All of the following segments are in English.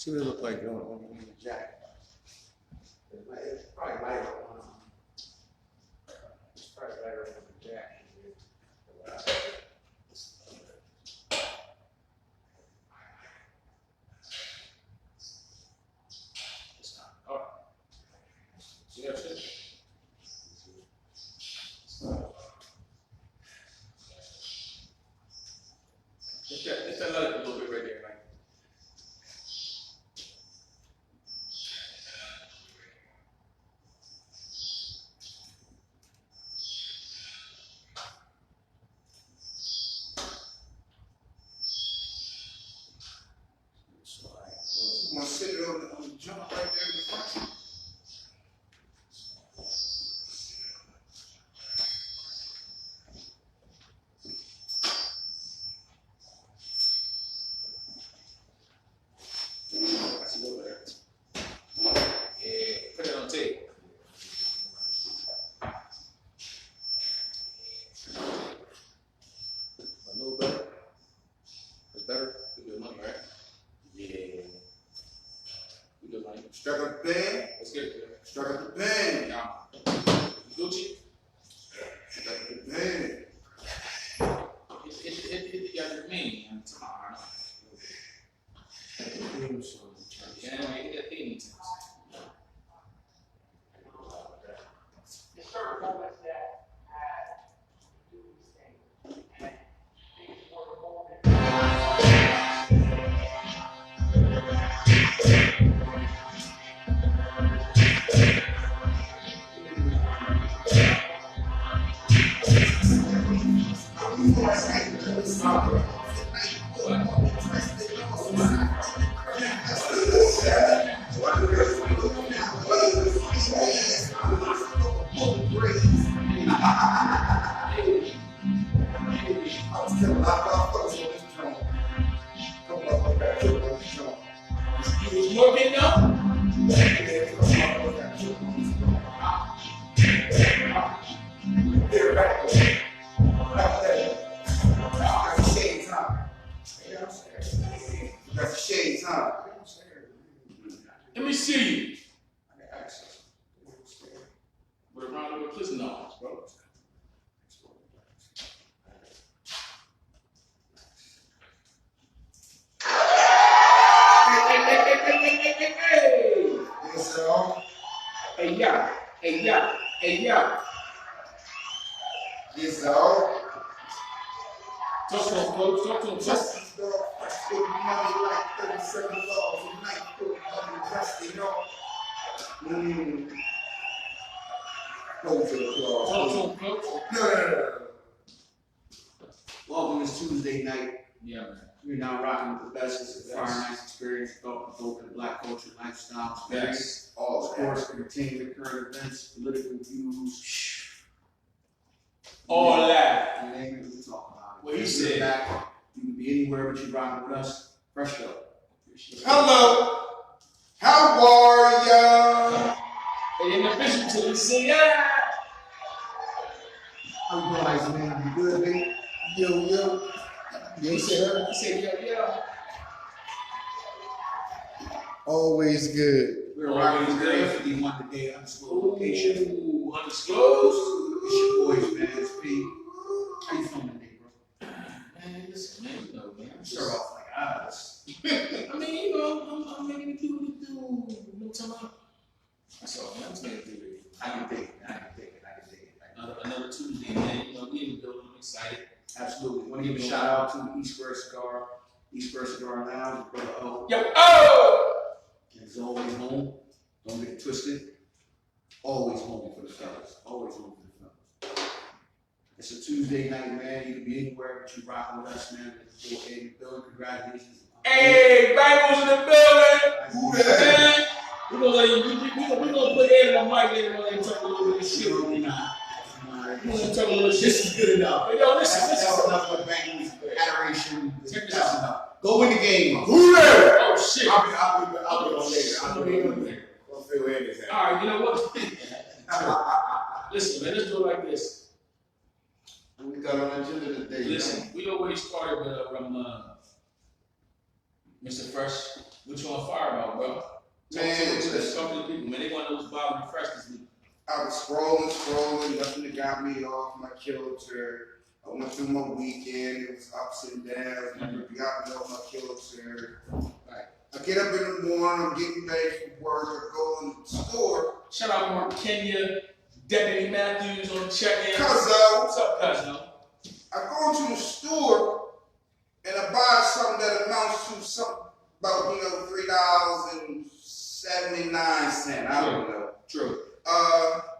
See what it look like on the jacket. It's probably lighter on. It's probably lighter on the jacket. It's that light a little bit right there, like. So, I'm gonna sit it on the jump right there in the front. Strike up the band. Let's get it. Strike up the band. Yeah. Gucci. Strike up the band. It got me. I'm tired. Yeah, I get any times. There's certain moments that do these things. And things were the moment. Let me see you. I got access. With a round of applause, no, bro. Hey. Yes, sir. Hey, yeah. Hey, yeah. Hey, yeah. Yes, sir. Talk to him, folks. Talk to him. Justice, dog. Put money like 37 laws a night. Put money justice, dog. Hold to the claw. Talk to him, folks. No. Welcome this Tuesday night. Yeah, man. We're now rocking with the best. It's a fire nice experience, thought-provoking black culture, lifestyle experience. Yes. All sports, entertainment, current events, political views. All that. You name it, we can talk about it. What he said. Back, you can be anywhere, but you rocking with us. Fresh up. Hello. How are ya? Hey, in the vision to the city. How you doing, nice man? You good, baby? Yo. You said her? I said yo. Always good. We're rocking with Area 51 today. Undisclosed location. Ooh, undisclosed. It's your boys, man. It's P. How you feeling today, bro? Man, listen, man, you know, man. Start off like us. I mean, you know, I'm making it do what it do. You know what I'm talking about? That's all, man. I'm just making it do it. I can take it. Another Tuesday, man. You know, we in the building. I'm excited. Absolutely. Want to give a shout out to East First Cigar Lounge, brother O. Yo, oh! And it's always home. Don't get it twisted. Always home for the fellas. Always home for the fellas. It's a Tuesday night, man. You can be anywhere, but you rocking with us, man. It's in the building. Congratulations. Hey, Bengals in the building. Who that? We're gonna put Ed on the mic later on and talk a little bit of shit. No, we're not. We're gonna talk a little shit. This is good enough. Hey, yo, listen. That's enough for Bengals adoration. Check this out. Go win the game. Who that? Oh shit. I'll be on later. I'll be on later. Don't feel anything. All right, you know what? Listen, man, let's do it like this. We got on the agenda today. Listen, we already started with Mr. Fresh, what you on fire about, bro? Man, talk to the people, man. They want those Bob and Fresh this week. I was scrolling, nothing that got me off my kilter. I went through my weekend, it was ups and downs, got me off my kilter. Right. I get up in the morning, I'm getting ready for work, I go in the store. Shout out Mark Kenya, Deputy Matthews on check-in. Cuzzo. What's up, Cuzzo? I go into the store and I buy something that amounts to something about, $3.79. I don't know. True.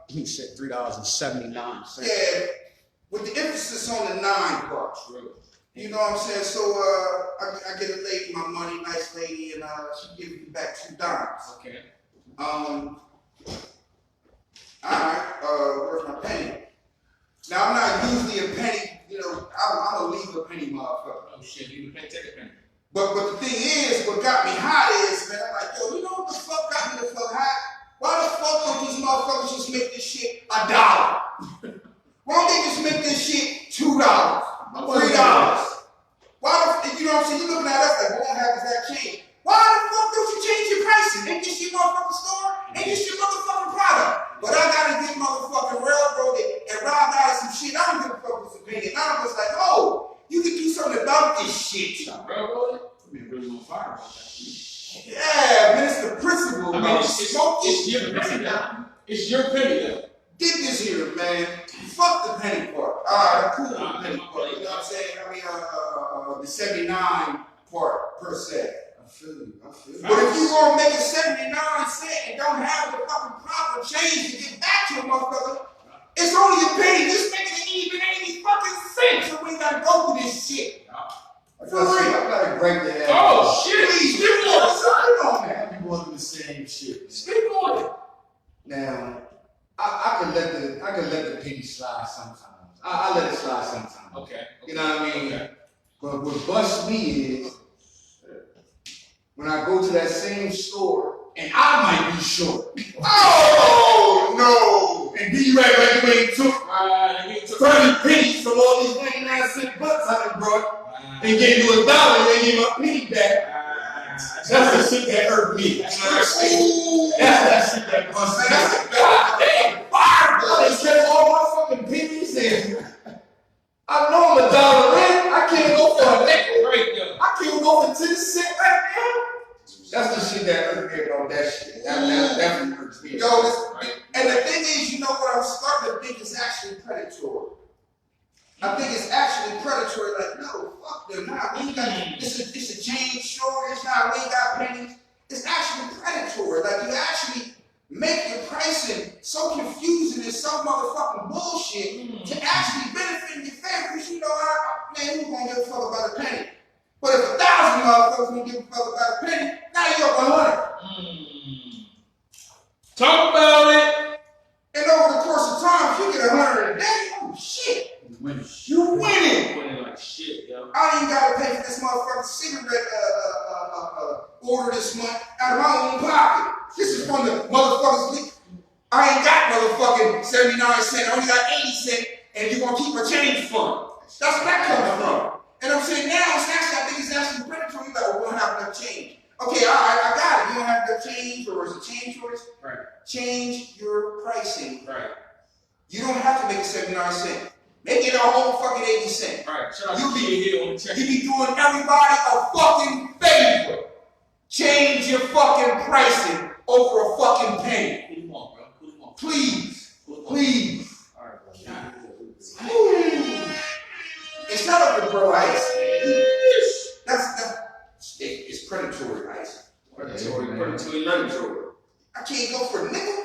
He said $3.79. Yeah, with the emphasis on the 9 part. True. You know what I'm saying? So I get a lady my money, nice lady, and she gives me back $2. Okay. All right, where's my penny? Now I'm not usually a penny, I'm a leave a penny motherfucker. Oh shit, leave a penny, take a penny. But the thing is, what got me hot is, man, I'm like, yo, you know what the fuck got me the fuck hot? Why the fuck don't these motherfuckers just make this shit $1? Why don't they just make this shit $2, $3? Why the, you know what I'm saying? You're looking at us like, what happens that change? Why the fuck don't you change your pricing? Ain't this your motherfucking store? Ain't this your motherfucking product? But I gotta get motherfucking railroaded and robbed out of some shit. I don't give a fuck what's opinion. I was like, oh, you can do something about this shit. Railroaded? I mean, really on fire about that shit. Yeah, Minister Principal, I mean, it's your penny now. It's your penny now. Get this here, man. Fuck the penny part. Alright, cool with the penny part. You know what I'm saying? I mean, the 79 part per se. I feel you. But if you gonna make it 79 cents and don't have the fucking proper change to get back to a motherfucker, it's only a penny. Just make it even 80 fucking cents so we ain't gotta go through this shit. For real. I gotta break the head. Oh shit! Please, give me on man. I be going through the same shit. Speak on it. Now, I can let the penny slide sometimes. I let it slide sometimes. Okay. You know what I mean? Okay. But what busts me is when I go to that same store and I might be short. Oh no! And be right back when he took 30 pennies from all these 99-cent butts I done brought and gave you $1 and they gave my penny back. That's the shit that hurt me. That's that shit that busts me. That's goddamn fire! I done spent all my fucking pennies and I know I'm $1 in. I can't go for a nickel right there. I can't go for 10 cents right now. That's the shit that hurt me about that shit. That definitely hurts me. Yo, and the thing is, you know what I'm starting to think is actually predatory. I think it's actually predatory. Like, no, fuck them. Nah, we ain't got it's a change store. It's not we ain't got pennies. It's actually predatory. Like you actually make your pricing so confusing and so motherfucking bullshit to actually benefit in your favor. Because you know, man, who's gonna give a fuck about a penny? But if 1,000 motherfuckers gonna give a fuck about a penny, now you're up 100. Talk about it. And over the course of time, if you get 100 a day, oh shit. You winning. Winning like shit, yo. I ain't gotta pay for this motherfucking cigarette order this month out of my own pocket. This is from the motherfuckers. I ain't got motherfucking 79 cents. I only got 80 cents, and you gonna keep a change fund. That's where that comes from. And I'm saying now, it's actually, I think it's actually predatory. Like, well, we don't have enough change. Okay, all right, I got it. You don't have enough change, or is it change choice? Right. Change your pricing. Right. You don't have to make it 79 cents. Make it a whole fucking 80 cents. Right. Shout out to here on the check. You be doing everybody a fucking favor. Change your fucking pricing over a fucking penny. Put him on, bro. Put him on. Please. Please. All right, bro. It's not up to bro ice. It's predatory ice. Predatory. I can't go for a nickel.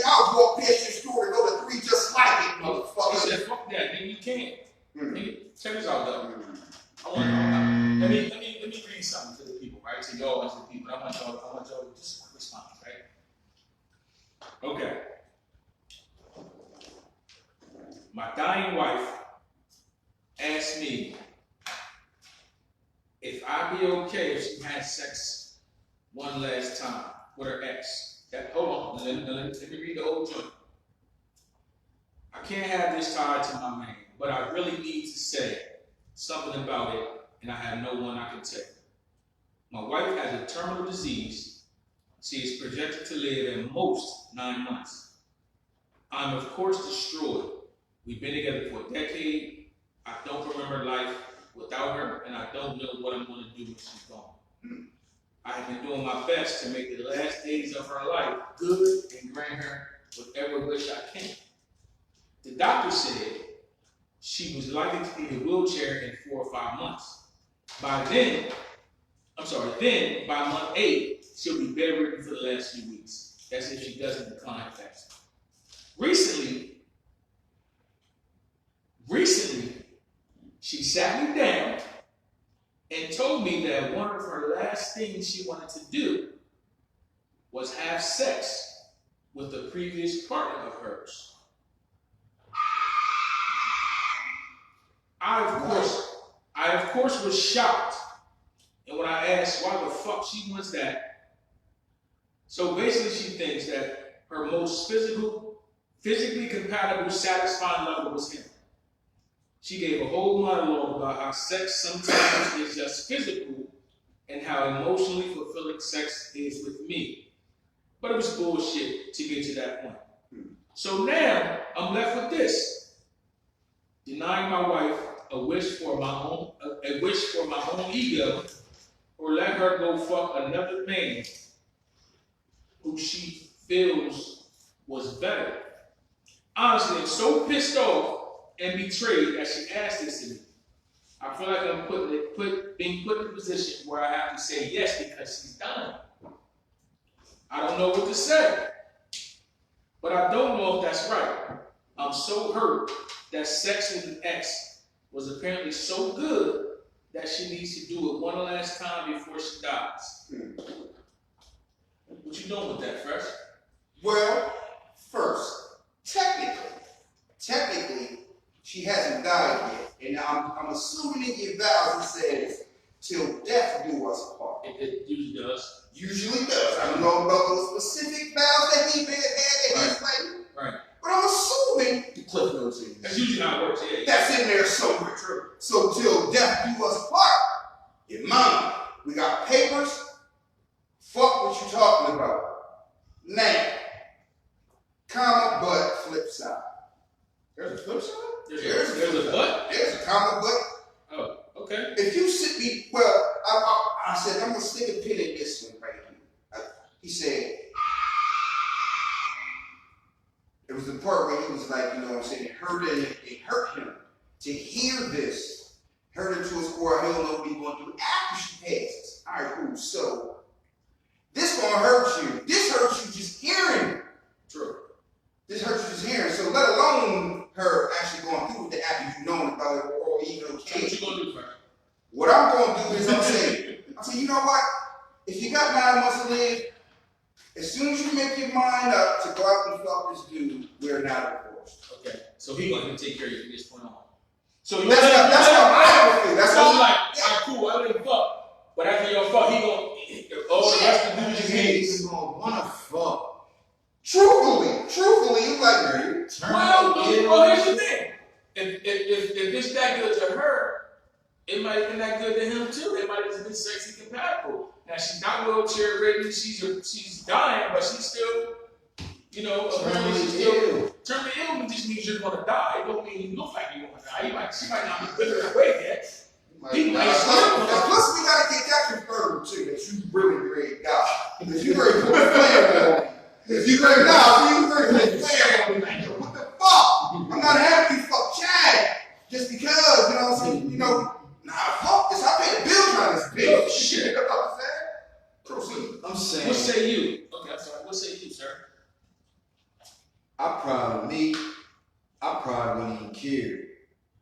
I'll walk past your store and go to 3 just like it, motherfucker. He said, fuck that, nigga, you can't. Nigga, check this out, though. Let me read something to the people, right? To y'all and to the people. I want y'all to just respond, right? Okay. My dying wife asked me if I'd be okay if she had sex one last time with her ex. Hold on, let me read the whole joint. I can't have this tied to my man. but I really need to say something about it, and I have no one I can tell. My wife has a terminal disease. She is projected to live at most 9 months. I'm, of course, distraught. We've been together for a decade. I don't remember life without her, and I don't know what I'm going to do when she's gone. I have been doing my best to make the last days of her life good and grant her whatever wish I can. The doctor said she was likely to be in a wheelchair in 4 or 5 months. Then by month 8, she'll be bedridden for the last few weeks. That's if she doesn't decline fast. Recently, she sat me down and told me that one of her last things she wanted to do was have sex with a previous partner of hers. I, of course, was shocked. And when I asked why the fuck she wants that, so basically she thinks that her most physically compatible, satisfying lover was him. She gave a whole monologue about how sex sometimes is just physical and how emotionally fulfilling sex is with me. But it was bullshit to get to that point. So now I'm left with this: denying my wife a wish for my own ego, or let her go fuck another man who she feels was better. Honestly, I'm so pissed off and betrayed that she asked this to me. I feel like I'm being put in a position where I have to say yes because she's dying. I don't know what to say, but I don't know if that's right. I'm so hurt that sex with an ex was apparently so good that she needs to do it one last time before she dies. What you doing with that, Fresh? Well, first, technically, she hasn't died yet. And I'm assuming in your vows it says, till death do us apart. It usually does. Usually does. I don't know about those specific vows that he may have had at his wedding. Right. But I'm assuming The cliff notes in. That's usually how it works, yeah. that's in there somewhere. True. So till death do us part, your mama, we got papers. Fuck what you talking about. Now, comma, but, flip side. There's a flip side? There's a what? There's a comma, but. Oh, okay. If you sit me, well, I said, I'm going to stick a pin in this one right here. He said, it was the part where he was like, you know what I'm saying, it hurt him to hear this. Hurt him to his core. I don't know what he's going to do after she passes. All right, cool. So, this going to hurt you. This hurts you just hearing. True. This hurts you just hearing. So, let alone her actually going through with the after you knowing about it or even okay. What you going to do, Frank? What I'm going to do is I'm saying, you know what? If you got 9 months to live, as soon as you make your mind up to go out and fuck this dude, we're not divorced. Okay. So he going to take care of you from this point on. So That's how I would feel. That's so how I'm like, all right, cool, I didn't fuck. But after your fuck, he going to, all the rest of the dudes He's gonna wanna fuck. Truthfully, you like, man. Well, here's the thing. If it's that good to her, it might have been that good to him too. They might have been sexy compatible. Now she's not wheelchair ready. She's dying, but she's still, apparently she's still terminally ill. Just means you're gonna die. It don't mean you look like you're gonna die. She might not be withering away yet. He might Plus, we gotta get that confirmed too. That you really great guy. If you ready to put a flare on me, if you ready to put a flare on me, what the fuck? I'm not happy you fuck Chad just because, you know what I'm saying? Nah, fuck this. I paid the bill trying this bitch. Shit. You know what I'm saying? Proceed. I'm saying. What say you? Okay, I'm sorry. What say you, sir? I probably wouldn't even care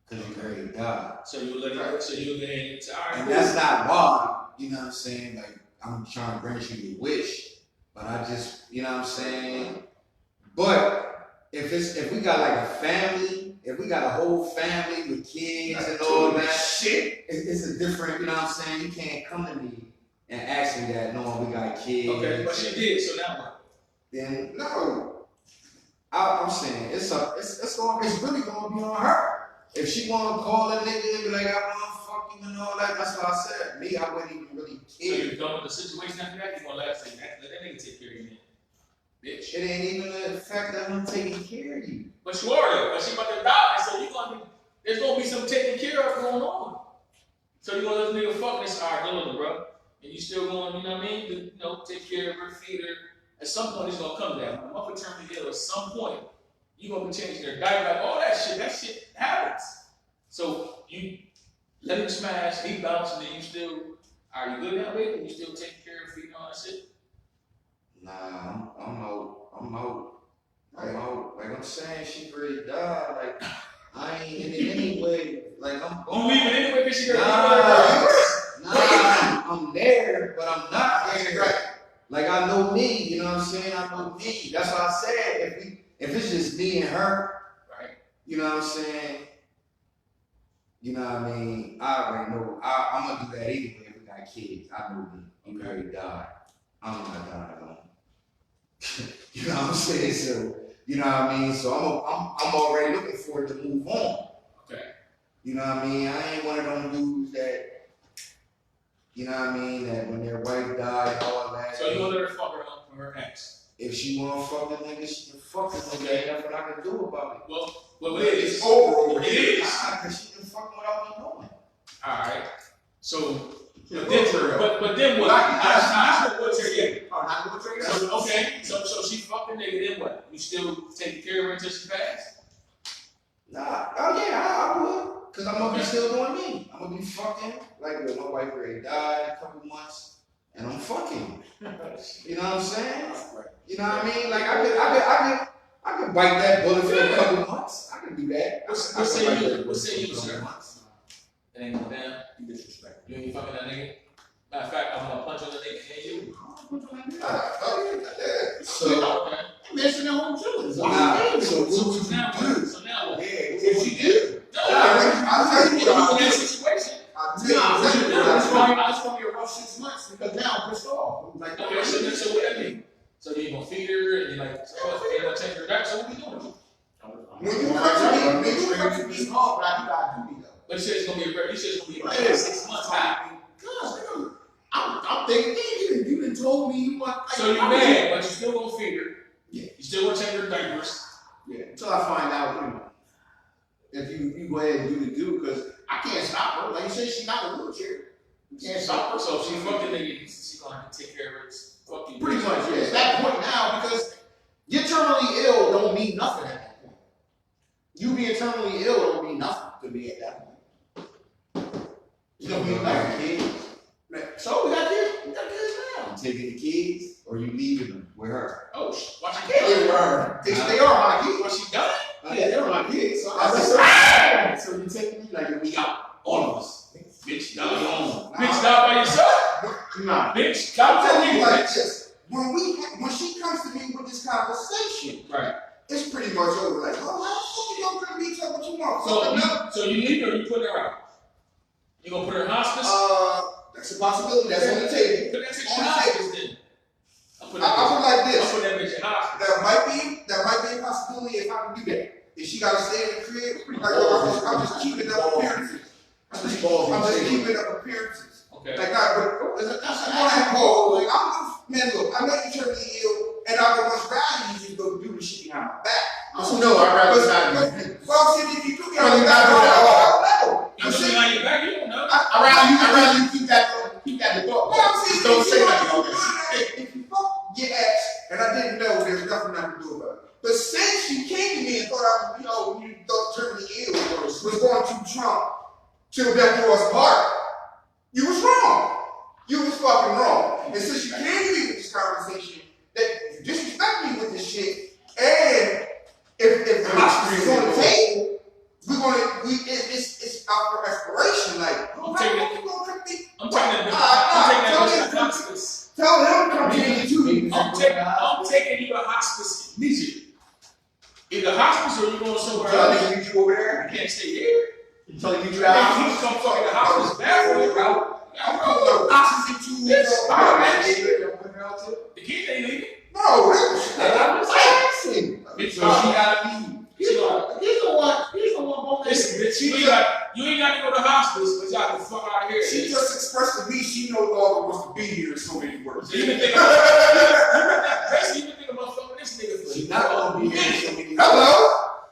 because you already died. So you let her. So you go ahead and say, all right. And that's not why. You know what I'm saying? Like I'm trying to grant you your wish, but I just, you know what I'm saying. But if we got like a family, if we got a whole family with kids and all that shit, it's a different. You know what I'm saying? You can't come to me and ask me that knowing we got kids. Okay, but she did. So now what? Then no. I'm saying it's really gonna be on her. if she want to call a nigga and be like, I want to fuck you and all that, that's what I said. Me, I wouldn't even really So care. you done with the situation after that, you gonna let that nigga take care of you, bitch. It ain't even the fact that I'm taking care of you. But you are though, but she about to die, so there's gonna be some taking care of going on. So you gonna let the nigga fuck this deliver, bro, and you still going, you know what I mean? You know, take care of her, feed her. At some point, it's gonna come down. When the mother turns ill, at some point, you gonna be changing their diet, like all that shit happens. So you let him smash, he bounce, and then you still, are you good now, baby? You still taking care of feeding all that shit? Nah, I'm out. Like I'm saying, she really died. Like I ain't in it anyway. Like I'm You leaving anyway because she I'm there, but I'm not there. Like I know me, you know what I'm saying? I know me. That's what I said. If it's just me and her, right? You know what I'm saying? You know what I mean? I already know. I'm gonna do that anyway if we got kids. I know me. You already died. I'm not dying alone. You know what I'm saying? So, you know what I mean? So I'm already looking forward to move on. Okay. You know what I mean? I ain't one of them dudes that, you know what I mean, that when their wife died, all that. So you gonna let her fuck her up from her ex? If she wanna fuck the nigga, she can fuck the nigga. That's what I can do about it. Well, it is. It's over. It is. Because she can fuck without me knowing. Alright. So, but then what? Not wheelchair yet. Not wheelchair yet. So, okay, so she fucked the nigga, then what? You still taking care of her until she passed? Nah, oh yeah, I would. Cause I'm gonna be still doing me. I'm gonna be fucking. Like my wife already died a couple months, and I'm fucking. You know what I'm saying? You know what I mean? Like I could bite that bullet for a couple months. I can do that. Let's say you, sir. It ain't going down. You disrespect. You ain't fucking that nigga. Matter of fact, I'm gonna punch on the nigga and you. So Okay. I'm messing at home children. So now what? So now what? If she did. No, I'll tell you in what that situation. I'll tell you exactly what I was going to be a rough 6 months because now I'm pissed off. Like, Okay, so what that mean? So you gonna feed her and you like, so you gonna take her back? So what we doing? when you come to me, it's hard, but I gotta do me though. But you said it's gonna be you said it's gonna be like 6 months back. Gosh, I'm thinking, you done told me you want. So you mad, but you still gonna feed her. Yeah. You still gonna change her diapers. Yeah, until I find out, if you go ahead and do the do, because I can't stop her. Like you said, she's not in a wheelchair. You can't stop her. So if she fucking nigga, she's gonna have to take care of her. Fucking Pretty much, yeah. It's that point now because you're terminally ill don't mean nothing at that point. You being terminally ill don't mean nothing to me at that point. You don't mean nothing. Kids. So we got kids now. You taking the kids or you leaving them with her? Oh, why I she can't live with done? her. They are my kids. Why she done? Yeah, they're my kids. So So you taking me like we got All of us. Bitch, die alone. Bitch, die by yourself. Nah. Bitch, I'm die telling you by like yourself. this. When she comes to me with this conversation, Right. it's pretty much over. Like, oh, how the fuck you gonna come to me? Tell what you want. So you leave her or you put her out? You gonna put her in hospice? That's a possibility. That's on the table. Put that bitch in hospice then. I put it like I'll this. put that bitch in hospice. There might be a possibility if I can do that. If she gotta stay in the crib, like I'm just keeping up appearances. I'm just keeping up appearances. Okay. Like that's an call. Like man, look, I know you terminally ill, and I don't much value you just go do the shit behind my back. No, I'd rather not. Well, see, if you do get on the back, I don't know. You put her on your back, you don't know. I'd rather you keep that the thought. Well, see, don't say that. If you fuck your ex, and I didn't know, there's nothing I can do about it. But since you came to me and thought I was, you thought terminally ill was going to Trump to the death do us part, you was wrong. You was fucking wrong. And since you came to me with this conversation, that you disrespect me with this shit, and if the hospital is on the table, it's out for exploration. Like, I'm taking that bitch to hospice. Tell them to come to me. I'm taking you to hospice immediately. Either hospice or you going somewhere Tell else. them to meet you over there. You can't stay here. Tell them to meet you You at can come fucking to hospice back bro. Hospice in 2 weeks. The kid ain't leaving. No, I'm just asking. Bitch, So she gotta leave. He's the one. Listen, bitch, You ain't got to go to hospice, but y'all can fuck out of here. She just expressed to me she no longer wants to be here in so many words. So you been thinking about fucking this nigga for She's not gonna be here in so many words. Hello?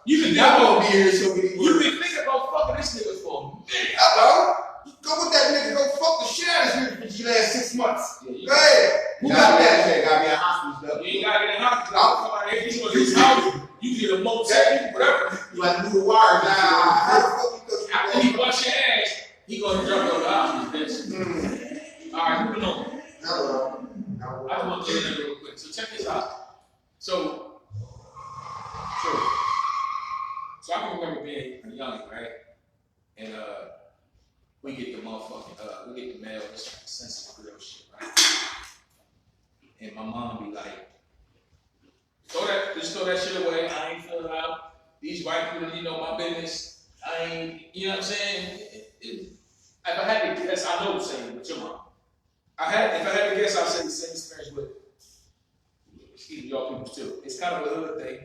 She's not gonna be here in so many words. You been thinking about fucking this nigga for a minute. Hello? Go with that nigga, go fuck the shit out of this nigga for the last 6 months. Yeah, Go ahead. Who got that? Gotta be a hospital stuff. You ain't gotta get in hospital. I'll come out here. You go to his house. You get a motel, whatever. You like move the wire. Nah, how the fuck you go? After he bust your ass, he gonna drop you on the hospital, bitch. Alright, moving on. Hello. I just want to get in there real quick. So check this out. So I can remember being a young, right? And we get the motherfucking, we get the mail, this census bureau shit, right? And my mom be like, just throw that shit away. I ain't fill it out. These white people don't know my business. I ain't, you know what I'm saying? If I had to guess, I know what I'm saying, but your mom. If I had to guess, I'd say the same experience with y'all people too. It's kind of a hood thing.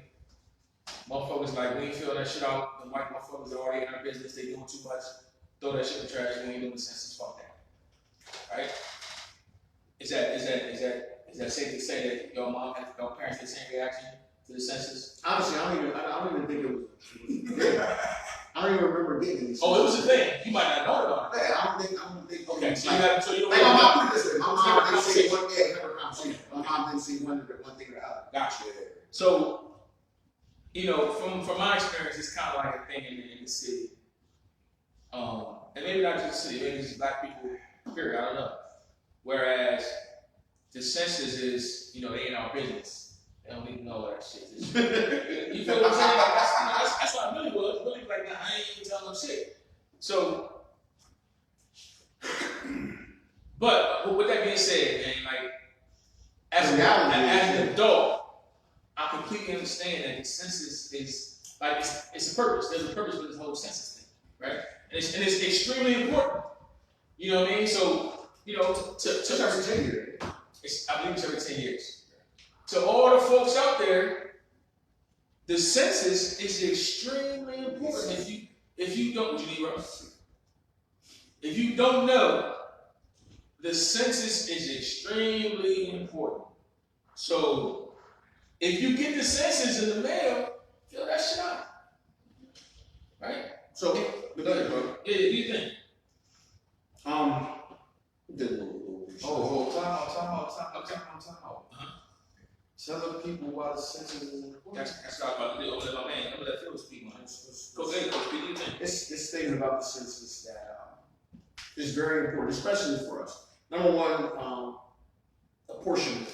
Motherfuckers like, we ain't fill that shit out. The white motherfuckers are already in our business. They doing too much. Throw that shit in the trash. We ain't doing the census. Fuck that. Right? Is that safe to say that your parents had the same reaction to the census? Honestly, I don't even think it was. I don't even remember getting these. Oh, it was a thing. You might not know about it. Yeah, I don't think. Okay, so you don't like, know. my mom put it this way. My mom didn't say one thing. Never conversation. My mom didn't say one thing or the other. Gotcha. So, from my experience, it's kind of like a thing in the city. And maybe not just the city, maybe it's black people, period, I don't know. Whereas the census is, they ain't our business. They don't even know that shit. You feel what I'm saying? That's what I really was. Really like, I ain't even telling them shit. So, but with that being said, man, like, as an adult, I completely understand that the census is, like, it's a purpose. There's a purpose for this whole census thing, right? And it's extremely important. You know what I mean? So, It's every 10 years. I believe it's every 10 years. To all the folks out there, the census is extremely important. If you don't know, the census is extremely important. So if you get the census in the mail, fill that shit out. Right? So, but go ahead, bro. Yeah, what do you think? Time out. Tell the people why the census is important. That's what I was about to do. I'm gonna let my man, I'm gonna let Phil speak on it. Go ahead, Coach. What do you think? It's things about the census that is very important, especially for us. Number one, apportionment.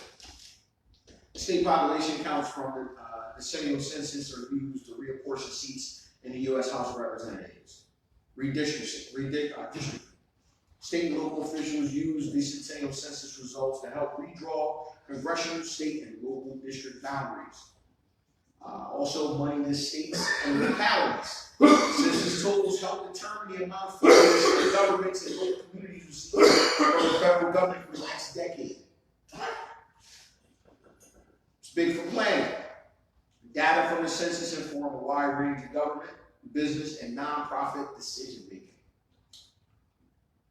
The state population counts from the decennial census are used to reapportion seats in the U.S. House of Representatives. Redistricting. State and local officials use the decennial census results to help redraw congressional, state, and local district boundaries. Also, money to states and localities. Census totals help determine the amount of funds the governments and local communities receive from the federal government for the next decade. It's big for planning. Data from the census inform a wide range of government, business, and nonprofit decision making.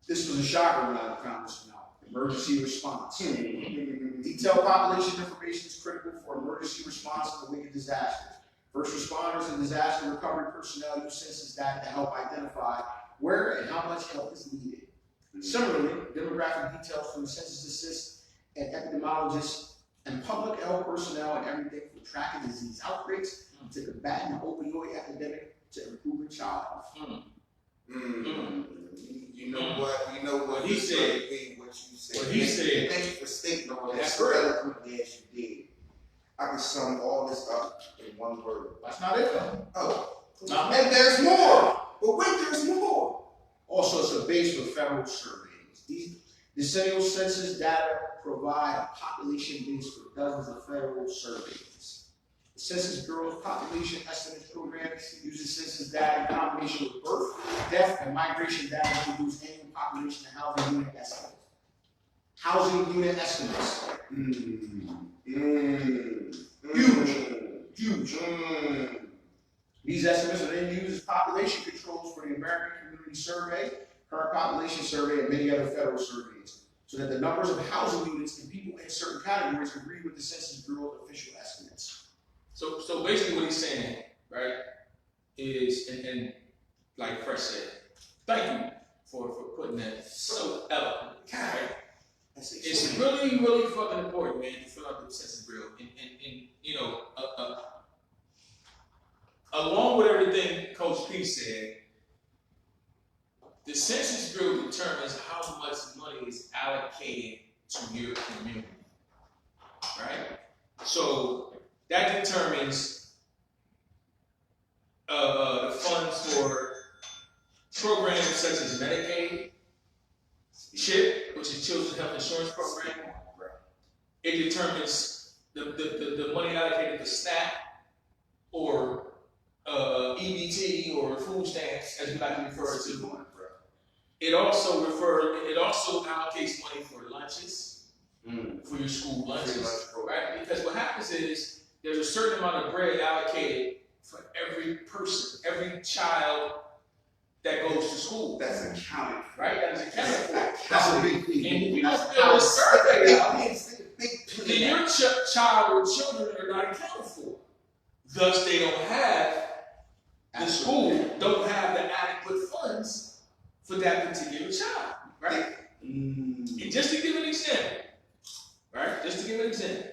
This was a shocker when I found this one out. Emergency response. Detailed population information is critical for emergency response to wicked disasters. First responders and disaster recovery personnel use census data to help identify where and how much help is needed. Similarly, demographic details from the census assist and epidemiologists and public health personnel and everything from tracking disease outbreaks to combating the opioid epidemic to improving child health. You know what he said. What you said. What he said. Thank you for stating all that That's so eloquently as you did. I can sum all this up in one word. That's not it though. Oh, and there's more. But wait, there's more. Also, it's a base for federal surveys. These decennial census data provide a population base for dozens of federal surveys. The Census Bureau's population estimates program uses census data in combination with birth, death, and migration data to produce annual population and housing unit estimates. Housing unit estimates. Huge. These estimates are then used as population controls for the American Community Survey, current population survey, and many other federal surveys, so that the numbers of housing units and people in certain categories agree with the Census Bureau's official estimates. So basically what he's saying, right, is, and like Fresh said, thank you for putting that so eloquently, right? It's really, really fucking important, man, to fill out the Census Bureau. And you know, along with everything Coach P said, the Census Bureau determines how much money is allocated to your community, right? So that determines the funds for programs such as Medicaid, CHIP, which is Children's Health Insurance Program. It determines the money allocated to SNAP or EBT or food stamps, as we like to refer to. It also allocates money for lunches, for your school lunches, right? Because what happens is there's a certain amount of bread allocated for every person, every child that goes to school. That's accounted for. Right? That is accounted for. That's a big thing. And if you don't fill this survey out, Big then your child or children are not accounted for. Thus, they don't have, the school don't have the adequate funds for that particular child, right? And just to give an example, right? Just to give an example.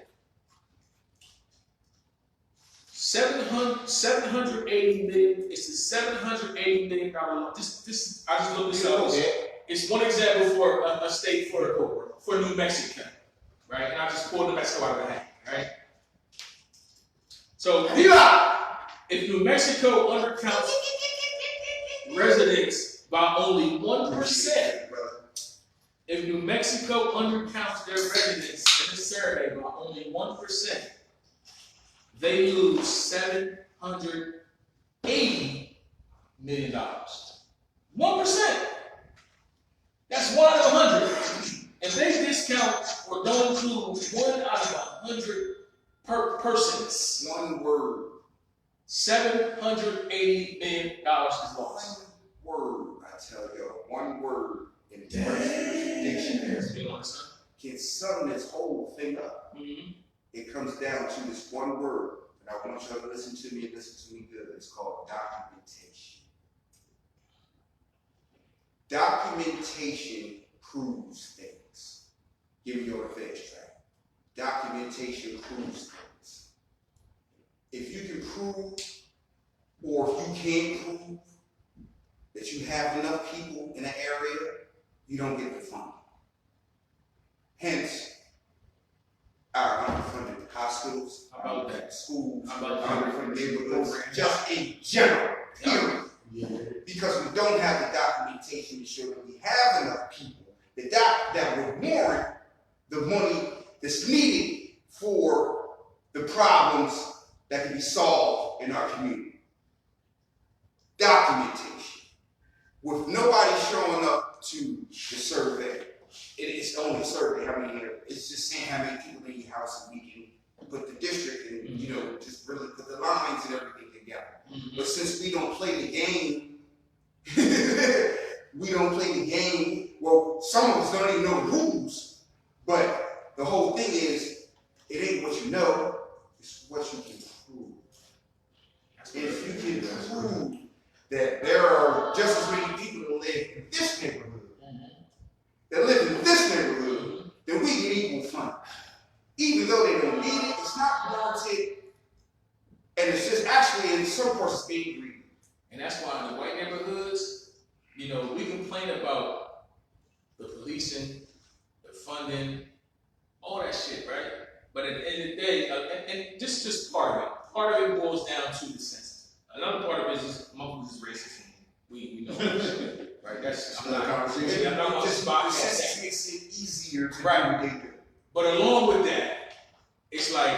780 million. It's a $780 million loan. This I just looked this up. It's one example for a state for New Mexico, right? And I just pulled New Mexico out of the hat, right? So if New Mexico undercounts residents by only 1%, if New Mexico undercounts their residents in the survey by only 1%, they lose $780 million. 1%. That's 1 out of 100. If they discount or don't include 1 out of 100 persons, One word. $780 million is lost. One word, I tell you, one word in the dictionary You know what I'm saying? can sum this whole thing up. It comes down to this one word, and I want you to listen to me and listen to me good. It's called documentation. Documentation proves things. Give me your face, right? Documentation proves things. If you can prove, or if you can't prove that you have enough people in an area, you don't get the funding. Hence, our underfunded hospitals, underfunded schools, underfunded neighborhoods, just in general, period. Because we don't have the documentation to show that we have enough people that would warrant the money that's needed for the problems that can be solved in our community. Documentation. With nobody showing up to the survey, it's only a survey, how many, it's just saying how many people in your house and we can put the district and, you know, just really put the lines and everything together. But since we don't play the game, well, some of us don't even know the rules, but the whole thing is, it ain't what you know, it's what you can prove. And if you can prove that there are just as many people that live in this neighborhood, then we get equal funding. Even though they don't need it, it's not warranted, and it's just actually in some parts being greedy. And that's why in the white neighborhoods, you know, we complain about the policing, the funding, all that shit, right? But at the end of the day, and this is just part of it. Part of it boils down to the census. Another part of it is most is racist. We know that shit, right? That's I'm not going to spot the census makes it easier to do right. data. But along with that, it's like,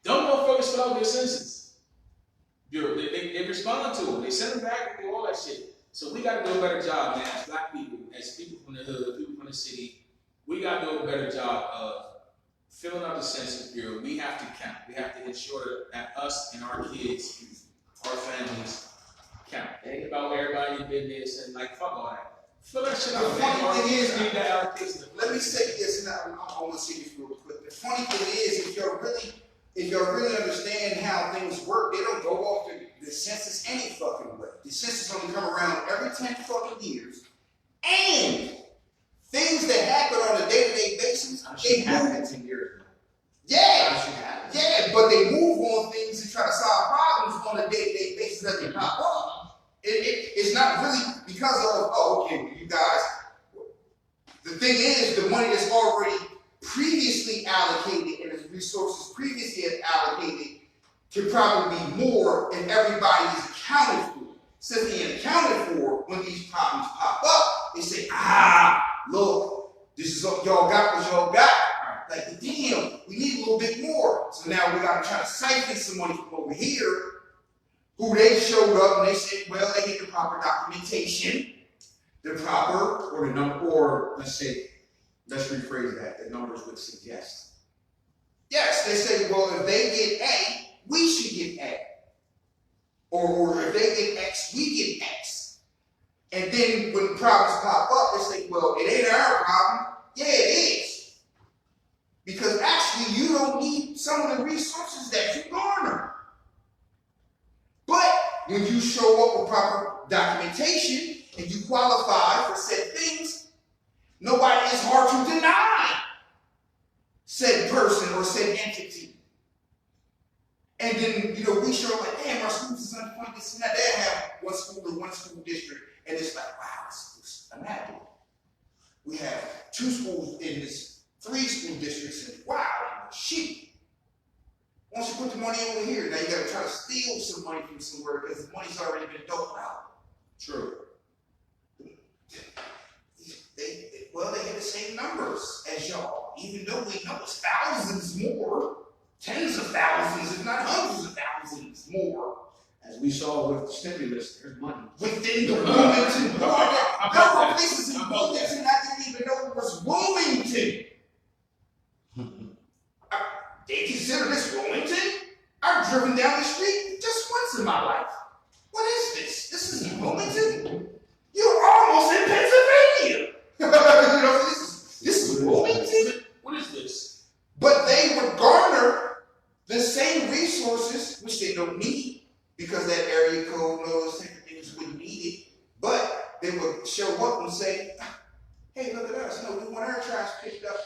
dumb motherfuckers fill out their census. They respond to them. They send them back and do all that shit. So we got to do a better job, man, as black people, as people from the hood, people from the city. We got to do a better job of filling out the Census Bureau, we have to count. We have to ensure that us and our kids, our families, count. It ain't about everybody in business and like fuck all that. Fill that shit out. The funny thing is, need that allocation. let me say this, and I want to say this real quick. The funny thing is, if y'all really understand how things work, they don't go off the census any fucking way. The census only come around every 10 fucking years. And things that happen on a day-to-day basis, they happen 10 years ago. Yeah, but they move on things and try to solve problems on a day-to-day basis that they pop up. It's not really because of, oh, okay, you guys. The thing is, the money that's already previously allocated and the resources previously allocated can probably be more, and everybody is accounted for. Since they ain't accounted for, when these problems pop up, they say, look, this is what y'all got, Like, damn, we need a little bit more. So now we got to try to siphon some money from over here, who they showed up and they said, well, they get the proper documentation, or the number, or let's rephrase that, the numbers would suggest. Yes, they say, well, if they get A, we should get A. Or if they get X, we get X. And then when problems pop up, they say, well, it ain't our problem. Yeah, it is. Because actually, you don't need some of the resources that you garner. But when you show up with proper documentation and you qualify for said things, nobody is hard to deny said person or said entity. And then, we show like, damn, our schools is unfunded, this and that. They have one school or one school district, and it's like, wow, it's imagine. We have 2 schools in this, 3 school districts, and wow, shit. Once you put the money over here, now you got to try to steal some money from somewhere because the money's already been doled out. True. They hit the same numbers as y'all, even though we know it's thousands more, tens of thousands, if not hundreds of thousands more. As we saw with the stimulus, there's money within the Wilmington border. There were places in Wilmington I didn't even know it was Wilmington. They consider this Wilmington? I've driven down the street just once in my life. What is this? This isn't Wilmington? You're almost in Pennsylvania. This is Wilmington? What is this? But they would garner the same resources, which they don't need, because that area code and all those type of things wouldn't need it. But they would show up and say, hey, look at us. No, we want our trash picked up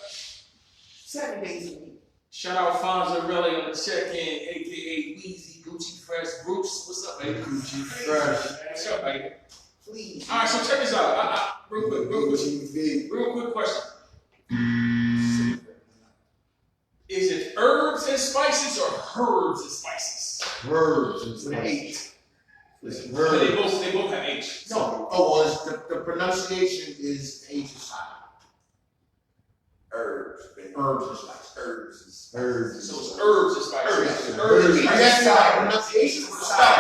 7 days a week. Shout out Fonzarelli on the check-in, a.k.a. Weezy, Gucci Fresh, Bruce. What's up, baby? Gucci Fresh. What's up, baby? Please. All right, so check this out. Real quick question. Is it herbs and spices or herbs and spices? Herbs and spices. Listen, They both have H. No. Oh, well, the pronunciation is H is silent. Herbs, baby. Herbs and spices. So it's herbs and spices. Herbs and spices. That's not pronunciation. I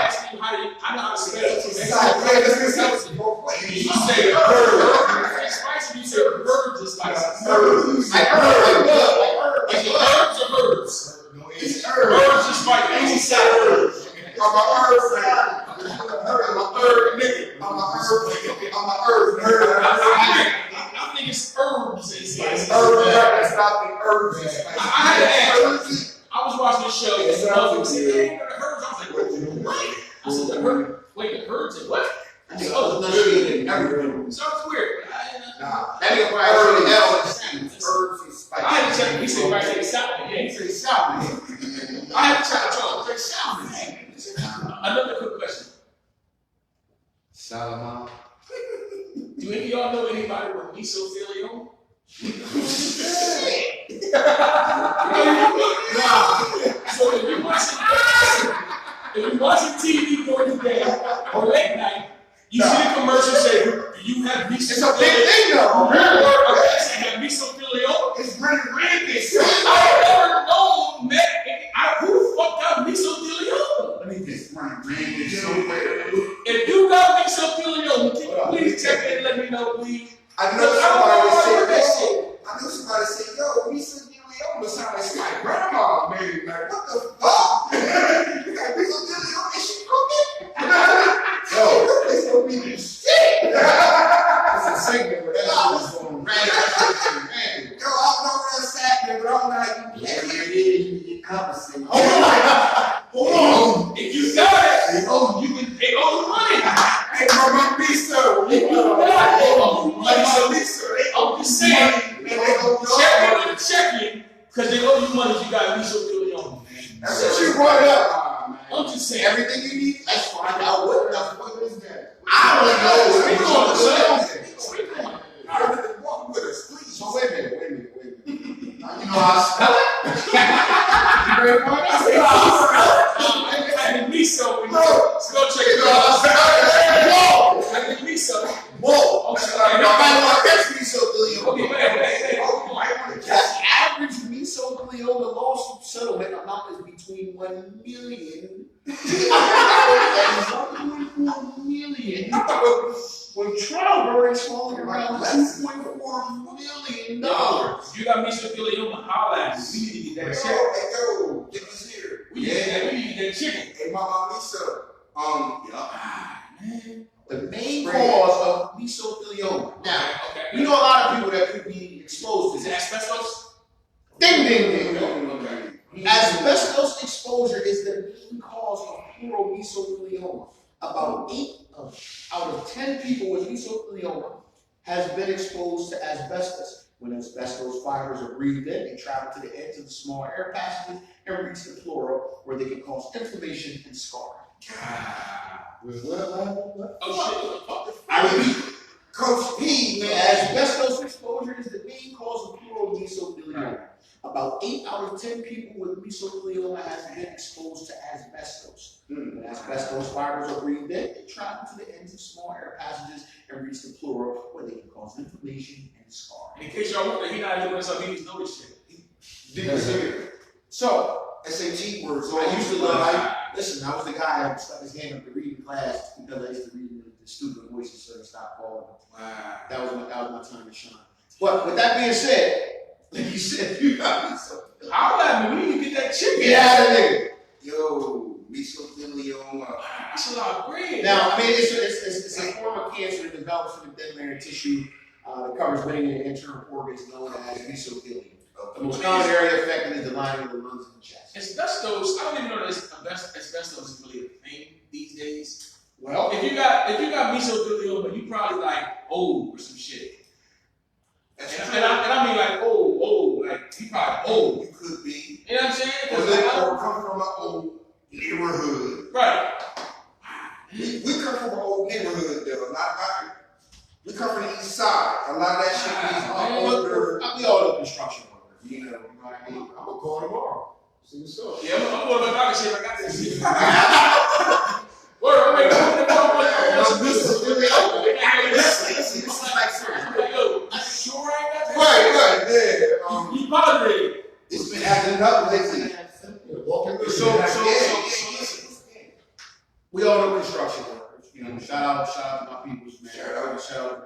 asked you I know how to spell it. You say herbs and spices. You say herbs and spices. Herbs. Like herbs. Is it herbs or herbs? It's Herbs and spices. herbs. I'm a herb nigga. I'm a herb nigga. I think it's herbs and spices. Herbs and spices. I had to ask. I was watching this show. And I was like, hey, herbs. I was like, what? I said, the herbs. Wait, the herbs and what? So it's weird. Nah, that nigga probably herbs and spices. I had to check. He said, right, say salmon. Yeah, he said salmon. I had to check the phone. Say salmon. Another quick question. Salomon. Do any of y'all know anybody with mesothelioma? So if you're watching TV during the day or late night, you see the commercial say, do you have mesothelioma? It's a big thing though. You have mesothelioma? It's really rampant. I've never known that. Who fucked up mesothelioma? Let me just run rampant somewhere. If you got mesothelioma, can you please check in and let me know, please? I know somebody said, yo, mesothelioma mesothelioma sound like my grandma, maybe. Like, what the fuck? You got mesothelioma and she cooking? Yo, this gonna be the shit. It's a segment where that shit is going right. Yo, I don't know where that's happening, but I don't know how you play. Whatever it is, you get compensated. Hold on. If you got it, they owe you the money. Hey, bro, my pizza. If you got it, they owe you money. My pizza. They I'm just saying, check it, because they owe you money if you got mesothelioma. That's what you brought up. I'm just saying. Everything you need, let's find out what the fuck is that. I don't know. Speak on it, son. Speak on it. Walk with us, please. So wait a minute. Now, you know how I spell it? You ready for it? I did miso. Go check it I did miso. Whoa. Nobody want to catch mesothelioma. Okay, wait. The average mesothelioma lawsuit settlement amount is between $1 million and $1.4 million. When trial verdicts falling around $2.4 million. You got mesothelioma, holla at me. We need to get that check. Hey, yo, get this here. We need to get that chicken. Hey, Mama Lisa. Man. The main cause of mesothelioma. Now, we know a lot of people that could be exposed to Is it this. asbestos? Ding, ding, ding. Okay. Asbestos exposure is the main cause of pleural mesothelioma. About 8 out of 10 people with mesothelioma has been exposed to asbestos. When asbestos fibers are breathed in, they travel to the ends of the small air passages and reach the pleura, where they can cause inflammation and scarring. Oh shit. I repeat, Coach P, man. asbestos exposure is the main cause of pleural mesothelioma. About 8 out of 10 people with mesothelioma has been exposed to asbestos. When asbestos fibers are breathed in, they travel to the ends of small air passages and reach the pleura, where they can cause inflammation and scarring. In case y'all wonder, he not looking us up. He needs to know this shit. Didn't see it. So, SAT words. I used to love, listen, I was the guy that stuck his hand up to read in class because I used to read the stupid voices, so they stopped calling. Wow. That was my time to shine. But with that being said, like you said, you got me so. Holla at me. We need to get that chicken. Get out of there. Yo, mesothelioma. That's a lot of bread. Now, I mean, it's a form of cancer that develops from the thin layer of tissue that covers many of the internal organs known as mesothelium. The most common area affected is the lining of the lungs and the chest. Asbestos. I don't even know that asbestos is really a thing these days. Well, If you got mesothelioma, you probably like old or some shit. And I mean like old, like you probably old. You could be. You know what I'm saying? Or come from an old neighborhood. Right. We come from an old neighborhood, though. We come from the east side. A lot of that shit is older. we all know construction workers. You know what I mean? I'm gonna call tomorrow. See what's up. Yeah, I'm going to my shit. I got this shit. Word, I'm like, This is like serious. sure I ain't got that. Right, yeah. You positive. It's been acting up lately. So, we all know construction workers. You know, shout out to my peoples, man. Shout out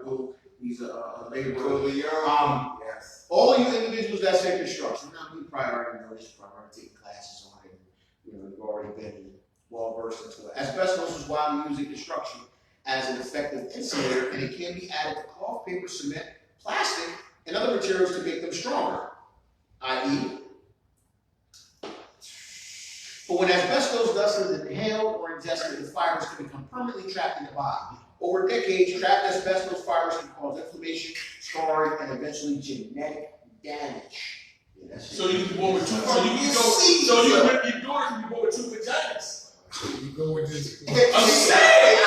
to Will. He's a laborer. Yes. All you individuals that say construction, now we probably already know this, probably already taking classes on it. You know, you've already been well versed into it. Asbestos is widely used in construction as an effective insulator, and it can be added to cloth, paper, cement, plastic, and other materials to make them stronger, i.e. But when asbestos dust is inhaled or ingested, the fibers can become permanently trapped in the body. Over decades, trapped asbestos fibers can cause inflammation, scarring, and eventually genetic damage. Yeah, So you can go with two. Your daughter can be born with 2 vaginas. You go with this. I'm saying.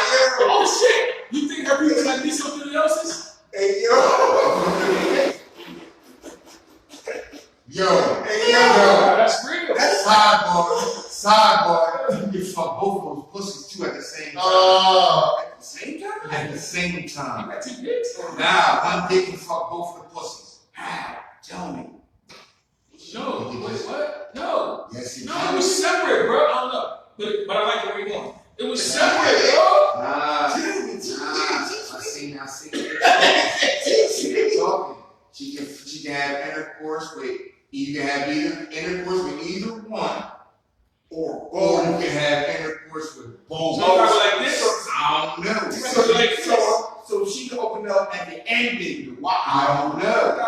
Oh shit! You think her people got mesothelioma? Hey yo. That's real. That's sidebar. You fuck both of those pussies too at the same time. At the same time? At the same time. You got 2 dicks. Now, one dick can fuck both of the pussies. How? Tell me. No. What? No. Yes, it No, it was separate, bro. I don't know. But I like the way you're going. It was separate, bro. I seen her talking. She can have intercourse with You can have either intercourse with either one, or you can have intercourse with both. So like this? I don't know. So she can open up at the ending. Why? I don't know.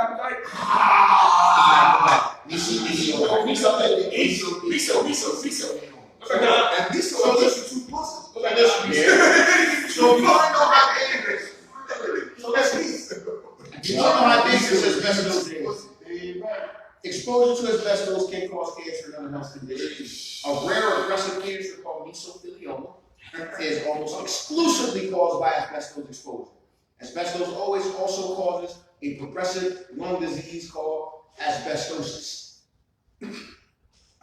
And these are just two pussies. So you don't know how dangerous. So that's me. You don't know how dangerous asbestos is. Exposure to asbestos can cause cancer and other health conditions. A rare aggressive cancer called mesothelioma is almost exclusively caused by asbestos exposure. Asbestos always also causes a progressive lung disease called asbestosis. I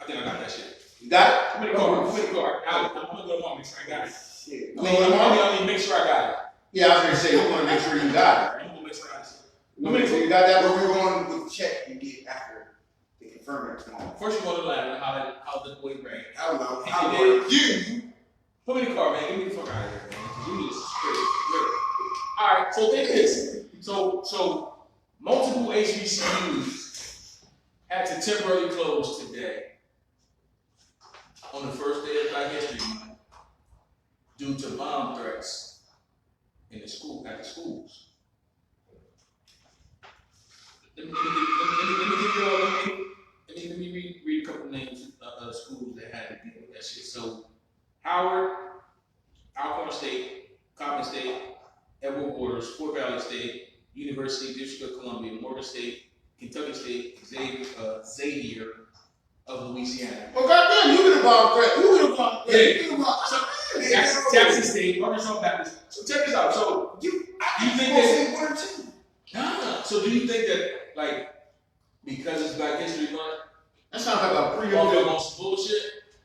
think I got that shit. You got it? How many cards? I'm gonna go to make sure I got it. Shit. I mean, make sure I got it. Yeah, I was gonna say you want to make sure you got it. I'm gonna make sure I got it. You got that, but we're going with the check you get after they confirm it tomorrow. First, you want to elaborate how the boy brain. I don't know. How did you? Put me in the car, man. Get me the fuck out of here, man. You need this straight. All right. So think this. So multiple HBCUs had to temporarily close today on the first day of Black History Month due to bomb threats in the school at the schools. Let me read a couple names of schools that had to deal with that shit. So Howard, Alcorn State, Coppin State, Edward Waters, Fort Valley State, University, District of Columbia, Morgan State, Kentucky State, Xavier of Louisiana. Well, goddamn, you get a bomb threat. You get a bomb threat. Yeah. Texas State, Arkansas Baptist. So check this out. So you think that one or two? Nah. So do you think that like because it's Black History Month, That sounds like a preemptive preemptive. on some bullshit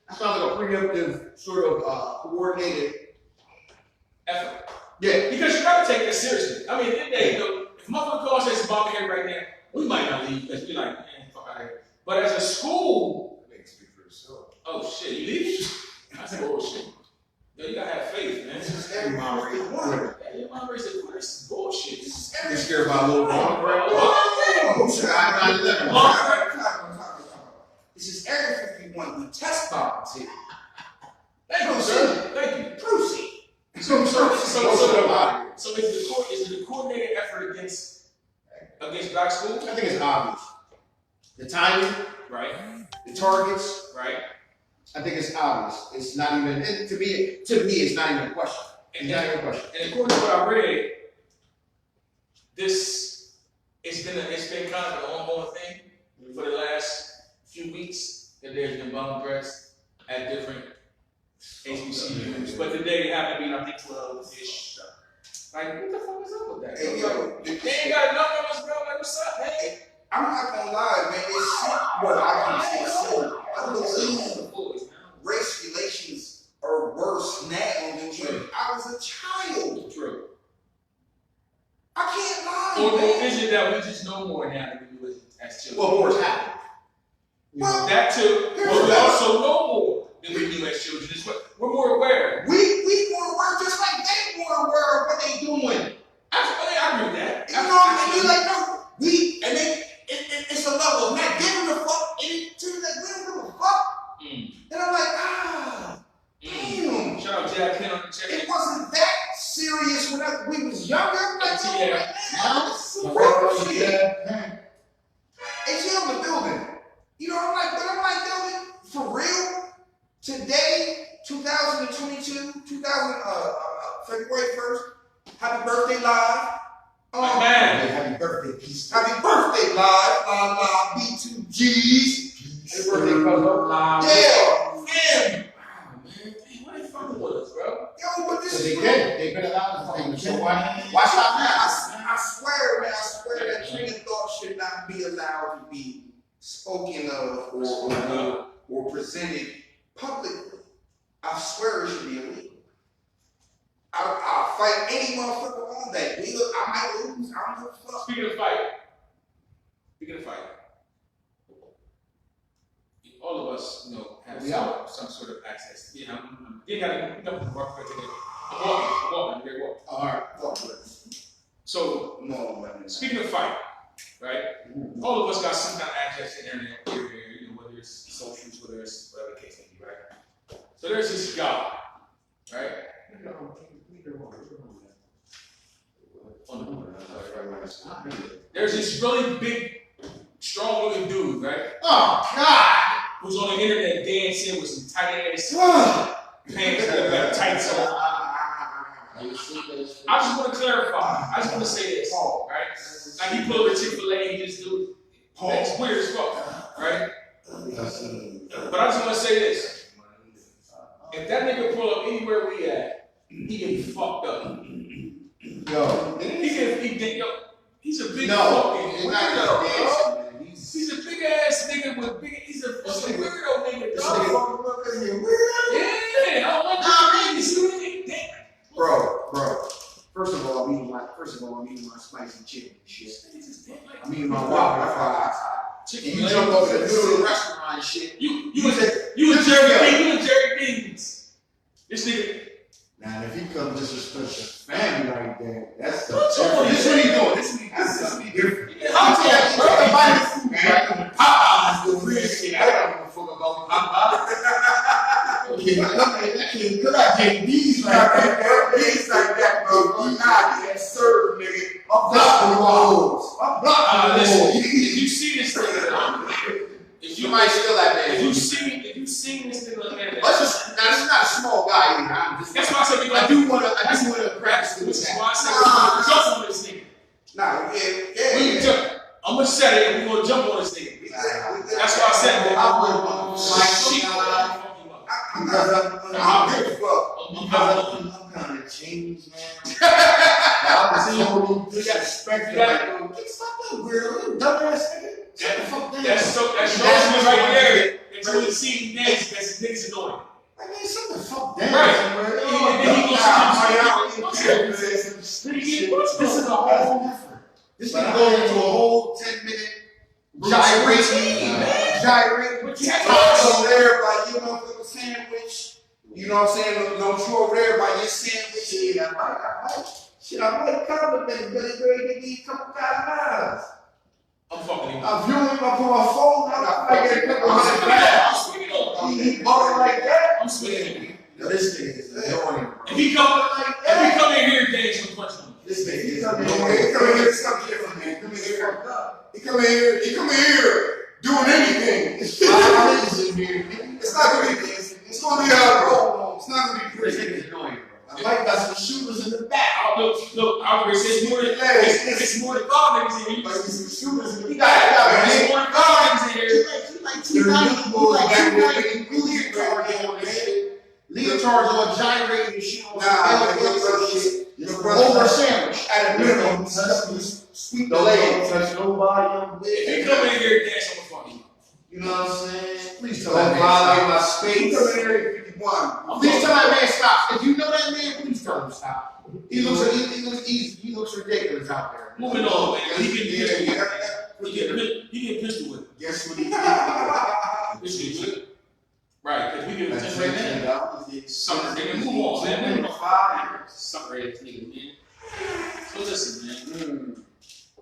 That sounds like a preemptive sort of coordinated. effort? Yeah. Because you gotta take this seriously. I mean, at the end of the day, you know, if motherfucker calls us a bomb here right now, we might not leave because we're like, man, fuck out of here. But as a school, That makes speak for yourself. oh shit, you leave? That's bullshit. Yo, you gotta have faith, man. Every mom raised one. Yeah, your mom raised it. This is bullshit. You're scared about a little bomb threat? This is Area 51 with test bombs here. Thank you, sir. Thank you. Proceed. So is it a coordinated effort against black schools? I think it's obvious. The timing, Right, the targets, right. I think it's obvious. It's not even, to me, it's not even a question. It's not even a question. And according to what I read, it's been kind of an ongoing thing for the last few weeks that there's been bomb threats at different HBCUs. But today it happened to be, I think, 12-ish. Like, what the fuck is up with that? Hey, yo, they ain't got enough of us, bro. Like, what's up, man? I'm not gonna lie, man. It's sick. What I can say, so I believe race relations are worse now than when I was a child. True. I can't lie, Or man. is it that we just know more now than we do as children? Well, more is happening. Well, that too. But we also know more than we do as children. We're more aware. We more aware, just like they more aware of what they doing. I agree with that. You know what I mean? Like, no, it's a level of not giving a fuck, and it turns like we don't give a fuck. And I'm like, damn. Shout out Jack Penn on the check. It wasn't that serious when we was younger. I'm like, oh, Yeah. right now, this is some real shit. ATL in the building. You know, I'm like, building for real. Today, 2022, February 1st. Happy birthday, live. My man. Happy birthday, peace. Happy birthday, live, B2Gs. Happy birthday, brother. Yeah, Wow, man. Hey, what they fucking with us, bro? Yo, but this They is can. They've been allowed to take. So why stop now? I swear, man, that train of thought should not be allowed to be spoken of or presented publicly. I swear it should be illegal. I'll fight any motherfucker on that. I might lose. I don't give a fuck. Speaking of fight, all of us, have some sort of access. You know, I'm walking. All right. So, speaking of fight, right? All of us got some kind of access to the internet, whether it's socials, whether it's whatever the case may be, right? So there's this guy, right? There's this really big, strong-looking dude, right? Oh, God! Who's on the internet dancing with some tight-ass pants that got tights on. I just want to clarify. I just want to say this, right? Like he pulled a Chick-fil-A, he just do that's weird as fuck, right? But I just want to say this. If that nigga pull up anywhere we at, he get fucked up. Yo, he's a big no, fucking he's weirdo, not bro. dancing, man. He's a big ass nigga with big. He's a fucking weirdo nigga, This dog. nigga fucking up in here, weirdo. Yeah, I don't want to see anything. Bro. First of all, I'm eating my spicy chicken and shit. I'm eating my waffle fries. And you jump over the middle of the restaurant and shit. You and Jerry Beans. This nigga. Now, if he come disrespect the family like that, that's the What's up with this what he doing. This what he different. I'm saying, everybody food, right? Popeyes go real shit. I don't give a fuck about Popeyes. Okay, cause I can't these like that, bro. You not getting served, nigga. I'm blocking the walls. Listen, if you see this nigga, You might still like that. if you seen this nigga on the internet, Now, this is not a small guy either. that's why I said we I like. do want to practice Which with is that. why I said we're gonna jump on this nigga. Nah, We can jump. I'm gonna set it and we're gonna jump on this nigga. That's why I said that. I'm kind of changed, man. I was so disrespectful. Like, stop that weirdo, dumbass nigga. Shut the fuck down. That shows me right there. Until he see me dance, that's niggas annoying. I mean, shut the fuck down. Right. This is a whole different. This nigga go into a whole 10-minute gyrate. But you have Talk over there by your motherfucking sandwich. You know what I'm saying? Don't you over there by your sandwich. Shit, I might compliment him, but it's ready to be a couple $1,000. I'm fucking him. I'm viewing him up on my phone. I get a couple $100 back. He bought like that. I'm swinging him. Yo, this nigga is annoying, bro. If he come in here, Dave, some punch him. This nigga is annoying. He come in here, some different, man. He come in here doing anything. It's not gonna be dancing. It's gonna be roll. It's not gonna be pretty. This nigga is annoying, bro. I like got some shooters in the back. Look, it's more than 5 niggas in here. Like some shooters in the It's back. more than 5 niggas in here. Leotards on gyrating and shit on shit. Over a sandwich at a minimum. Sweep the leg. Touch nobody. If he come in here, dance, I'm gonna fuck him. You know what I'm saying? Please tell that man violate my space. He come in here at 51. Please tell that man stop. If you know that man, please tell him stop. He looks ridiculous out there. Moving on, man. He get pistol with. Guess what he did? This nigga good. Right, because we get attention right now. Sucker nigga, move on, man. Sucker ass nigga, man. So listen, man.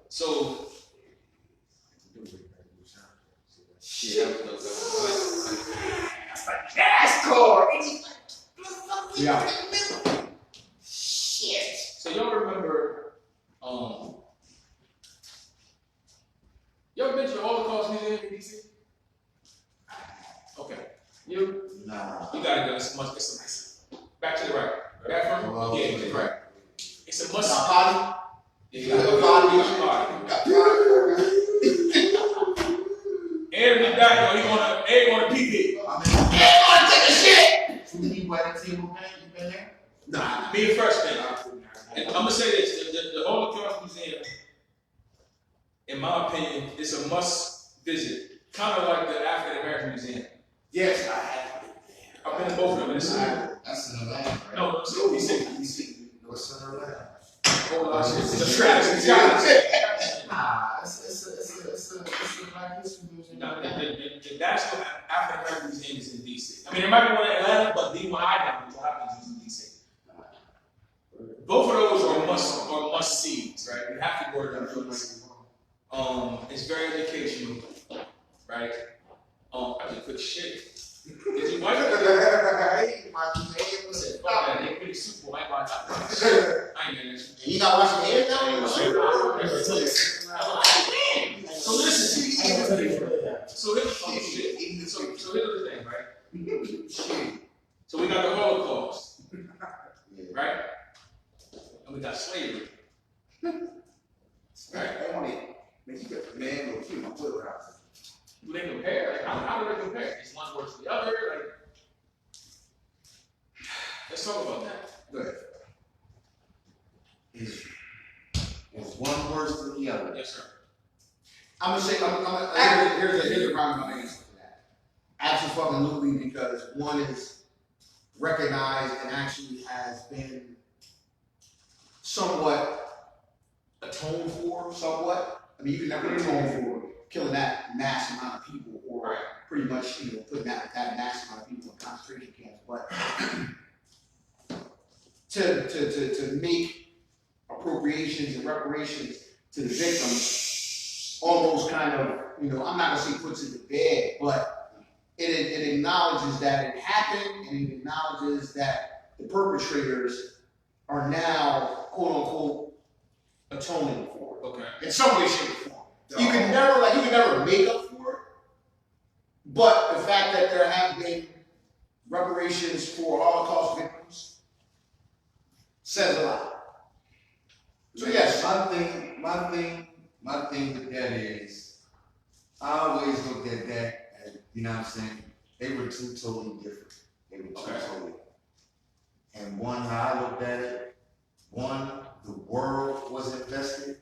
So shit. NASCAR. Yeah. Shit. So y'all remember, y'all been to the Holocaust Museum in DC? Okay. Nah. You gotta go. It's a back to the right. Back from? Yeah, to the right. It's a must. Body. Yeah, you gotta go. And we back, yo. He wanna pee pee. wanna take a shit. So when you wet a table, man, you been there? Nah, be the first thing. And I'm gonna say this: the Holocaust Museum, in my opinion, is a must visit. Kind of like the African American Museum. Yes, I have. I've been to both of them. That's in Atlanta, right? No, it's DC. What's in Atlanta? Hold on, it's a trap. It's Nah, a Black History Museum. No, the National African American Museum is in DC. I mean, there might be one in Atlanta, but the one I know is in DC. Both of those are must sees, right? You have to go to them. It's very educational, right? I just put shit. Did you watch it? Listen, fuck that. They pretty Super Bowl. I ain't watching that. I ain't in this. You not watching the end now? So listen. So here's the thing, right? So we got the Holocaust, right? And we got slavery. Right? Man, you got the man or you my wheelhouse. Do they compare? Like, how do they compare? Is one worse than the other? Like, let's talk about that. Go ahead. Is one worse than the other? Yes, sir. I'm gonna say, here's the problem I'm answer to that. Absolutely, because one is recognized and actually has been somewhat atoned for, somewhat. I mean, you can never atone for killing that mass amount of people, or pretty much, putting that mass amount of people in concentration camps. But to make appropriations and reparations to the victims almost kind of, I'm not gonna say puts it to bed, but it acknowledges that it happened, and it acknowledges that the perpetrators are now, quote unquote, atoning for it. Okay. In some way, shape, or form. You can never make up for it, but the fact that there have been reparations for Holocaust victims says a lot. So yes, my thing with that is, I always looked at that as, you know what I'm saying, they were two totally different. They were two totally. And one, how I looked at it, one, the world was invested,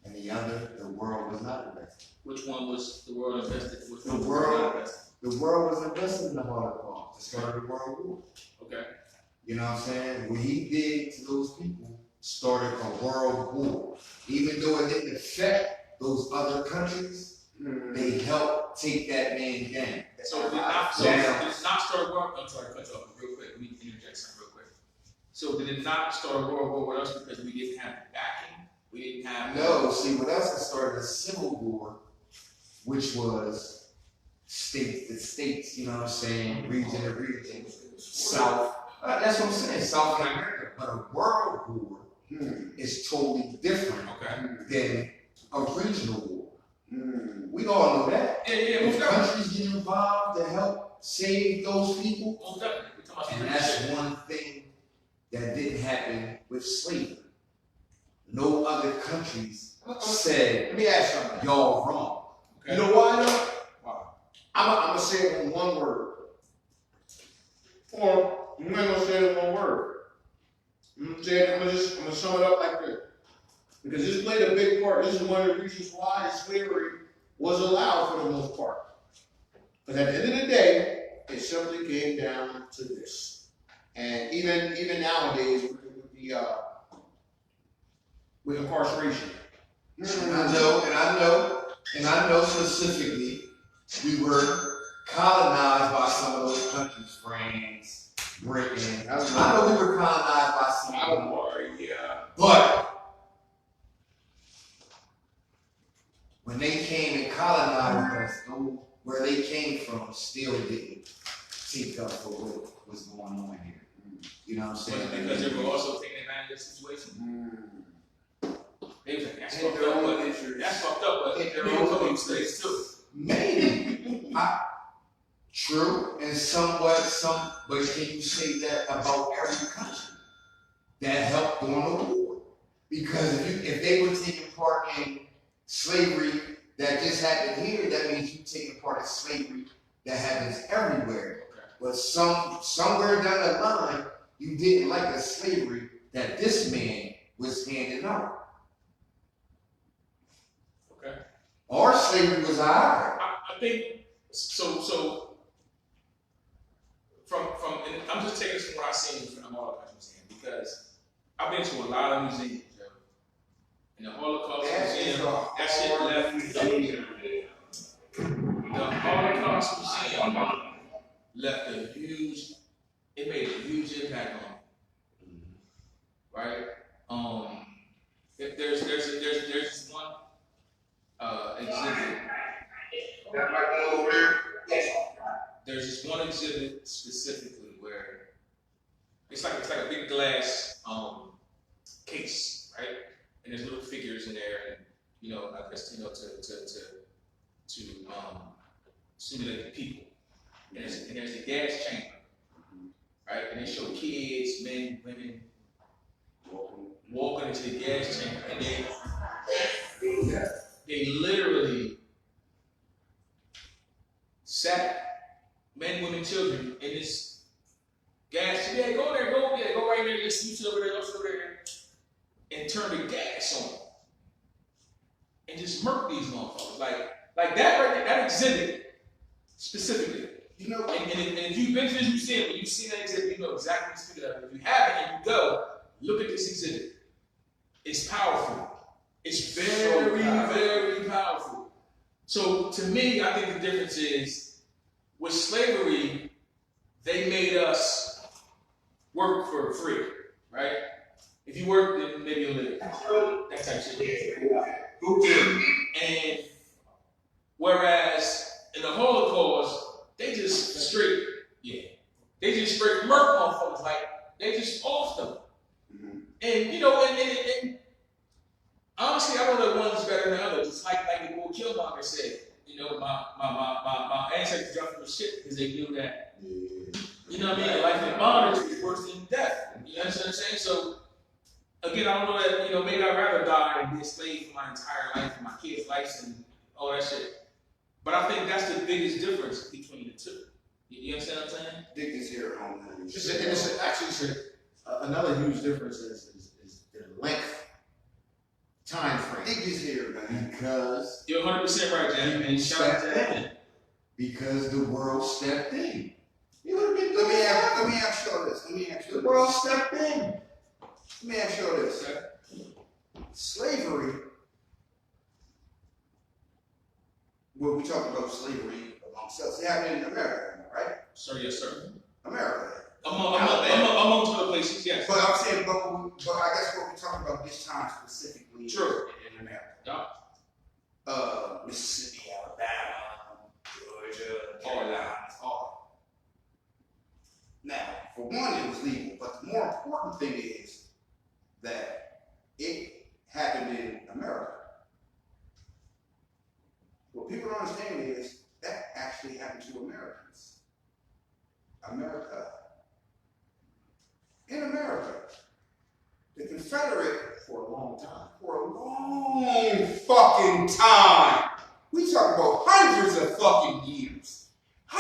and the other, the world was not invested. Which one was the world invested? Which The one world- was not invested? The world was invested in the Holocaust, the start of the World War. Okay. You know what I'm saying? What he did to those people started a world war. Even though it didn't affect those other countries, they helped take that man down. So did not start a world? I'm sorry, cut you off real quick. Let me interject something real quick. So did it not start a world war with us because we didn't have the backing? We didn't have. No, see, with us, it started a civil war, which was the states, you know what I'm saying, region to region, South. That's what I'm saying, South America. But a world war is totally different than a regional war. We all know that. Yeah, If countries get involved to help save those people, most definitely. and that's one thing that didn't happen with slavery. No other countries said, let me ask something. y'all wrong. You know why though? I'm gonna say it in one word. Or I'm not gonna say it in one word. I'm gonna sum it up like this. Because this played a big part. This is one of the reasons why slavery was allowed for the most part. Because at the end of the day, it simply came down to this. And even nowadays with incarceration. And I know specifically, we were colonized by some of those countries, France, Britain. I know we were colonized by some of them. But when they came and colonized us, where they came from still didn't take up for what was going on here. You know what I'm saying? Because they were also taking advantage of the situation. They was like, that's fucked up, but they're all coming states too. Maybe. True, and but can you say that about every country that helped during the war? Because if they were taking part in slavery that just happened here, that means you taking part in slavery that happens everywhere. But somewhere down the line, you didn't like the slavery that this man was handing out. Okay. Our slavery was alright. I think so. From and I'm just taking this from what I've seen from the Holocaust Museum, because I've been to a lot of museums, yo. And the Holocaust Museum, that shit left. The Holocaust Museum left it made a huge impact on me. Right? If there's this one exhibit specifically where it's like a big glass case, right? And there's little figures in there, and I guess to simulate the people. And there's the gas chamber, right? And they show kids, men, women walking into the gas chamber, and they literally sat men, women, children in this gas. Yeah, go there, go right there. Let's use over there, go over there, and turn the gas on, and just murk these motherfuckers like that right there. That exhibit specifically. And if you've been to this museum and you've seen that exhibit, you know exactly what speaking of. If you haven't and you go, look at this exhibit. It's powerful. It's very, very powerful. So to me, I think the difference is with slavery, they made us work for free, right? If you work, then maybe you'll live. That type of shit. And whereas in the Holocaust, they just straight murk motherfuckers. Like, they just off them. Mm-hmm. And honestly, I don't know one's better than the other. Just like the boy Killmonger said, my ancestors jumped from shit because they knew that, life in bondage is worse than death. You understand what I'm saying? So, again, I don't know that, maybe I'd rather die and be a slave for my entire life, and my kids' lives and all that shit. But I think that's the biggest difference between the two. You understand what I'm saying? Dick is here on another huge difference is the length, time frame. Dick is here, man. Because you're 100% right, man. Shout out to that. Because the world stepped in. Let me ask you this. The world stepped in. Let me ask you this. Okay. Slavery. Well, we talked about slavery amongst us. It happened in America, right? Sir, yes, sir. America. Among other places, yes. But I'm saying, but I guess what we're talking about this time specifically in America. Yeah. Mississippi, Alabama, Georgia, Carolina, all. Now, for one, it was legal, but the more important thing is that it happened in America. What people don't understand is that actually happened to Americans. In America, the Confederate, for a long fucking time, we talk about hundreds of fucking years. We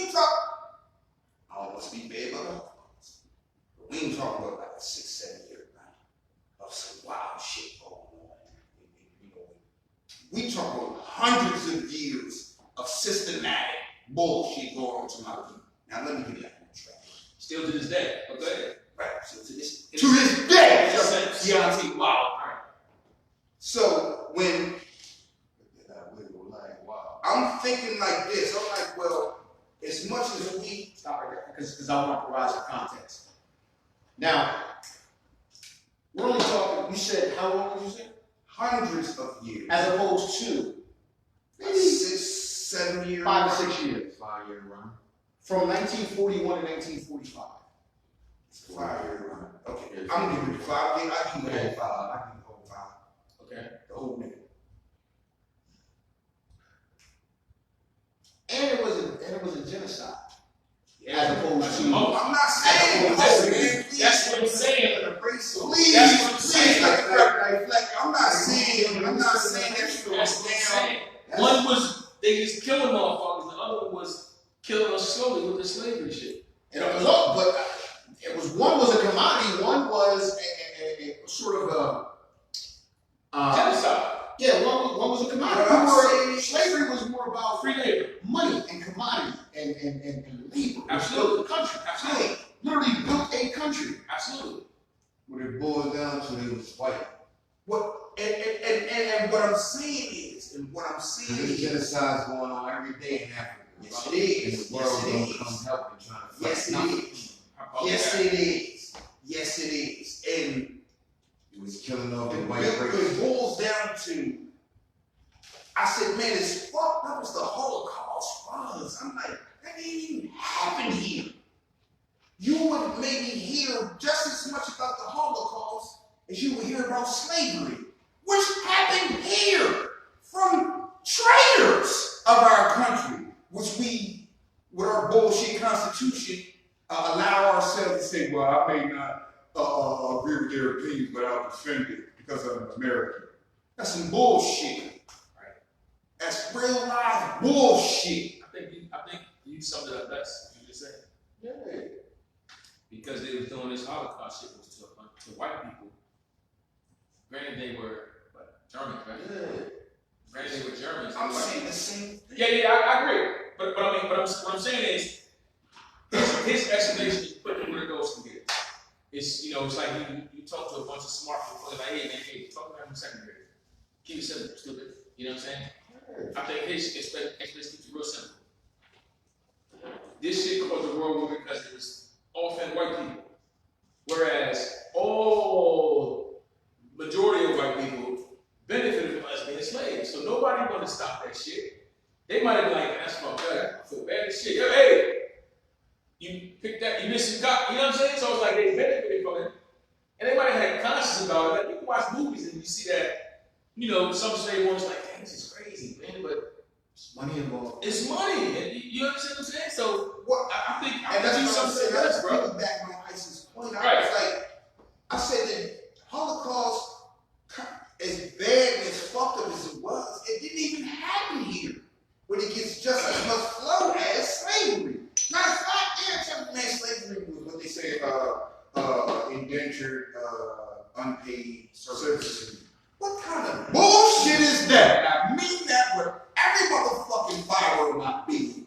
ain't talk, I don't want to speak bad about it, but we ain't talking about like a 6-7 year run of some wild shit going on. We talk about hundreds of years of systematic bullshit going on to my people. Now let me give you that one track. Still to this day. Okay. Right. So to this day. Deontay Wild. Right. So when I'm thinking like this, I'm like, well, as much as we stop right there, because I want to provide some context. Now, we're only talking. You said how long did you say? Hundreds of years, as opposed to maybe 6-7 years, 5 to 6 years, 5-year run from 1941 to 1945. It's a 5-year run. Okay, I'm gonna give you 5 years. I give you the whole 5. I give you the whole 5. Okay, the whole nigga. And it was a genocide. Yeah. As opposed to. I'm not saying that's what I'm saying. Please, I'm not saying that's what I'm saying. One was they just killing motherfuckers, the other one was killing us slowly with the slavery shit. And it was all, but it was one was a commodity, one was a sort of a genocide. Yeah, one was a commodity. Slavery was more about free labor, money, and commodity, and labor. Absolutely, the country. Absolutely, literally built a country. Absolutely. What it boils down to, it was white. What and what I'm saying is, there's genocides going on every day in Africa. Yes, it is. And the world don't come help and trying to fight. Yes, it is. Yes, it is. Yes, it is. And it was killing off the white race. race. It boils down to, I said, man, it's fucked. That was the Holocaust, was. I'm like, that didn't even happen here. You would maybe hear just as much about the Holocaust as you would hear about slavery, which happened here from traitors of our country, which we, with our bullshit constitution, allow ourselves to say, well, I may not agree with their opinions, but I'll defend it because I'm American. That's some bullshit. Right? That's real life bullshit. I think you summed it up best. You just said. Yeah. Because they was doing this Holocaust shit to white people. Granted, they were Germans, right? Yeah. Granted, they were Germans. I'm saying the same thing. Yeah, I agree. But what I'm saying is, his explanation is put where the ghost can get it. It's, you know, it's like you talk to a bunch of smart people, like, hey, man, hey, talk about him in second grade. Keep it simple, stupid. You know what I'm saying? I think his explanation is real simple. This shit caused the world war because it was often white people. Whereas majority of white people benefited from us being slaves. So nobody wanted to stop that shit. They might have been like, that's fucked up, I feel bad as shit. Yo, hey, you picked that, you missed some cop, you know what I'm saying? So it's like they benefited from it. And they might have had conscience about it. Like, you can watch movies and you see that, you know, some slave owners like, dang, this is crazy, man, but It's money involved. it's money. And you understand what I'm saying? So What I think that's you what I'm saying. something That's bro. back on Isis' point. Right. I was like, I said that Holocaust, as bad and as fucked up as it was, it didn't even happen here. But it gets just as much flow as slavery. Matter of fact, man, slavery was what they say, indentured, unpaid services. What kind of bullshit is that? And I mean that with every motherfucking fiber of my being.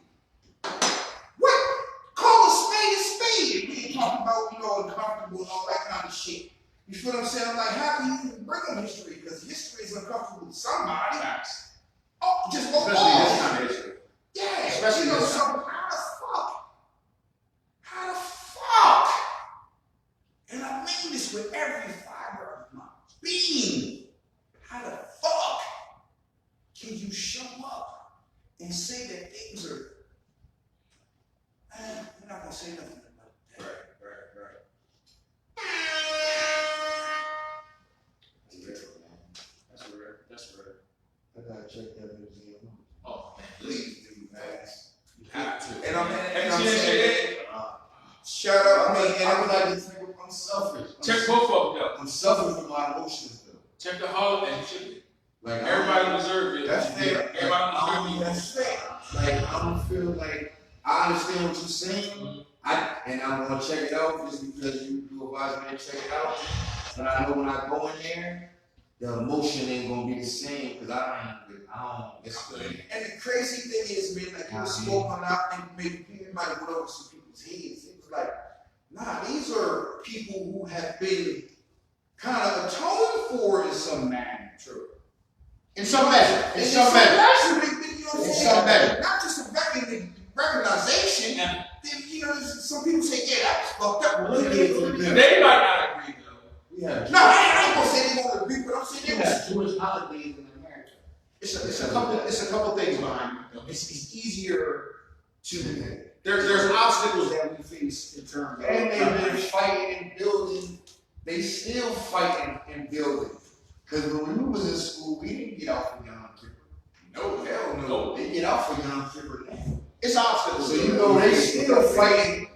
What? Call a spade. We ain't talking about, you know, uncomfortable and all that kind of shit. You feel what I'm saying? I'm like, how can you even bring up history? Because history is uncomfortable with somebody. Oh, just go Especially this kind of history. Yeah, Especially you know, this so how the fuck? And I mean this with every fiber of my being. How the fuck can you show up and say that things are, we're not gonna say nothing about that. Right. That's real. I gotta check that museum. Oh, man. Please do, man. You have to. And I'm Have you seen that shit? shut up, man. And I would like to think I'm selfish. Check both of them, though. I'm selfish with my emotions, though. Check the holiday shit. Like Everybody deserves it. That's fair. Everybody That's fair. Like I don't feel like I understand what you're saying. And I'm gonna check it out just because you advise me to check it out. But I know when I go in there, the emotion ain't gonna be the same because I don't. It's good. And the crazy thing is, man, like you were smoking out and maybe people might have went over some people's heads. It was like, nah, these are people who have been kind of atoned for in some manner. True. In some measure. In some measure. Not just a recognition. Yeah. Then, you know, some people say, yeah, that was fucked up. They might not agree, though. No, I ain't gonna say they won't agree, but I'm saying there was Jewish holidays in America. it's a couple things behind it. It's easier to there's obstacles that we face in terms of and they've been fighting and building. They still fighting and building. Because when we was in school, we didn't get out for Yom Kippur. No, hell no. They get out for Yom Kippur now. It's obstacles. So you know they still fighting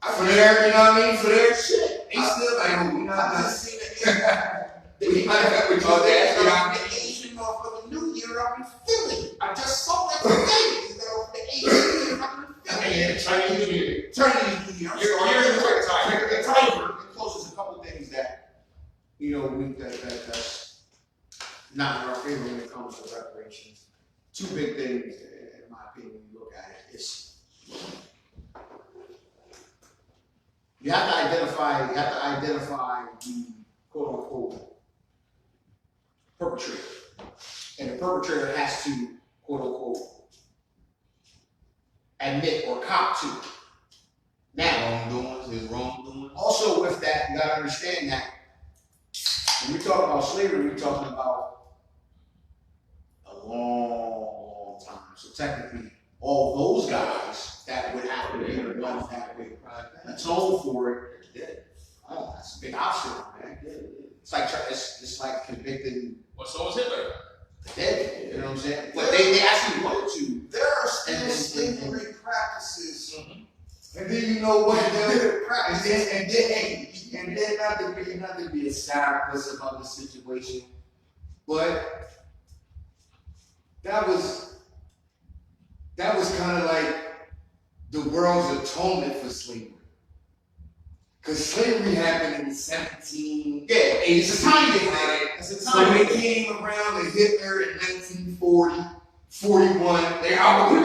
for their, you know what I mean, for their shit. They still like, we not gonna see that. We might have with your dad. The Asian motherfucking New Year up in Philly. I just saw that today. The Asian New Year up in Philly. Chinese New Year. Chinese New Year. You're in the quick time. The timer closes a couple things that, you know, that's not in our favor when it comes to reparations. Two big things, in my opinion, when you look at it, is you have to identify the quote unquote perpetrator. And the perpetrator has to quote unquote admit or cop to it. Now, wrongdoings. Also with that, you gotta understand that when we talk about slavery, we're talking about a long time. So technically, all those guys that would have to be the ones that would atone for it, they're dead. Oh, that's a big obstacle, man. It's like convicting. Well, so was Hitler. Dead, you know what I'm saying? But they actually wanted to. There are still slavery practices. Mm-hmm. And then you know what? And then not to be a sourpuss about the situation, but that was kind of like the world's atonement for slavery. Because slavery happened in the 1780s. Yeah, it's a tiny thing. It's a So tiny when thing. it came around to Hitler in 1940, 41, We got a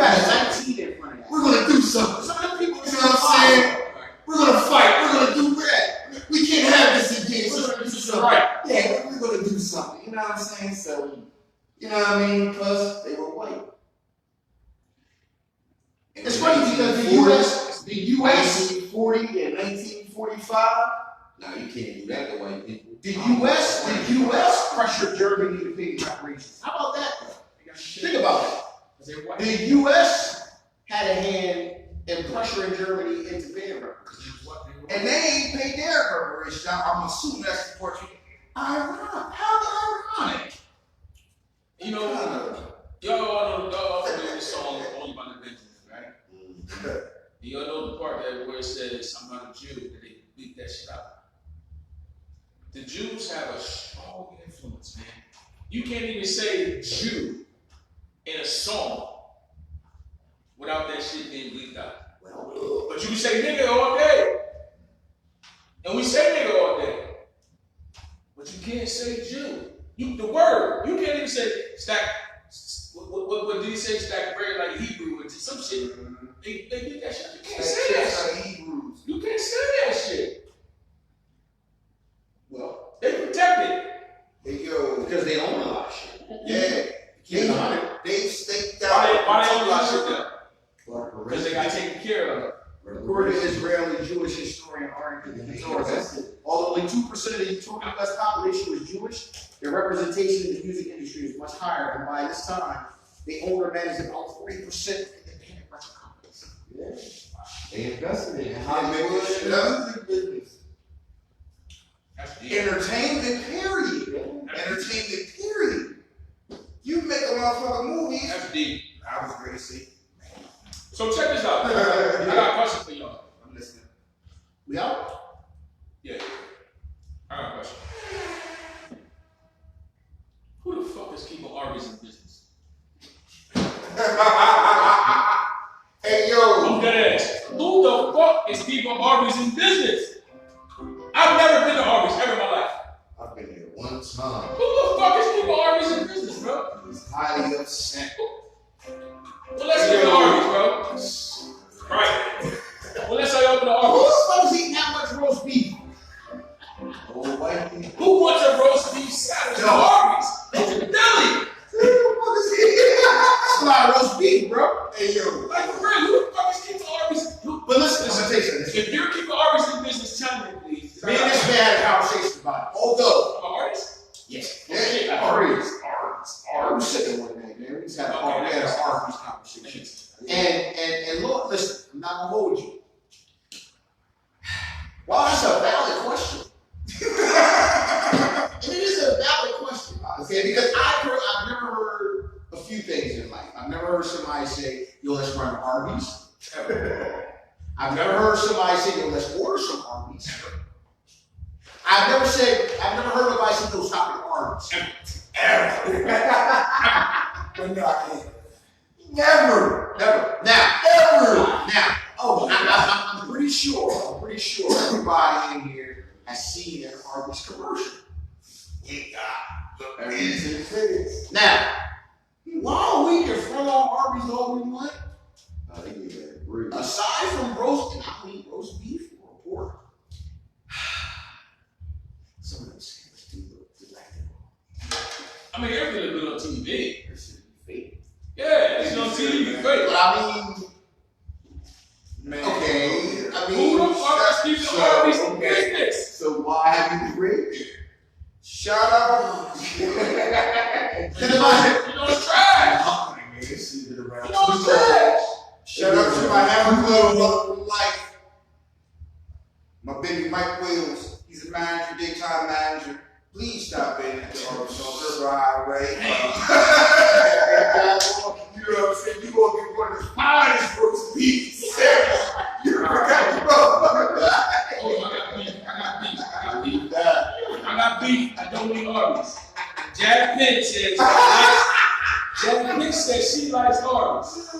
19 in front of that. we're going to do something. Some of them people, You know what I'm saying? We're going to fight. We're going to do that. We can't have this again. We're going to do something. Right. Yeah, we're going to do something. You know what I'm saying? So, you know what I mean? Because they were white. It's funny because the U.S. 1940 and 1945. No, you can't do that to white people. The U.S. pressured Germany to pay reparations. How about that? Think about that. The U.S. had a hand in pressuring Germany into paying reparations. And they ain't paid their reparations. I'm assuming that's the part you. Ironic. How ironic. You know, y'all know this song Only by the Benjamins, right? And y'all know the part that where it says I'm not a Jew, that they beat that shit out. The Jews have a strong influence, man. You can't even say Jew in a song without that shit being bleeped out. But you can say nigga all day. And we say nigga all day. But you can't say Jew. The word. You can't even say stack. What did he say? Stack bread like Hebrew and some shit. They did that shit. You can't say that shit. You can't say that shit. Well, They protect it. because they own a lot of shit. Yeah. They staked out. Why they own a lot of shit though? Well, Because they got taken care of. According to Israeli Jewish historian Arne although only 2% of the total U.S. population was Jewish, their representation in the music industry is much higher, and by this time, they own or manage about 40% of independent record companies. Yeah. They invested in Hollywood and music business. That's deep. Entertainment, period. Entertainment, period. You make a motherfucking movie. That's deep. I was great to see. So check this out. I got a question for y'all. I'm listening. We out? Yeah. I got a question. Who the fuck is keeping Arby's in business? Hey, yo. I'm dead ass. Who the fuck is keeping Arby's in business? I've never been to Arby's ever in my life. I've been there one time. Who the fuck is keeping Arby's in business, bro? I was highly upset. Well, let's get to Arby's, bro. Right. Well, let's say open the Who Arby's. the fuck is eating that much roast beef? Oh, white people. Who wants a roast beef sandwich at Arby's? It's a deli. That's a lot of roast beef, bro. Hey, yo. Like, for real, who the fuck is keeping Arby's? But listen, I'm gonna tell you something. If you're keeping Arby's in business, tell me, please. Me and this man had a conversation about it. Although, About Arby's? yes, Yeah. Arby's. I was sitting one night, man. We just had an Arby's conversation. And Lord, listen, I'm not gonna hold you. Well, that's a valid question. And it is a valid question, okay? Because I've never heard a few things in life. I've never heard somebody say, "Yo, let's run to Arby's." I've never heard somebody say, "Yo, let's order some Arby's." I've never heard nobody say, "Yo, stop at Arby's." Ever. But no, I can't. Never. Now, I'm pretty sure everybody in here has seen an Arby's commercial. Now, while we can front on Arby's all we want, They give that bread. aside from roast, and I don't eat roast beef or pork, some of those things do look delectable. I mean, everything look good on TV. This is fake. Yeah, it's on TV, But great. I mean, okay, I mean, Who the fuck is keeping Arby's in business? so why have you been great? Shout out. You know it's trash. This is around. You know it's trash. Shout out to my Hammer Club brother for life. My baby Mike Wills. He's a manager, daytime manager. Please stop in at the Arkansas River Highway. You know what I'm saying? You're going to get one of the finest roast beefs. You forgot, bro. I got beef. I don't need Arby's. Jack Pitt says, Jack Pitt says she likes Arby's.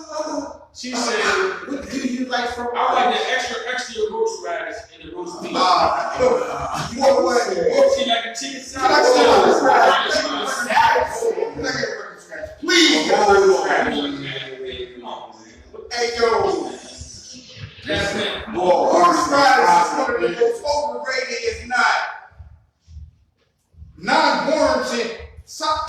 She said, What do you like from I like the extra roast radish and the roast beef. You want what? She like a chicken Can I get a roast radish? Please get a roast radish. Hey, yo. Jack Pitt. Horse radish is one of the most overrated, if not non-warranted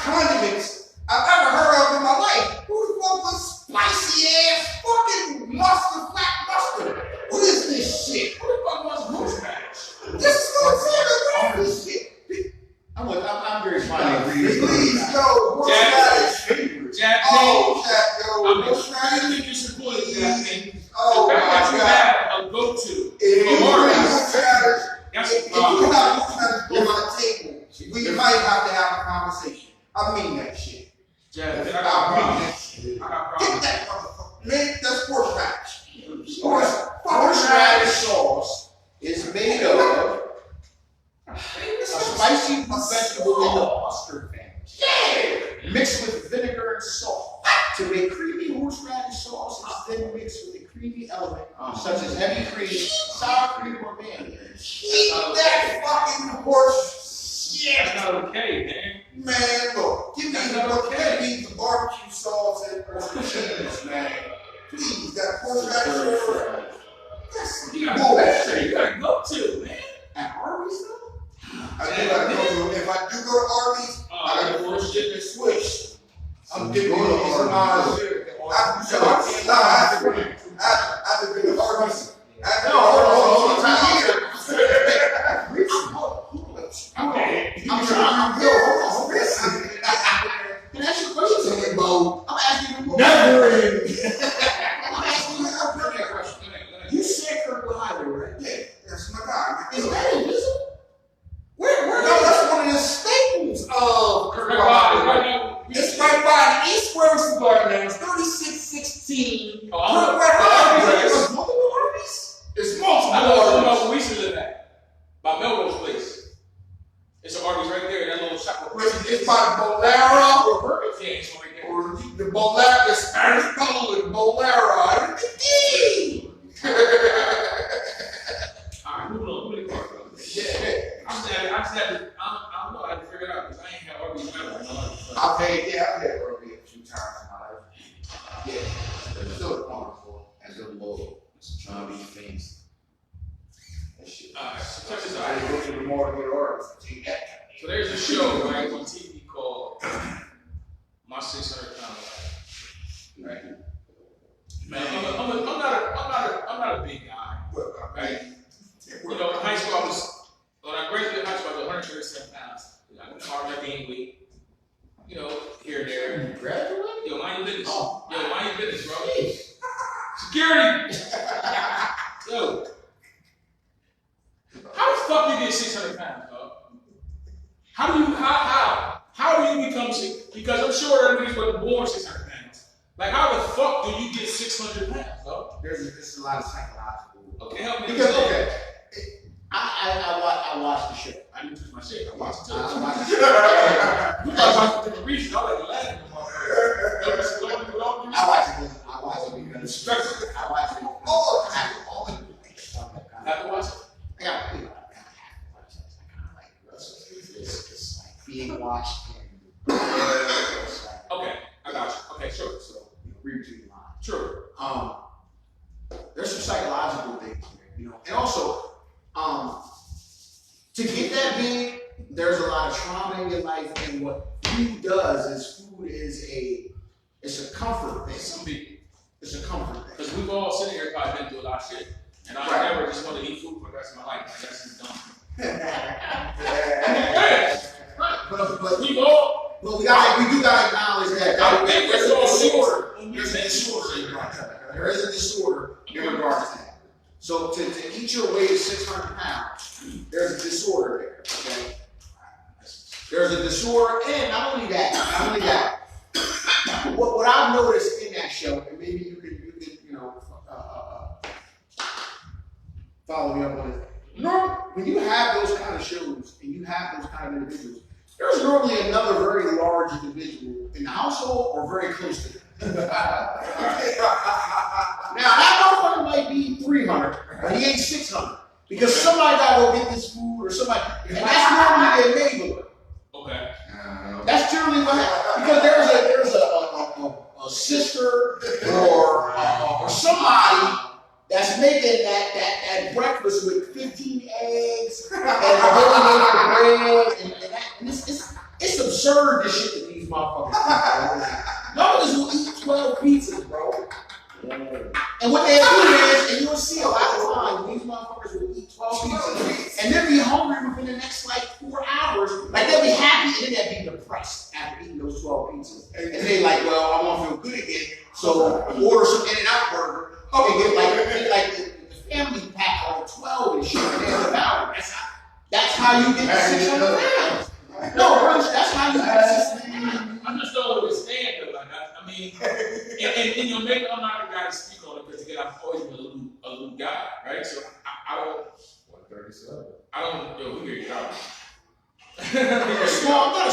condiments I've ever heard of in my life. Who the fuck was spicy ass fucking mustard, black mustard? What is this shit? Who the fuck wants horse radish? This is what I'm saying. This shit. I'm very fine. Please, yo, horse radish. Jack Oh, Pitt. Jack, yo, I'm horse radish. extremely disappointed, Jack Pitt. Oh, The my fact that you God. have a go-to If you for bring Arby's, horse radish, that's if a you problem. have horse radish on my table, we might have to have a conversation. I mean that shit. Jack Pitt, I I got mean problems. that shit. I got Get problems. that motherfucker. Man, that's horseradish. Horseradish sauce is made of a spicy vegetable in the mustard family. Mixed with vinegar and salt to make creamy horseradish sauce. It's then mixed with a creamy element such as heavy cream, sour cream, or mayonnaise. Eat that fucking horse shit. That's not okay, man. Man, look, give me the barbecue sauce and the cheese, man. Please, that horseradish sauce. That's You gotta bullshit. you gotta go to, man. At Arby's, though? I do gotta go to, if I do go to Arby's, I gotta go to shit and swish. I'm giving you some knowledge. I have to be to Arby's. I'm trying. Can I ask you a question? I'm asking you a question. I'm asking you a question. You said Kirkwood Highway, right? Yeah, that's my guy. Is that invisible? No, that's one of the staples of Kirkwood Highway. It's right by the East Square Garden. It's 3616. Oh, I'm Kirkwood Highway. Arby's. It's multiple Arby's? It's I multiple. know where we used to live at. By Melrose Place. It's an Arby's right there, that little shop. It's by the Bolero. Or Burger King, it's right there. Or the Bolero, the Spanish Poland Bolero. Alright, moving on. Moving on. I don't know. I had to figure it out because I ain't had Arby's ever in my life. I've had Arby's a few times in my life. Yeah, it's still wonderful and still low. It's trying to be fancy. That shit. Alright, so check this I had out. to go to the mall to get Arby's. So there's a show, right, on TV called My 600 Pound Life. Right? Man, I'm not a big guy. Right? You know, in high school when I graduated high school, I was 137 pounds. I was hard to gain weight. You know, here and there. You graduated? Yo, mind your business. Oh. Yo, mind your business, bro. Security! Yo. How the fuck you get 600 pounds, dog? How do you become sick? Because I'm sure everybody's born 600 pounds. Like, how the fuck do you get 600 pounds, dog? There's a lot of psychological. Okay, help me. Because, okay. I watched the show. I didn't touch my shit. I watched it too. I watched the You show. guys watch it for different reasons. I like laughing. I watched it because I watched it. Oh, Have to watch it. I got to watch it. I kind of like it's like being watched and it's like, Okay, I got you. Okay, sure. so read between the lines. Sure. There's some psychological things here, and also to get that big, there's a lot of trauma in your life, and what food does is it's a comfort thing. Some people. It's a comfort thing. Because we've all sitting here probably been through a lot of shit. And I never just want to eat food for the rest of my life. Like, that's just dumb. But We've all. we do gotta acknowledge that I think there's it's a all disorder. short. There's a disorder. There is a get your weight is 600 pounds, there's a disorder there, okay? There's a disorder, and not only that, what I've noticed in that show, and maybe you can follow me up on it. Normally, when you have those kind of shows and you have those kind of individuals, there's normally another very large individual in the household or very close to them. Now, that motherfucker might be 300, but he ain't 600. Because somebody got to go get this food or somebody, and that's normally their neighborhood. Okay. That's generally what happens. Because there's a sister or somebody that's making that breakfast with 15 eggs and bread and it's absurd the shit that these motherfuckers do. Motherfuckers will eat 12 pizzas, bro. And what they'll do is, and you'll see a lot of times, these motherfuckers will eat 12 pizzas and they'll be hungry within the next like 4 hours. Like they'll be happy and then they'll be depressed after eating those 12 pizzas. And they like, well, I want to feel good again, so order some In-N-Out burger. And get like the family pack on 12 and shit and about it. That's how you get the 600 pounds. No, bro, that's how you get the 600 pounds. I just don't understand though. Like, I mean, and maybe I'm not the guy to speak on it because again, I've always been a little guy, right? So I don't. 137. I don't. Yo, we hear you out. I'm not a small guy,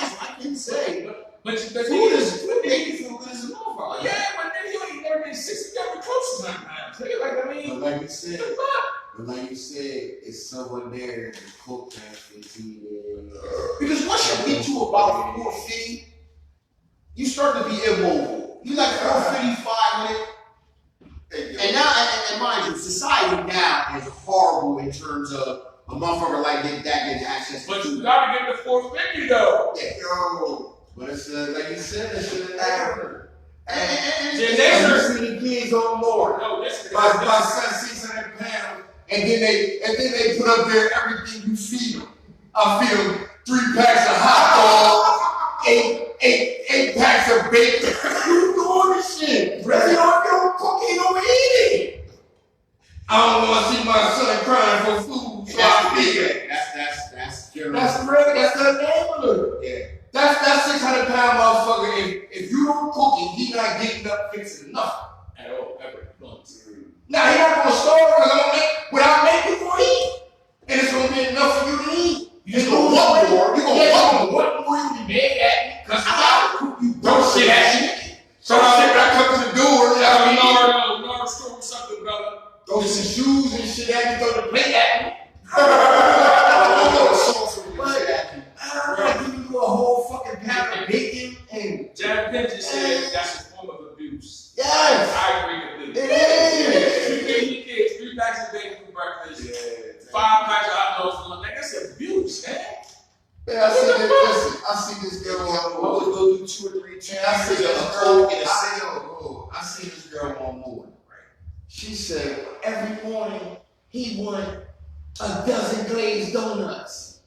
so I can say. But Food make you feel good as a motherfucker. Yeah, but then you ain't never been 60, you gotta be close to 9 pounds. Like, I mean, But like you said, it's someone there to cook that for TV. Because once you get to about 450, you start to be immobile. You like 450, 500. And now, and mind you, society now is horrible in terms of a motherfucker like that getting access to. but you gotta get the 450 though. Yeah, yo. But it's like you said, it's an hour. And Yeah, Never see the kids on more. No, this My son 600 pounds, and then they put up there everything you feed them. I feed them 3 packs of hot dogs, 8 packs of bacon. You doing this shit? If you don't cook, you don't eat it. I don't want to see my son crying for food, so I feed him. That's That's the neighborhood. Yeah. That's 600 pound motherfucker. If you don't cook it, he not getting up fixing nothing. at all, ever. Once. Now he not gonna starve because I'm gonna make what I make you for eat. And it's gonna be enough for you to eat. You just gonna want more. You're gonna want more. You be mad at me. Cause I cook you don't shit at me. So I said when I come to the door, I mean, No, story something, brother. throw some shoes and shit at me, throw the plate at me. I'm giving you a whole fucking pound of bacon and Jack Penn just said that's a form of abuse. yes, I agree completely. it is. You gave your kids 3 packs of bacon for breakfast, 5 packs of hot dogs for lunch. Like, that's abuse, man. Man, I see this girl on I would go do 2 or 3 Man, I see this girl one morning, right? She said every morning he wanted a dozen glazed donuts.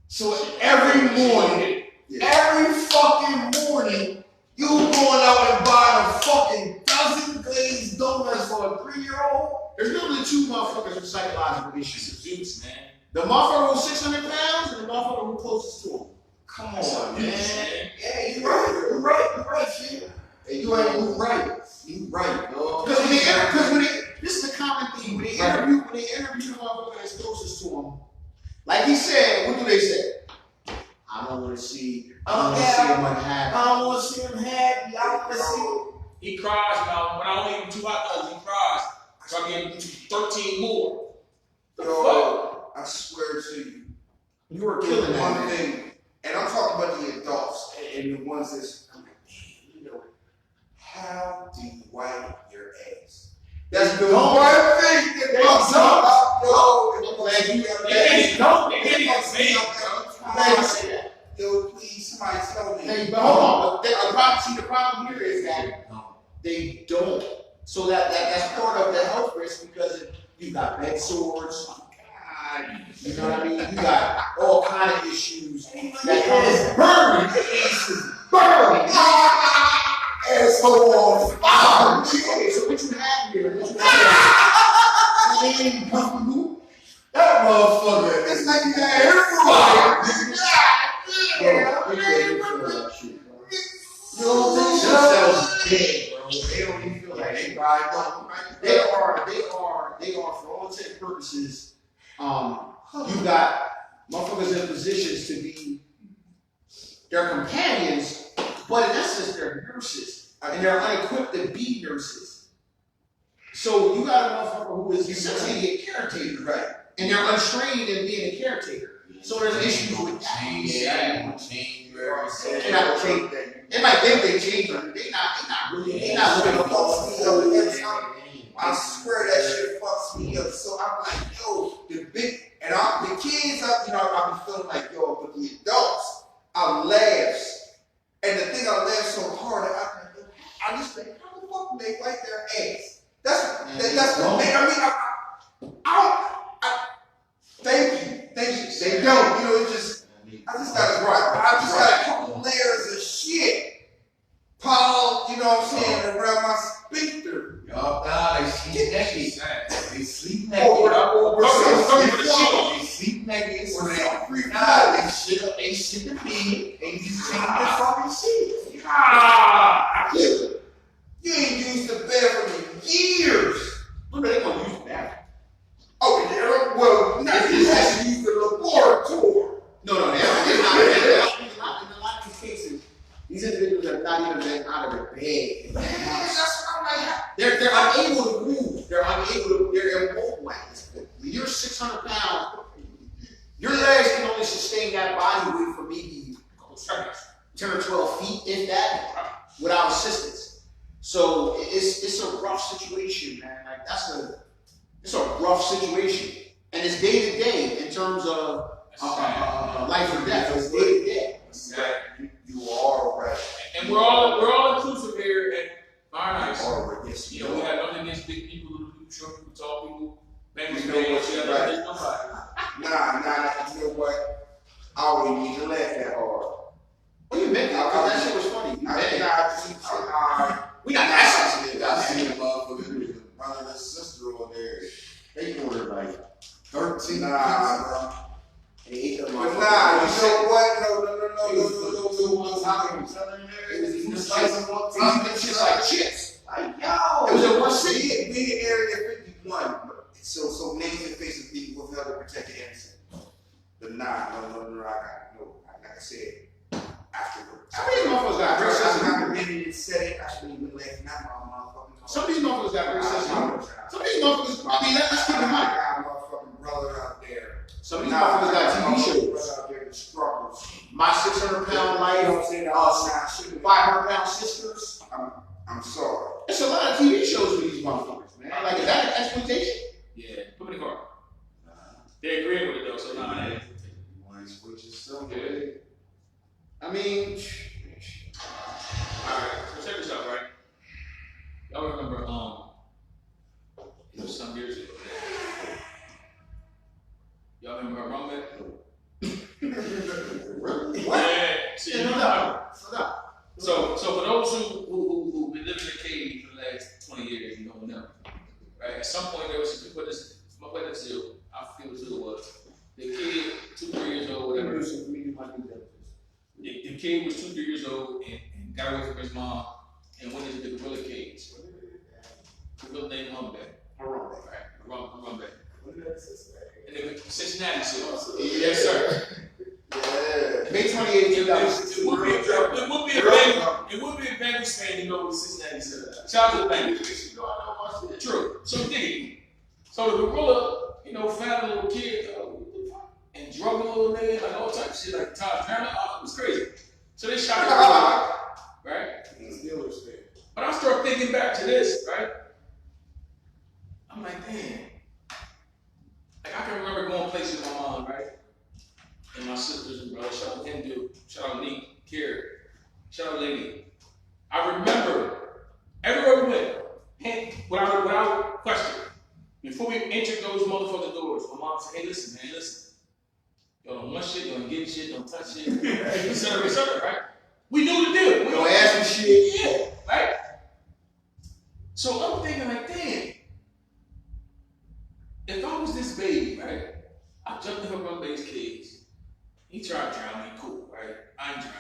So every morning, every fucking morning, you going out and buying a fucking dozen glazed donuts for a 3-year-old? There's normally 2 motherfuckers with psychological issues. Abuse, man. The motherfucker who's 600 pounds and the motherfucker who closest to him. Come on, That's man. abuse, man. Yeah, you right, shit. Hey, you right, dog. Because this is a common thing. When they interview the motherfucker that's closest to him, like he said, what do they say? I don't want to see him unhappy. I don't want to see him happy. I want to see him. He cries now. When I only eat 2 hot dogs, he cries. So I get 13 more. Yo, I swear to you, You were killing that one man. thing, and I'm talking about the adults and the ones that's, I'm like, damn, how do you wipe your ass? That's the one thing that I'm talking about. Yo, I'm glad you have They can't even say it, Yo, please, somebody tell me. Hey, but hold on. But the problem here is that they don't. So that's part of the health risk because you got bed sores. You know what I mean? You got all kind of issues that come burning. Asshole on fire. Okay, so what you have here? I mean, They feel that shit, bro. You know what I'm saying? Themselves big, bro. They don't even feel like they ride on. They are, for all intents and purposes, you got motherfuckers in positions to be their companions, but in essence, they're nurses. And they're unequipped to be nurses. So you got a motherfucker who is essentially a caretaker, right? And they're untrained in being a caretaker. So there's issues with that. They might think they change, but they not really. They not looking up all the I swear that shit fucks me up. So I'm like, yo, the kids, I be feeling like, yo, but the adults, I laughs. And the thing I laugh so hard, I just think, how the fuck do they wipe their ass? That's the thing. Thank you. They don't. It's just, I just got a couple layers of shit piled, around my sphincter. They sleep naked. They sleep naked. They sleep naked. So they don't freak out. They shit up. They shit the bed. They just take their fucking shit. You ain't used the bathroom in years. Look, they gonna use that. Oh, yeah. Well, not you have to use the laboratory. No, they're not. In a lot of these cases, these individuals have not even been out of their bed. Man, that's what I'm like. They're unable to move. They're immobilized. When you're 600 pounds, your legs can only sustain that body weight for maybe 10 or 12 feet, if that, without assistance. So it's a rough situation, man. Like it's a rough situation, and it's day to day in terms of life or death. It's day to day. You are right. And we're all inclusive here at Paradise. Yes, We have nothing against big people, little people, short people, tall people, bangers, You know what, bangs, you're right. there's nobody. Nah, you know what? I don't even need to laugh that hard. What do you mean? That shit was funny. We got that sensitive. I seen a motherfucker with a brother and sister on there. They ordered like 13 Nah, bro. And he ate them. But nah, you know what? No. It's just like chips. Like, yo. It was in one city. We in Area 51. So names and faces of people who have to protect the innocent. But no. Like I said, afterwards. Some of these motherfuckers got great sense of humor. I shouldn't even laughing at my motherfucking. Some of these motherfuckers got great sense of humor. Some of these motherfuckers, let's keep in mind. I got a motherfucking brother out there. Some of these motherfuckers got TV shows. Brother out there that struggles. My 600-pound life, You know what I'm saying? 500-pound sisters. I'm sorry. It's a lot of TV shows with these motherfuckers, man. Like, is that an exploitation? Yeah, put me in the car. They agree with it though, so nah, You want to switch yourself? I mean, alright, so check this out, right? Y'all remember, it was some years ago. Y'all remember Rumble? Yeah, see, no doubt. So for those who been living in a cave for the last 20 years, you don't know, right? At some point there was some people at the zoo. I forget what zoo it was. The kid, 2-3 years old, whatever. The kid was 2-3 years old and got away from his mom and went into the gorilla cage. The gorilla named Humpback. Harambe. And the Cincinnati zoo. Yes, sir. Yeah. May 28th, It would be a Bengals fan to go with Cincinnati zoo. Shout out to the Bengals. True. So dig. So the gorilla, found a little kid, and drug a little nigga, like all types of shit, like Todd Turner. Oh, it was crazy. So they shot the gorilla, right? But I start thinking back to this, right? I'm like, damn. Like I can remember going places with my mom, right? And my sisters and brothers. Shout out to Hindu. Shout out Neek, Kira. Shout out Lady. I remember everywhere we went, without question. Before we entered those motherfucking doors, my mom said, hey, listen. Y'all don't want shit, don't get shit, don't touch shit, et cetera, right? We knew the deal. don't ask me shit. Yeah, right? So I'm thinking like, damn, if I was this baby, right, I jumped in her brother's cage. He tried to drown me, cool, right? I ain't drowned.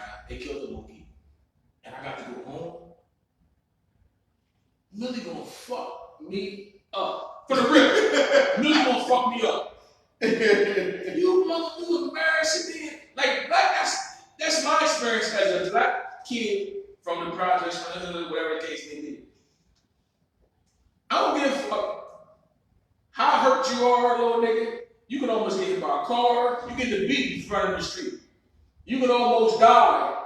me up. For the real. You gonna fuck me up. You embarrassing me. Like, that's my experience as a black kid from the projects, from the hood, whatever the case may be. I don't give a fuck how hurt you are, little nigga. You can almost get hit by a car. You get the beat in front of the street. You can almost die.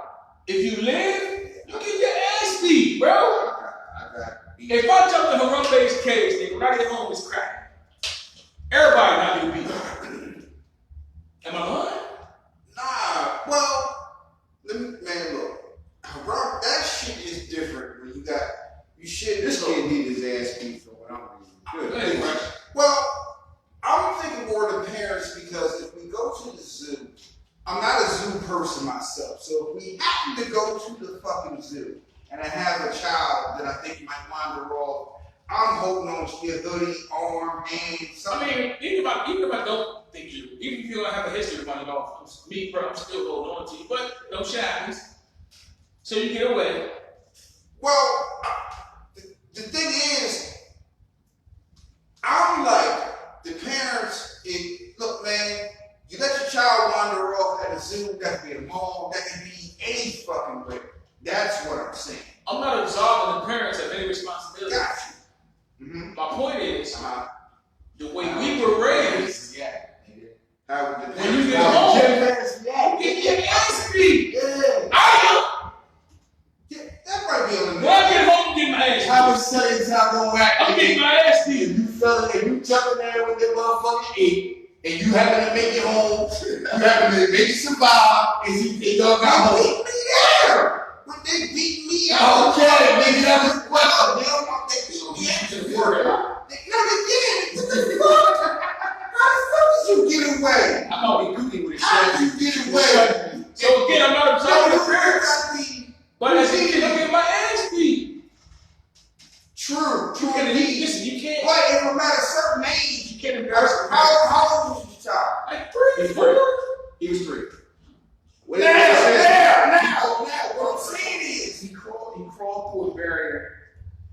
If you live, you get your ass beat, bro. If I jump in Harambe's cage, nigga, when I get home, it's crack. Everybody not gonna beat. Am I lying? Nah, well, man, look, that shit is different when you shit. This kid need his ass beat for what I'm reading. Good. Anyway. Well, I'm thinking more to parents because if we go to the zoo, I'm not a zoo person myself, so if we happen to go to the fucking zoo and I have a child that I think might wander off, I'm hoping on to get a hoodie, arm, hand, something. I mean, even if I don't think you, even if you don't have a history of running off, I'm still holding on to you, but no shit happens. So you get away. Well, the thing is, I'm like, the parents, look, man, you let your child wander off at a zoo, that could be a mall, that could be any fucking way. That's what I'm saying. I'm not absolving the parents of any responsibility. Got you. Mm-hmm. My point is, the way we were raised, when you get home, you get your ass beat. Yeah, that might be on the when I get home, I'm getting my ass beat. I was telling you how gonna act. I'm getting my ass beat. If you jumping there with that motherfucking 8 and you happen to make it home, you happen to make it survive, and they dog got home. beat me there. When they beat me up. Okay, maybe that was the question. They don't want they beat me up. It's working. No, they didn't. What the fuck? How the fuck did you get away? I'm gonna be goofy with How it. did you get away? So again, I'm not absolving the parents, True. but as a kid, I'm getting my ass beat. True. You can't, Indeed. listen, you can't. But if I'm at a certain age, You can't embarrass the parents. how old was your child? Like 3, 4. He was 3. Now, what I'm saying is, He crawled through a barrier,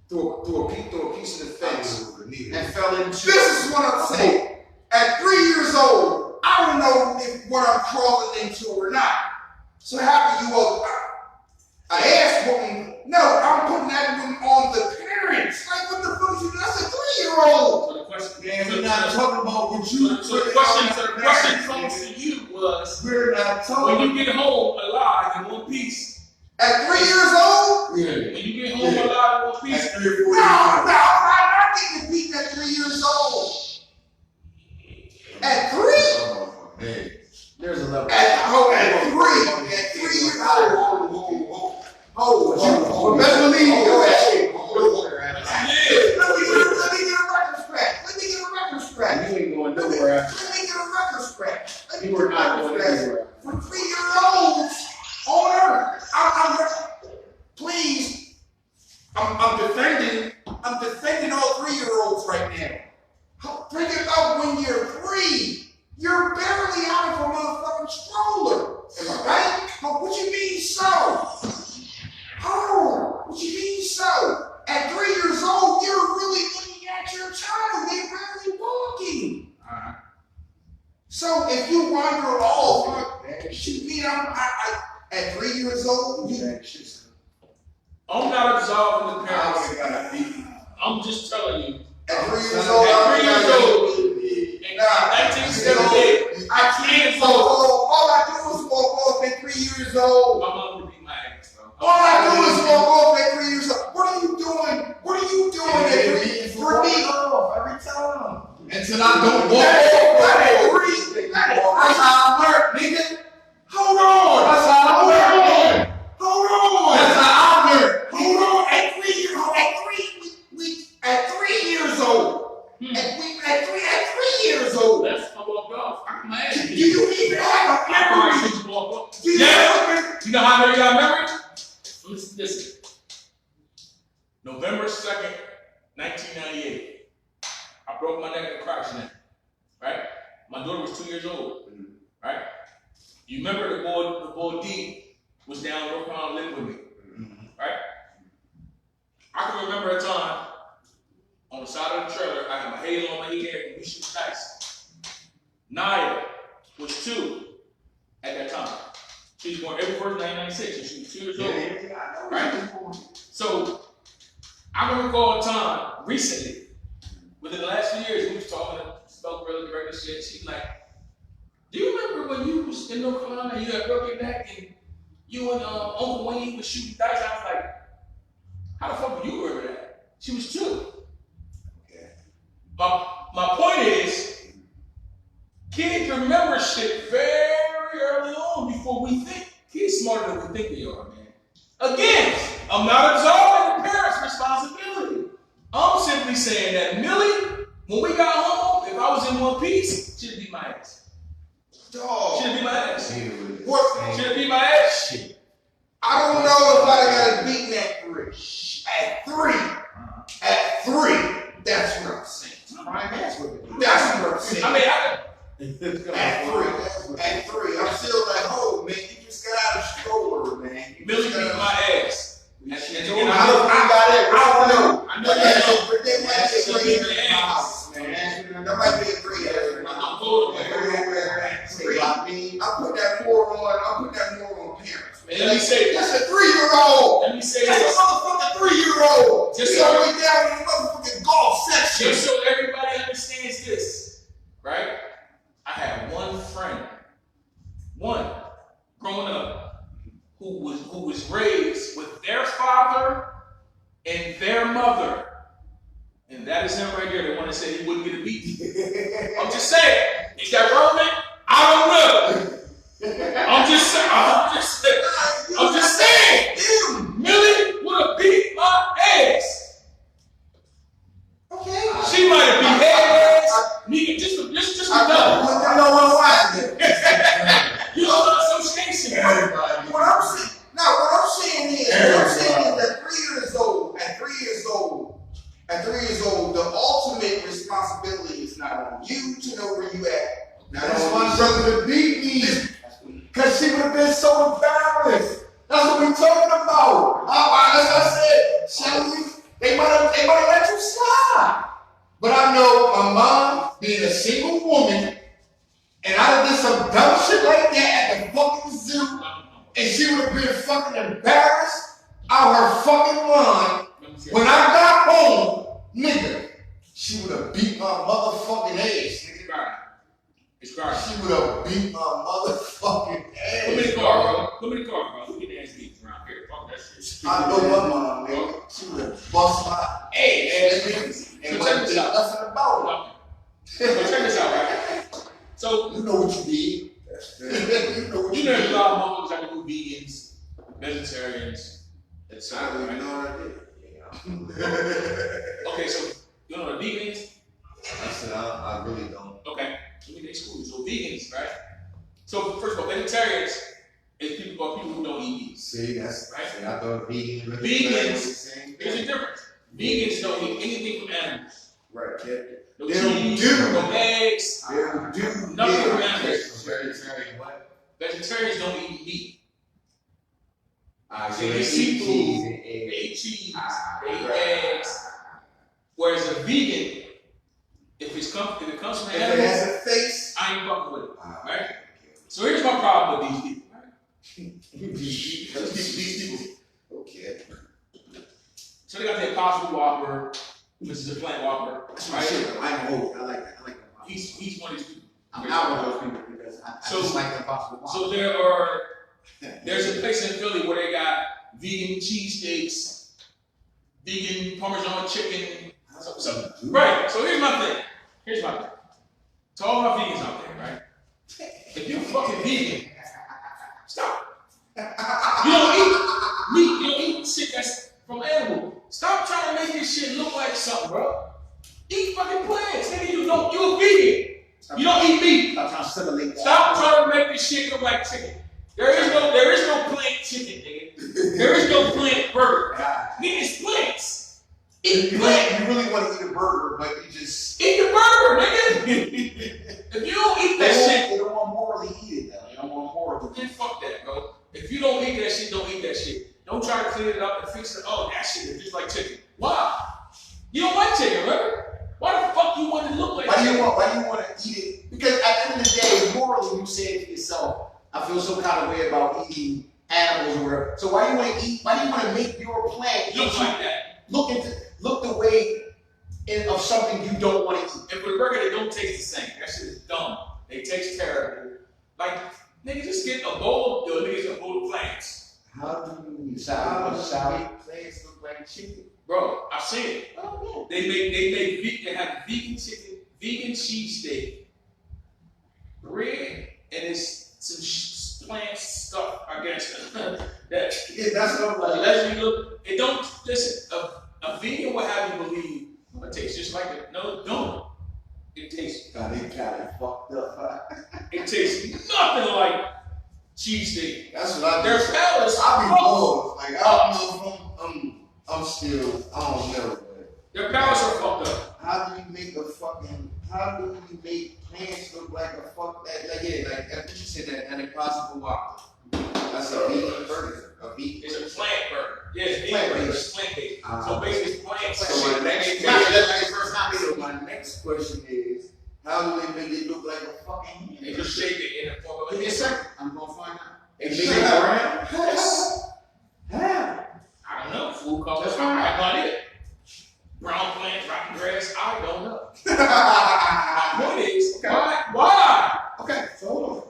through a piece of the fence, and fell into. this is what I'm saying. At 3 years old, I don't know if what I'm crawling into or not. So how do you I asked woman, no, I'm putting that one on the parents. Like, what the fuck you do? That's a 3-year-old. So the question, Man, we're not talking about what you. so the question comes to you was, We're not when talking. you get home alive in one piece, At 3 years old? when you get home alive in one piece, At 3 or 4 No, I'm not getting beat at 3 years old. At 3? There's a level. At 3 years old. Well, best believe it. Let me get a record scratch. You ain't going nowhere after. Let me get a record scratch. You are not going anywhere. For 3-year-olds on earth. Please, I'm defending all 3-year-olds right now. Think about when you're 3. You're barely out of a motherfucking stroller. Am I right? What you mean so? Oh, what you mean so? At 3 years old, you're really looking at your child. They're barely walking. So if you wander off, you mean at 3 years old? I'm not absolving the parents. I'm just telling you. At 3 years old, At 3 years old, in 1978, I can't walk off. All I do is walk off at 3 years old. my mom would beat my ass, bro. All I do is walk off at 3 years old. What are you doing? What are you doing at 3 years old? Every time. Until I don't walk At off. 3? That's how I learned, nigga. Hold on. That's how I learned. Hold on. That's how I learned. Hold on. At 3 years old. At 3 years old. At 3 years old. That's I walk off. I can my ass Do beat. you even have a memory? Walk off. Do you Yeah. have a You know how I know you got memory? Listen. November 2nd, 1998. I broke my neck in a car accident. Right? My daughter was 2 years old. Right? You remember the boy D was down North Carolina living with me. Right? I can remember a time on the side halo on my hair, and we shoot dice. Naya was 2 at that time. She was born April 1st, 1996, so she was 2 years old. Right? So, I can recall a time recently, within the last few years, we was talking, spoke really regular shit. She's like, do you remember when you was in North Carolina and you had broken neck and you and Uncle Wayne was shooting dice? I was like, how the fuck do you remember that? She was 2. Okay. My point is, kids remember shit very early on before we think. Kids smarter than we think they are, man. Again, I'm not absolving the parents' responsibility. I'm simply saying that Millie, when we got home, if I was in one piece, she'd beat my ass. Dog. She'd beat my ass. What? She'd beat my ass. Shit. I don't know if I got beaten at 3. At 3, that's what I'm saying. That's what I'm saying. I mean, At 3, I'm still like, oh man, you just got out of stroller, man. Millie beat my ass. I don't know. I know that. But there might be a gray area in my house, man. There might be a gray area in my house. I put that more on parents. Man, let me say That's a 3-year-old. Let me say That's this. a motherfucking 3-year-old. Just He's so- all the way down in the motherfucking golf section. Just so everybody understands this, right? I had one friend, growing up, who was raised with their father and their mother. And that is him right there, the one that said he wouldn't get a beat. I'm just saying, is that relevant? I don't know. I'm just saying. Millie would have beat my ass. Okay. She might have beat her ass. Nigga, just for nothing. You know what association. What I'm saying is that 3 years old, the ultimate responsibility is not on you to know where you at. That's my brother to beat me. Because she would have been so embarrassed. That's what we're talking about. As I said, Shelly, they might have let you slide. But I know my mom, being a single woman, and I done did some dumb shit like that at the fucking zoo, and she would have been fucking embarrassed out her fucking mind. When I got home, nigga, she would have beat my motherfucking ass, nigga. It's crying. She would have beat my motherfucking ass. Put me in the car, bro. We get ass beats around here. Fuck that shit. I know my mom, nigga. She would have bust my ass, nigga. And So check this out. nothing about So check this out, right? So, it. You know what you did. You know what you you know did. a lot of motherfuckers that do vegans, vegetarians, I etc. don't even Right? know what I did. Okay, so you know what a vegan is? I said, I really don't. Okay, let me explain you. So vegans, right? So first of all, vegetarians is people who don't eat meat. See, that's Right. See, I thought vegan. Vegans, there's a difference. Vegans don't eat anything from animals. Right, No They don't cheese, do. no eggs, nothing from animals. Vegetarian what? Vegetarians don't eat meat. So They they eat eat seafood, cheese and they eggs. eat cheese, they eat eggs. Whereas a vegan, if it comes from If it animals, has a face, I ain't fucking with it. Right? So here's my problem with these people. Right? These people. okay. So they got the Impossible Whopper, which is a plant Whopper. That's my Right? shit. I like that. I like that. He's one of these people. I'm out with those people because I So- just like the Impossible So Whopper. there's a place in Philly where they got vegan cheesesteaks, vegan Parmesan chicken. Right. So here's my thing. To all my vegans out there, right? If you're fucking vegan, stop. You don't eat meat. You don't eat shit that's from animal. Stop trying to make this shit look like something, bro. Eat fucking plants. Nigga, you're a vegan. You don't eat meat. I'm trying to simulate that. Stop trying to make this shit look like chicken. There is no plant chicken, nigga. There is no plant burger. Nigga, it's plants. Eat plant. You really want to eat a burger, but you just Eat the burger, nigga. If you don't eat that shit, They don't want to morally eat it though. They don't want to morally. then fuck that, bro. If you don't eat that shit, don't eat that shit. Don't try to clean it up and fix it. Oh, that shit is just like chicken. Why? You don't like chicken, right? Why the fuck you want do you want to eat it? Because at the end of the day, morally, you say to yourself, I feel some kind of way about eating animals or whatever. So why do you want to eat? Why do you want to make your plant Look like that. Look the way of something you don't want to eat? And for the burger, they don't taste the same. That shit is dumb. They taste terrible. Like, nigga, just get a bowl of plants. How do you salad plants look like chicken? Bro, I've seen it. Oh, They have vegan chicken, vegan cheesesteak, bread, and it's some plant stuff, I guess. That that's what I'm like. allegedly look. It don't listen. A vegan will have you believe it tastes just like it. No, it don't. It tastes. God, they got it fucked up. It tastes nothing like cheesesteak. That's what I do. Their palates. I be bored. Like, I don't know if I'm still, I don't know. But Their palates are fucked up. how do you make plants look like a fuck that? Like, yeah, like what you said, that an impossible whopper. That's a vegan burger. A vegan. It's a plant burger. Yeah, it's Plant-based. plant-based. So basically, it's plants. So my next question is, how do they make it look like a fucking They hand? just shape it in a form of Give me a a second. I'm gonna find out. They Make shape it it. brown? Yes. How? I don't know. Food color. That's I fine. have no idea. Brown plants, rotten grass. I don't know. My point is, why? Okay, so hold on.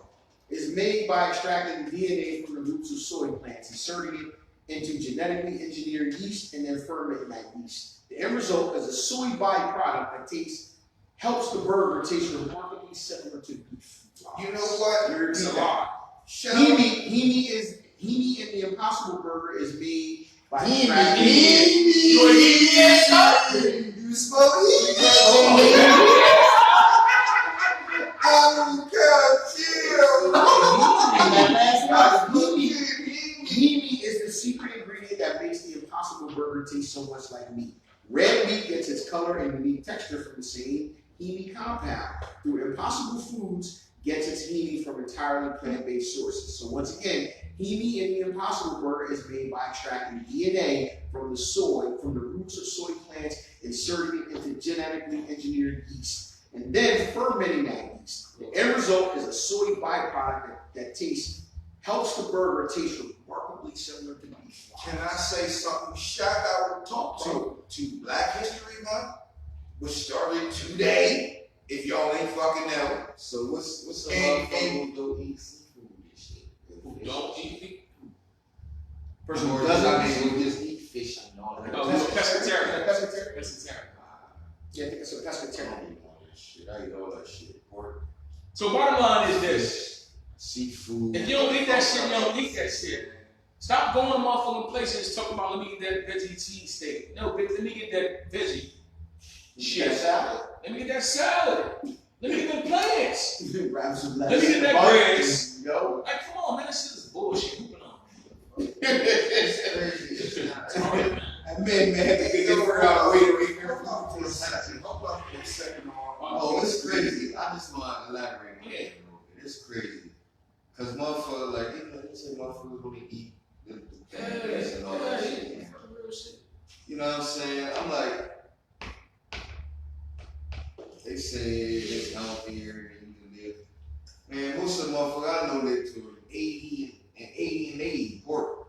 It's made by extracting the DNA from the roots of soy plants, inserting it into genetically engineered yeast, and then fermenting that yeast. The end result is a soy byproduct that helps the burger taste remarkably similar to beef. You know what? It's a lot. Shut up. Himi in the Impossible Burger is made by extracting. You a eating ass? You smoke Oh, God, chill. And that last one, himi is the secret ingredient that makes the Impossible Burger taste so much like meat. Red meat gets its color and unique texture from the same himi compound. Through Impossible Foods gets its himi from entirely plant-based sources. So once again, himi in the Impossible Burger is made by extracting DNA from the roots of soy plants, inserting it into genetically engineered yeast, and then fermenting that yeast. The end result is a soy byproduct that helps the burger taste remarkably similar to beef. Can I say something? Shout out to Black History Month, which started today. If y'all ain't fucking know. So what's a And- motherfucker who don't eat seafood and shit? Don't eat. Person who Or doesn't does eat will just eat fish and all that. Oh, it's a pescatarian. Pescatarian? Pescatarian. Yeah, I think it's a I pescatarian. don't eat all that shit. I eat all that shit. Pork, So bottom line is this. seafood. If you don't eat that shit, you don't eat that shit. Stop going to motherfucking places talking about, let me get that veggie cheesesteak. No, bitch, let me get that veggie shit. That salad. Let me get that salad. Let me get the plants. Grab some Let me lettuce. get that bread. Yo. Like, come on, man, this shit is bullshit. Moving on. It's crazy. It's not. It's hard, man. That man had to figure out a way to make her Hold on for a second. Hold on for a second. Oh, it's crazy. I just want to elaborate on Yeah. it a little bit. It's crazy. Because motherfuckers, like, you say motherfuckers only eat the plant-based and all that shit. You know what I'm saying? I'm like, they say it's healthier and you can live. Man, most of the motherfuckers I know live to 80 and 80 pork.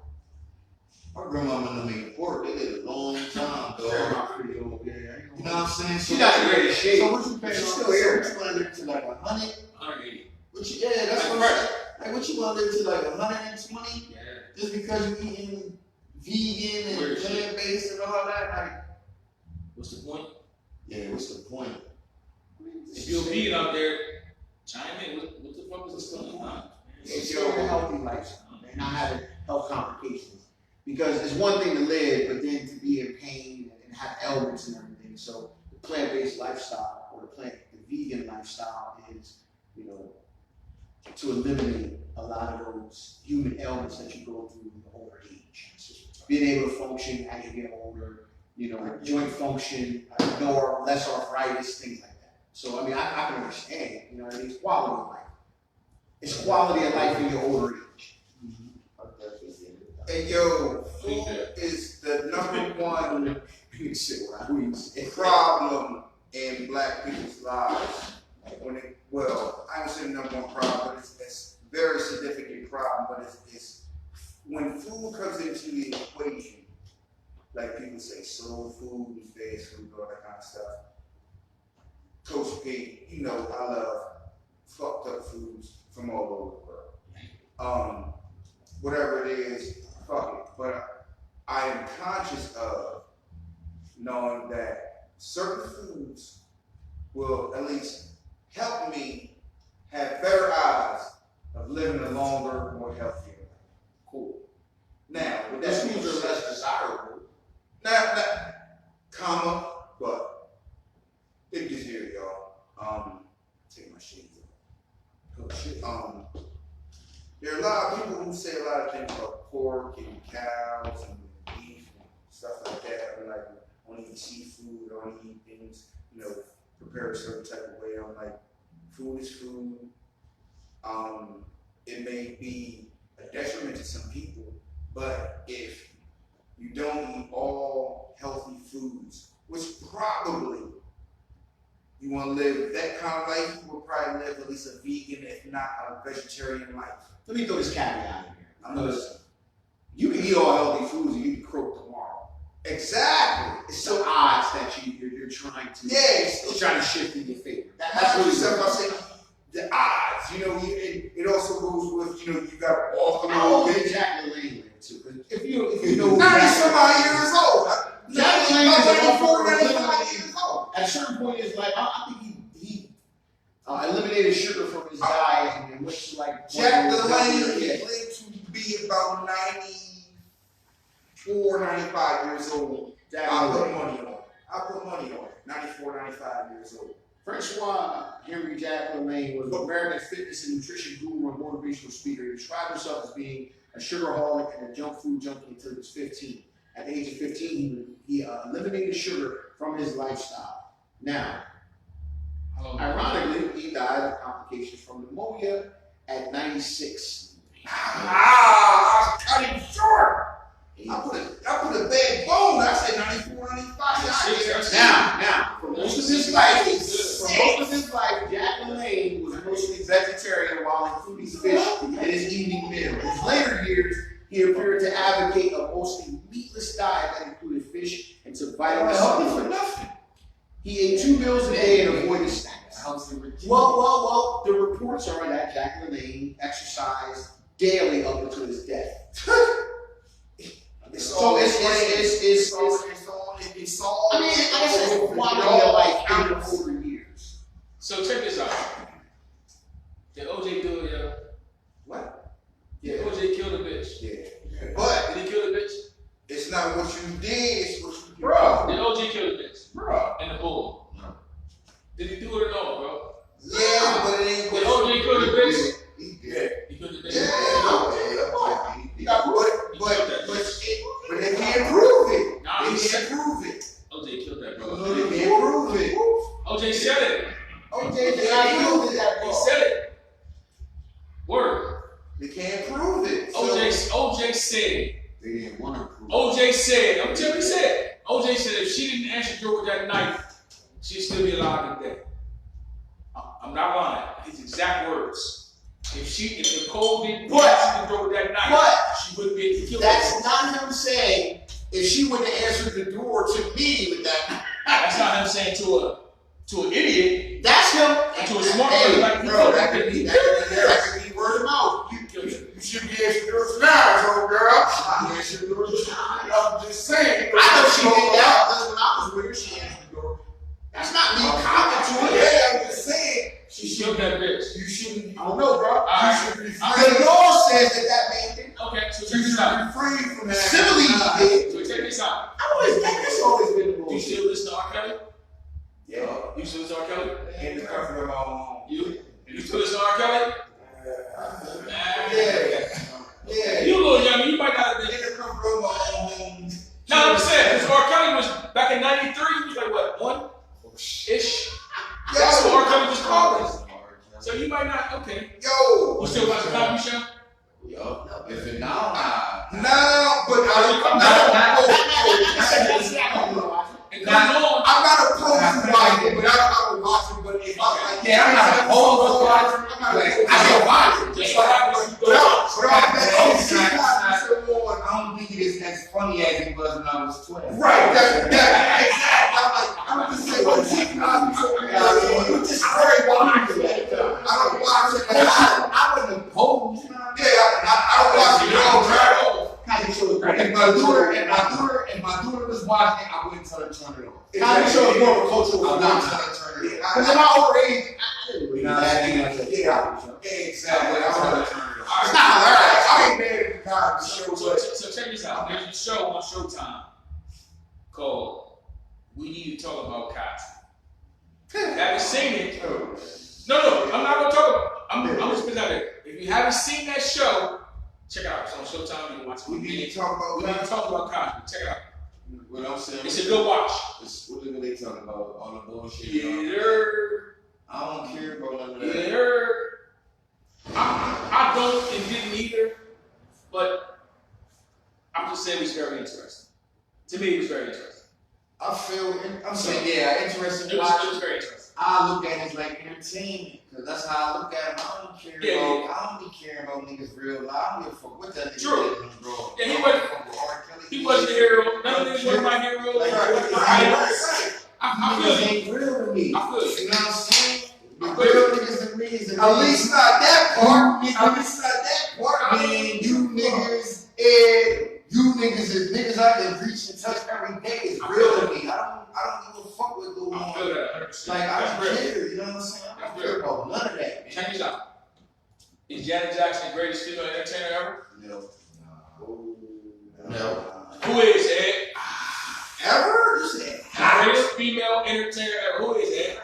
My grandmama done made pork. They lived a long time, dog. pretty old. Yeah, You know what I'm saying? She's not in great shape. So what you paying She's on still the here. What you want to live to like 100? 180. Yeah, that's what I'm saying. Like, what you want to live to like 120? Yeah. Just because you eating vegan Weird and shit. plant-based and all that? Like, What's the point? yeah, what's the point? If you're vegan out there, chime in. What the fuck is this going on? It's still a healthy lifestyle, man. Not having health complications. Because it's one thing to live, but then to be in pain and have ailments and everything. So the plant-based lifestyle or the vegan lifestyle is, you know, to eliminate a lot of those human ailments that you go through in the older age. Being able to function as you get older, you know, joint function, less arthritis, things like that. So I mean, I can understand, you know, it's quality of life. It's quality of life in your older age. And yo, food is the number one Shit, what I always say. problem in Black people's lies when it, well, I don't say the number one problem, but it's a very significant problem, but it's when food comes into the equation, like people say soul food and fast food, all that kind of stuff. Toast pig, you know, I love fucked up foods from all over the world. Whatever it is, fuck it. But I am conscious of knowing that certain foods will at least help me have better odds of living a longer, more healthier life. Cool. Now, with that Those foods are less desirable. Comma, but it gets here, y'all. Take my shades off. Oh shit. There are a lot of people who say a lot of things about pork and cows and beef and stuff like that. I'm like, I want to eat seafood, I want to eat things, you know, prepared a certain type of way. I'm like, food is food. It may be a detriment to some people, but if you don't eat all healthy foods, which probably you want to live that kind of life, you will probably live at least a vegan, if not a vegetarian life. Let me throw this caveat in here. Listen, You can eat all healthy foods and you can croak tomorrow. exactly. It's the odds that you're trying to Yes, trying to shift in your favor. that's really something I say. The odds, you know, it also goes with, you know, you got to walk a How little old bit. is Jack LaLanne too? If you know 90 somebody years old. Jack LaLanne is a 94, motherfucker 95 years old. at a certain point in his life, I think he eliminated sugar from his diet and went to like Jack one of those LaLanne healthier- lived to be about 94, 95 years old. Jack I put LaLanne. money on it. I put money on it. 94, 95 years old. Francois Henry Jack LaLanne was an American fitness and nutrition guru and motivational speaker. He described himself as being a sugarholic and a junk food junkie until he was 15. At the age of 15, he eliminated sugar from his lifestyle. Now, ironically, he died of complications from pneumonia at 96. I was cutting short. I put a bad bone. I said 94, 95. Now, for most of his life, Jack LaLanne was mostly vegetarian while including fish in his evening meal. In his later years, he appeared to advocate a mostly meatless diet that included fish and some vitamin supplements. He ate 2 meals a day and avoided snacks. Well, the reports are that Jack LaLanne exercised daily up until his death. It's So all it's all. I mean, like I said, it's quality of life in the older years. So check this out. Did OJ do it, yo? What? Did OJ kill the bitch? Yeah. But Did he kill the bitch? it's not what you did, it's what you did. Bro. Did OJ kill the bitch? Bro. And the bull? No. Did he do it at all, bro? Yeah, but it ain't Did what OJ kill the bitch? He did. He killed the bitch? Yeah. He got put. But they can't prove it. Nah, They can't prove it. OJ killed that, bro. They can't prove it. OJ said it. OJ can't prove it. He said it. Word. They can't prove it. So- OJ said. They didn't want to prove. OJ said. I'm telling you, he said. OJ said if she didn't answer the door with that knife, she'd still be alive today. I'm not lying. His exact words. If Nicole didn't answer the door with that knife, she wouldn't be able to kill her. That's not him saying if she would have answered the door to me with that. That's not him saying to an idiot. That's him. To a smart Hey, person like Bro, that could be word of mouth. You killed her. You should be answering those knives, old girl. I'm just saying. I know she did that because when I was with her, she answered the door. That's not me commenting to it. Yeah, I'm just saying. She killed that bitch. You shouldn't. I don't know, bro. Alright. You should refrain. The law says that man did. Okay, so check You this should out. refrain from that. Civilly, he did. So check this out. That's always been the Do you rule. still listen to R. Kelly? Yeah. You still listen to R. Kelly? In the comfort of my own home. You still listen to R. Kelly? Yeah. You a little young, you might not have In been. the comfort of my own home. No, I'm saying, because R. Kelly was back in '93, he was like what, 1-ish? That's what R. Kelly was calling. So you might not, okay. Yo. You still watch the Cosby Show? Is it now? Now, but I don't think it is as funny as it was when I was 12. Right, exactly. I'm just saying, you just very watch it. I don't watch it. I wouldn't oppose. Yeah, I don't watch it all the time. Comedy show is great. If my daughter was watching it, I wouldn't tell her to turn it off. Comedy show is more of a cultural I'm phenomenon. not trying to turn it off. Because in my older age, I didn't really know that. Exactly. I'm trying to turn it off. It's not hilarious. I ain't mad at the comedy show, but So check this out. There's a show on Showtime called We Need to Talk About Cosby. Haven't seen it? No, I'm not gonna talk about. I'm just putting it out there. If you haven't seen that show, check it out. It's on Showtime. You can watch it. We need to talk about We need to talk about Cosby. Check it out. What I'm saying, It's a good watch. what are they talking about? All the bullshit. Either. I don't care about none of that. Either. I don't and didn't either, but I'm just saying it was very interesting. To me, it was very interesting. I'm saying, yeah, interesting. It was very interesting. I look at it as like entertainment, because that's how I look at it. I don't care I don't be caring about niggas' real life. I don't give a fuck what that nigga True. did, bro. Yeah, he wasn't the hero. None of these were my heroes. I feel you. ain't real to me. I feel you. You know what I'm saying? The I real feel niggas and reasons. At least not that part. At least not that part. Man, you niggas is niggas I can reach and touch every day is real to me. I don't give a fuck what go I on. feel that 100%. Like I That's don't real. care, you know what I'm saying? I don't care about none of that, man. Check this out. Is Janet Jackson the greatest female entertainer ever? No. Who is Ed? Ever? You said Greatest female entertainer ever. Who is Ed?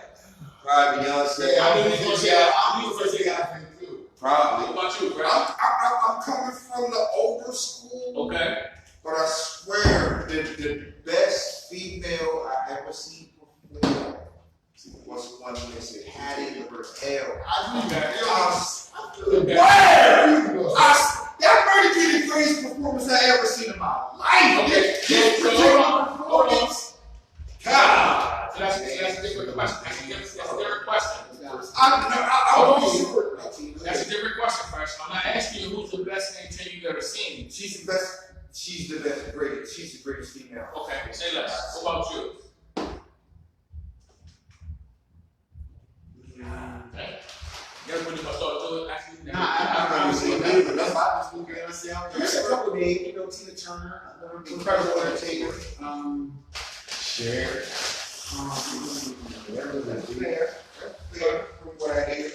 probably Beyonce. I knew you were gonna say that. I knew you were gonna say that. Probably. What about you, Brad? I'm coming from the older school, Okay. but I swear The best female I ever seen perform was one that said had it in her tail. Okay. That might be the greatest performance I ever seen in my life. Okay. This So particular hold on. performance. God. So that's a different question. That's a different question. I'm sure. That's a different question, Fresh. I'm not asking you who's the best entertainer you've ever seen. She's the best. She's the best. Greatest. She's the greatest female. Okay, say less. What about you? Everybody must start doing actually. I'm saying that. That's why I was looking at myself. There's a couple names, you know, Tina Turner, incredible entertainer. Share. Fair. From what I hear.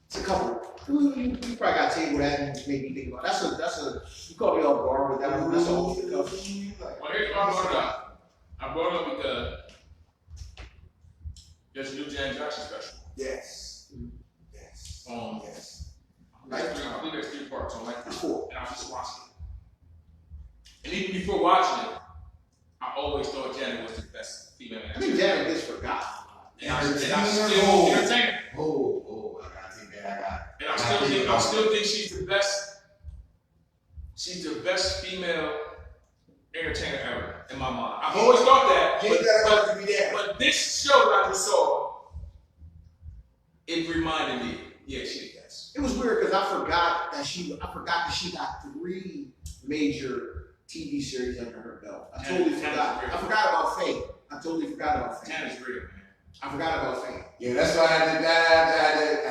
It's a couple. You probably got to tell you what that made me think about. That's a. You caught me off guard with that one. That's all. Well, here's why I brought it up. I brought it up because there's a new Janet Jackson special. Yes. Yes. Yes. I believe there's 3 parts on like Cool. and I was just watching it. And even before watching it, I always thought Janet was the best female I think entertainer. Janet gets forgotten. And I still entertain her. Oh, I gotta take that. And I still think she's the best. She's the best female entertainer ever in my mind. I've always thought that. But this show that I just saw, it reminded me. Yeah, she does. It was weird because I forgot that she got 3 major TV series under her belt. I totally forgot. I forgot about Faith. I totally forgot about Faith. Janet's real, man. I forgot about Faith. Yeah, that's why I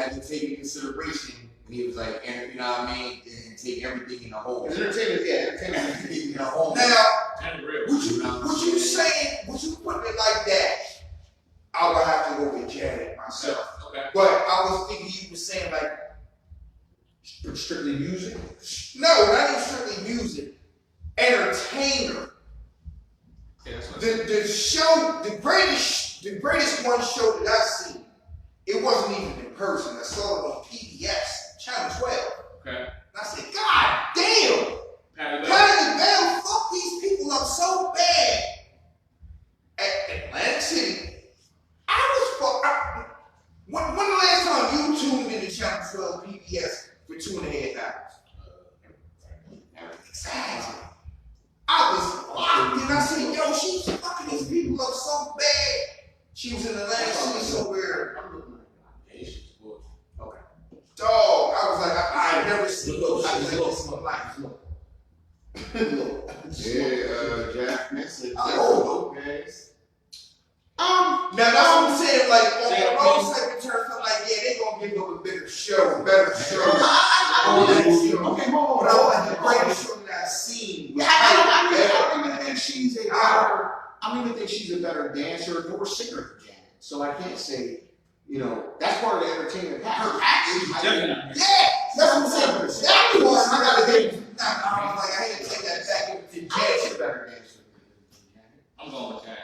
had to take into consideration. He was like, you know what I mean, and take everything in the whole. It's entertainment, yeah, entertainment. Everything in the whole. Now, Janet's real. would you say, would you put it like that? I would have to go with Janet myself. Okay. But I was thinking you were saying like, Strictly music. no, not even strictly music, entertainer. Yeah, that's what The show, the greatest one show that I've seen, it wasn't even in person. I saw it on PBS, Channel 12. Okay. And I said, God damn! Patty LaBelle. Patty LaBelle fucked these people up so bad at Atlantic City. I was fucked. When the last time you tuned into Channel 12 PBS for 2.5 hours? Exactly. I was locked and I said, yo, she's fucking these people up so bad. She was in Atlantic City somewhere. Okay. Dog, I was like, I never seen those shit like this in my life. Jack Nixon. Lopez. Now that's what I'm saying. Like on those type of terms, I'm like, yeah, they gonna give them a bigger show, better show. Okay, hold But I on. like the greatest show that I've seen. Yeah, I don't even think she's a better. I don't even think she's a better dancer or singer than Janet. So I can't say, that's part of the entertainment package. Her acting, Definitely. yeah, that's what I'm saying. That was I gotta give. I was like, I had to take that back to Janet's Janet. a better dancer than Janet. I'm going with that.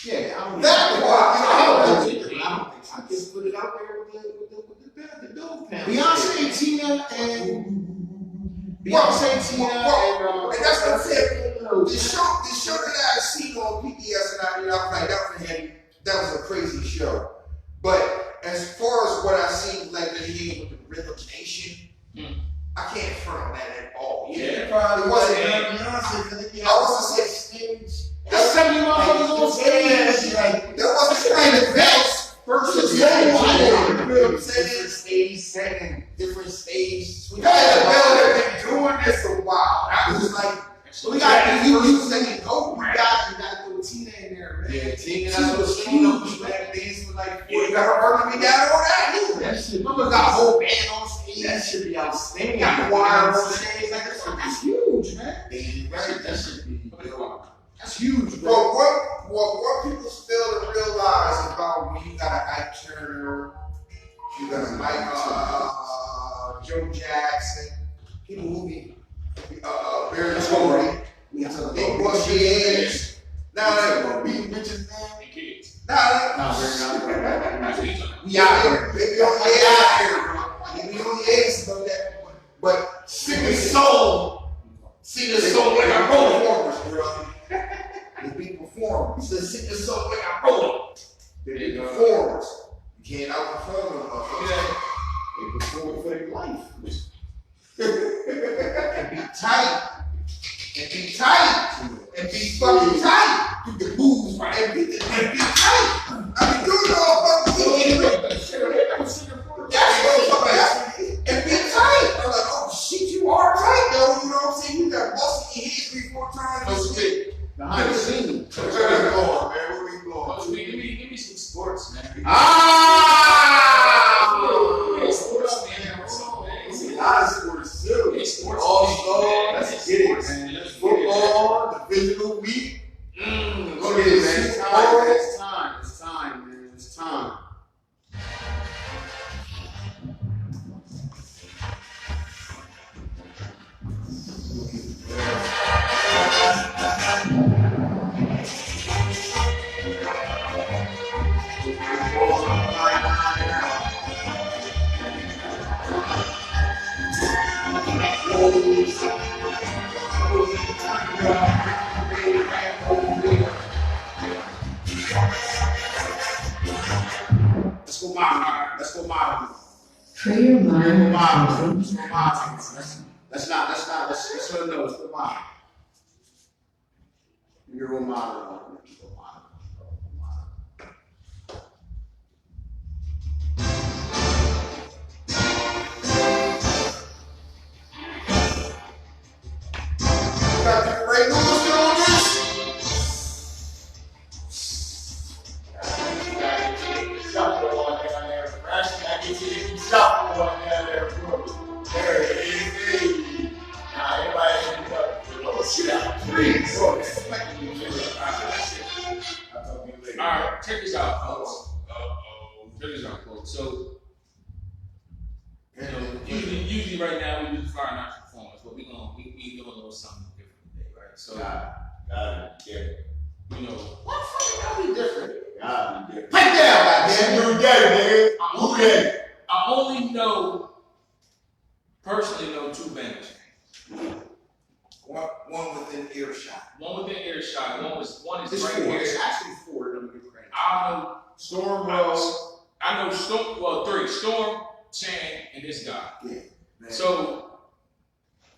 Yeah, I don't That I was- don't think I just put it out there with the Bill panel. Beyonce, Tina, and and that's what I'm saying. The show that I seen on PBS and I was like, that was a crazy show. But as far as what I seen, like the game with the Rhythm Nation, I can't front on that at all. Yeah. It wasn't. I wasn't saying stage. that's 70 motherfuckers on stage. That wasn't kind of best versus You know what I'm saying? different stage setting, different stage. We had been doing this a while. I was like, We got you saying, oh, you got to throw Tina in there, man. Yeah, Tina, Tina that's was what huge, she that dance with like. you got her working me down on that either. That should Mama got a whole band on stage. that should be outstanding. Got the choir on stage. Like, that's huge, man. That should be. That's huge, bro. What people fail to realize about when you got an Ike Turner, you got a Mike, Joe Jackson, people who be Barry Tory, Nick Bush, now Be bitches now. And kids. now we out here, baby on the air, bro. We on the air about that, but sing the soul like I wrote performers, bro. They be performers. Sing the soul like I wrote it. They be performers. You can't outperform them, motherfuckers. They perform for their life. And be tight. And be tight. And be fucking tight. You can move right. And be tight. I mean, doing all fucking shit. That's what I'm talking about. And be tight. I'm like, oh shit, you are tight, though. You know what I'm saying? You got busted your head 3-4 times. No shit. Behind the scenes. Where we going, man? Where we going? Coach B, give me some sports, man. Give me sports, man. me a lot of sports, too. Give me sports. All-Star, man. let's get it, man. Let's get it. Football, the physical week. Go get it, man. It's time. It's time, man. It's time. Let's go modern. Let's go modern. Free your mind. Let's go modern. Let's let them know. Let's go modern. You're real modern. Let's go modern. Got the right numbers on this? Alright, check this out, folks. Check this out, folks. So, usually right now we do the fire notch performance, but we doing a little something different today, right? So, you know, What the fuck gotta be different? Pipe down, goddamn. I only personally know two bangers. One within earshot. One within earshot. One is It's right four. here. It's actually four. Let me give credit. I Storm know. Rose. I know Storm. Well, three: Storm, Chan, and this guy. Yeah. Man. So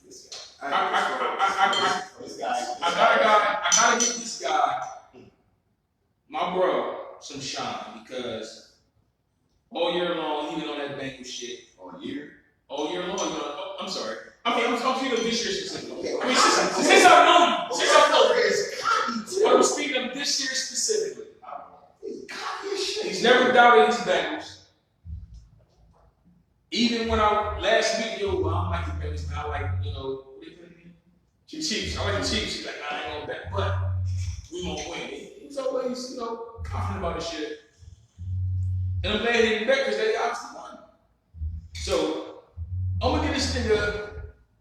This I guy. gotta give this guy, my bro, some shine because all year long he been on that Bengals shit. All year. All year long, I'm sorry. I'm speaking of this year specifically. Okay. I mean, since Since I know you, but I'm speaking of this year specifically. He's never doubted his Bengals. Even when last week, I don't like the Bengals, but I like, the Chiefs. I like the Chiefs. He's like, I ain't gonna bet, but we won't win. He's always, confident about his shit. And I'm glad he didn't bet because they obviously won. So I'm gonna give this nigga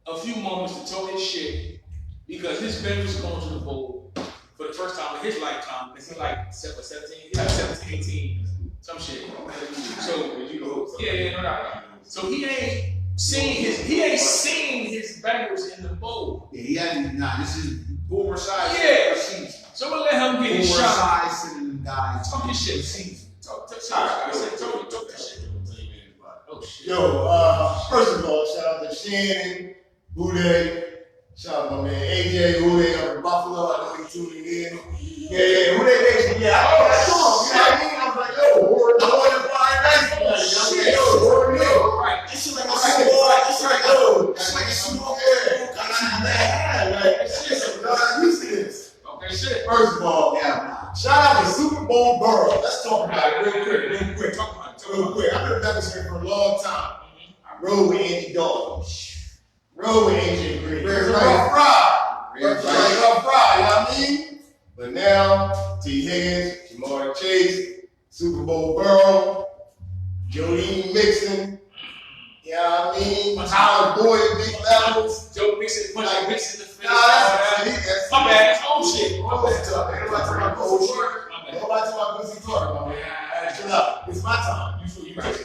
a few moments to talk his shit because his Bengals are going to the bowl for the first time in his lifetime. Because he's like 17, he's like 17, 18, some shit. So no. So he ain't seen his Bengals in the bowl. Yeah, he hasn't. Nah, this is Boomer size. Yeah. So I'm gonna let him get his shot. Boomer size sitting in the guys. Talk his shit. Talk this shit. Oh shit. Yo, first of all, shout out to Shannon, Boudet, shout out to my man AJ, Boudet up in Buffalo. I know he's tuning in. Yeah, Boudet Nation. Yeah, I saw him. You know what I mean? I was like, yo, I want to buy that. Shit, yo, Right. It's like a small I'm used to this. Okay, shit. First of all, shout out to Super Bowl Borough. Let's talk about it real quick. Talk about it. I've been back here for a long time. I rode with Andy Dalton. Rode with AJ Green. Rough ride. You know what I mean? But now, T. Higgins, Jamar Chase, Super Bowl Borough, Jodine Mixon, you know what I mean? Tyler Boyd, big levels. Joe Mixon, punch like Mixon the finish. That's my bad. Oh shit. Nobody talking about pussy talk, man. Chill out. It's my time.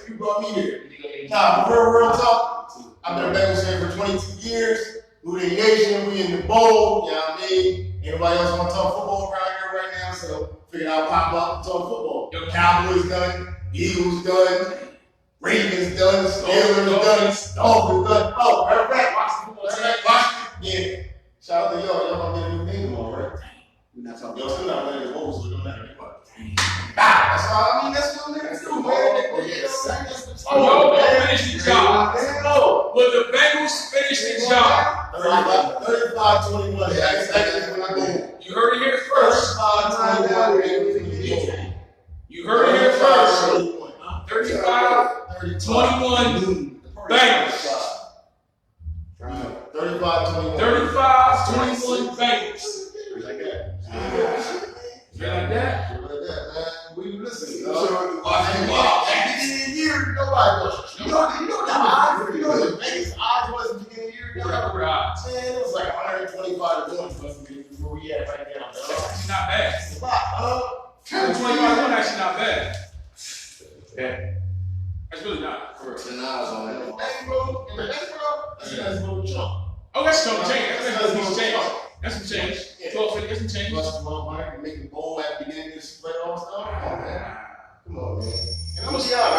You brought me here. Nah, but real talk. I've been a Bengals fan for 22 years. Booty Nation, we in the bowl. You know what I mean? Anybody else want to talk football around here right now? So figured I'll pop up and talk football. Cowboys done. Eagles done. Ravens done. Steelers done. Dolphins done. Oh, matter of fact, Washington. Yeah. Shout out to y'all. Y'all gonna get a new name tomorrow, right? We're not talking Y'all still not winning the bowls, so it don't matter. That's all. I mean, that's what niggas do, man. Oh, y'all finished the job. No, but the Bengals finished the job. 35-21. That's when I go. You heard it here first. 35-21. You heard it here first. 35-21 Bengals. 35-21. 35-21 Bengals. Like that. You like that? Like that, man. We listening. You know the odds. You know the Vegas odds was at the beginning of the year. Whatever odds. Man, it was like 125-1 before we had right now. That's actually not bad. It's a lot. 25-1 actually not bad. Yeah. That's really not. For real. The odds on that. Hey, bro. In the next round, that's a nice little jump. Oh, that's some change. That's some change. 1250, that's some change. Plus 100, make a bowl at the beginning of this playoff stuff. Come on, man. And I'm gonna be out.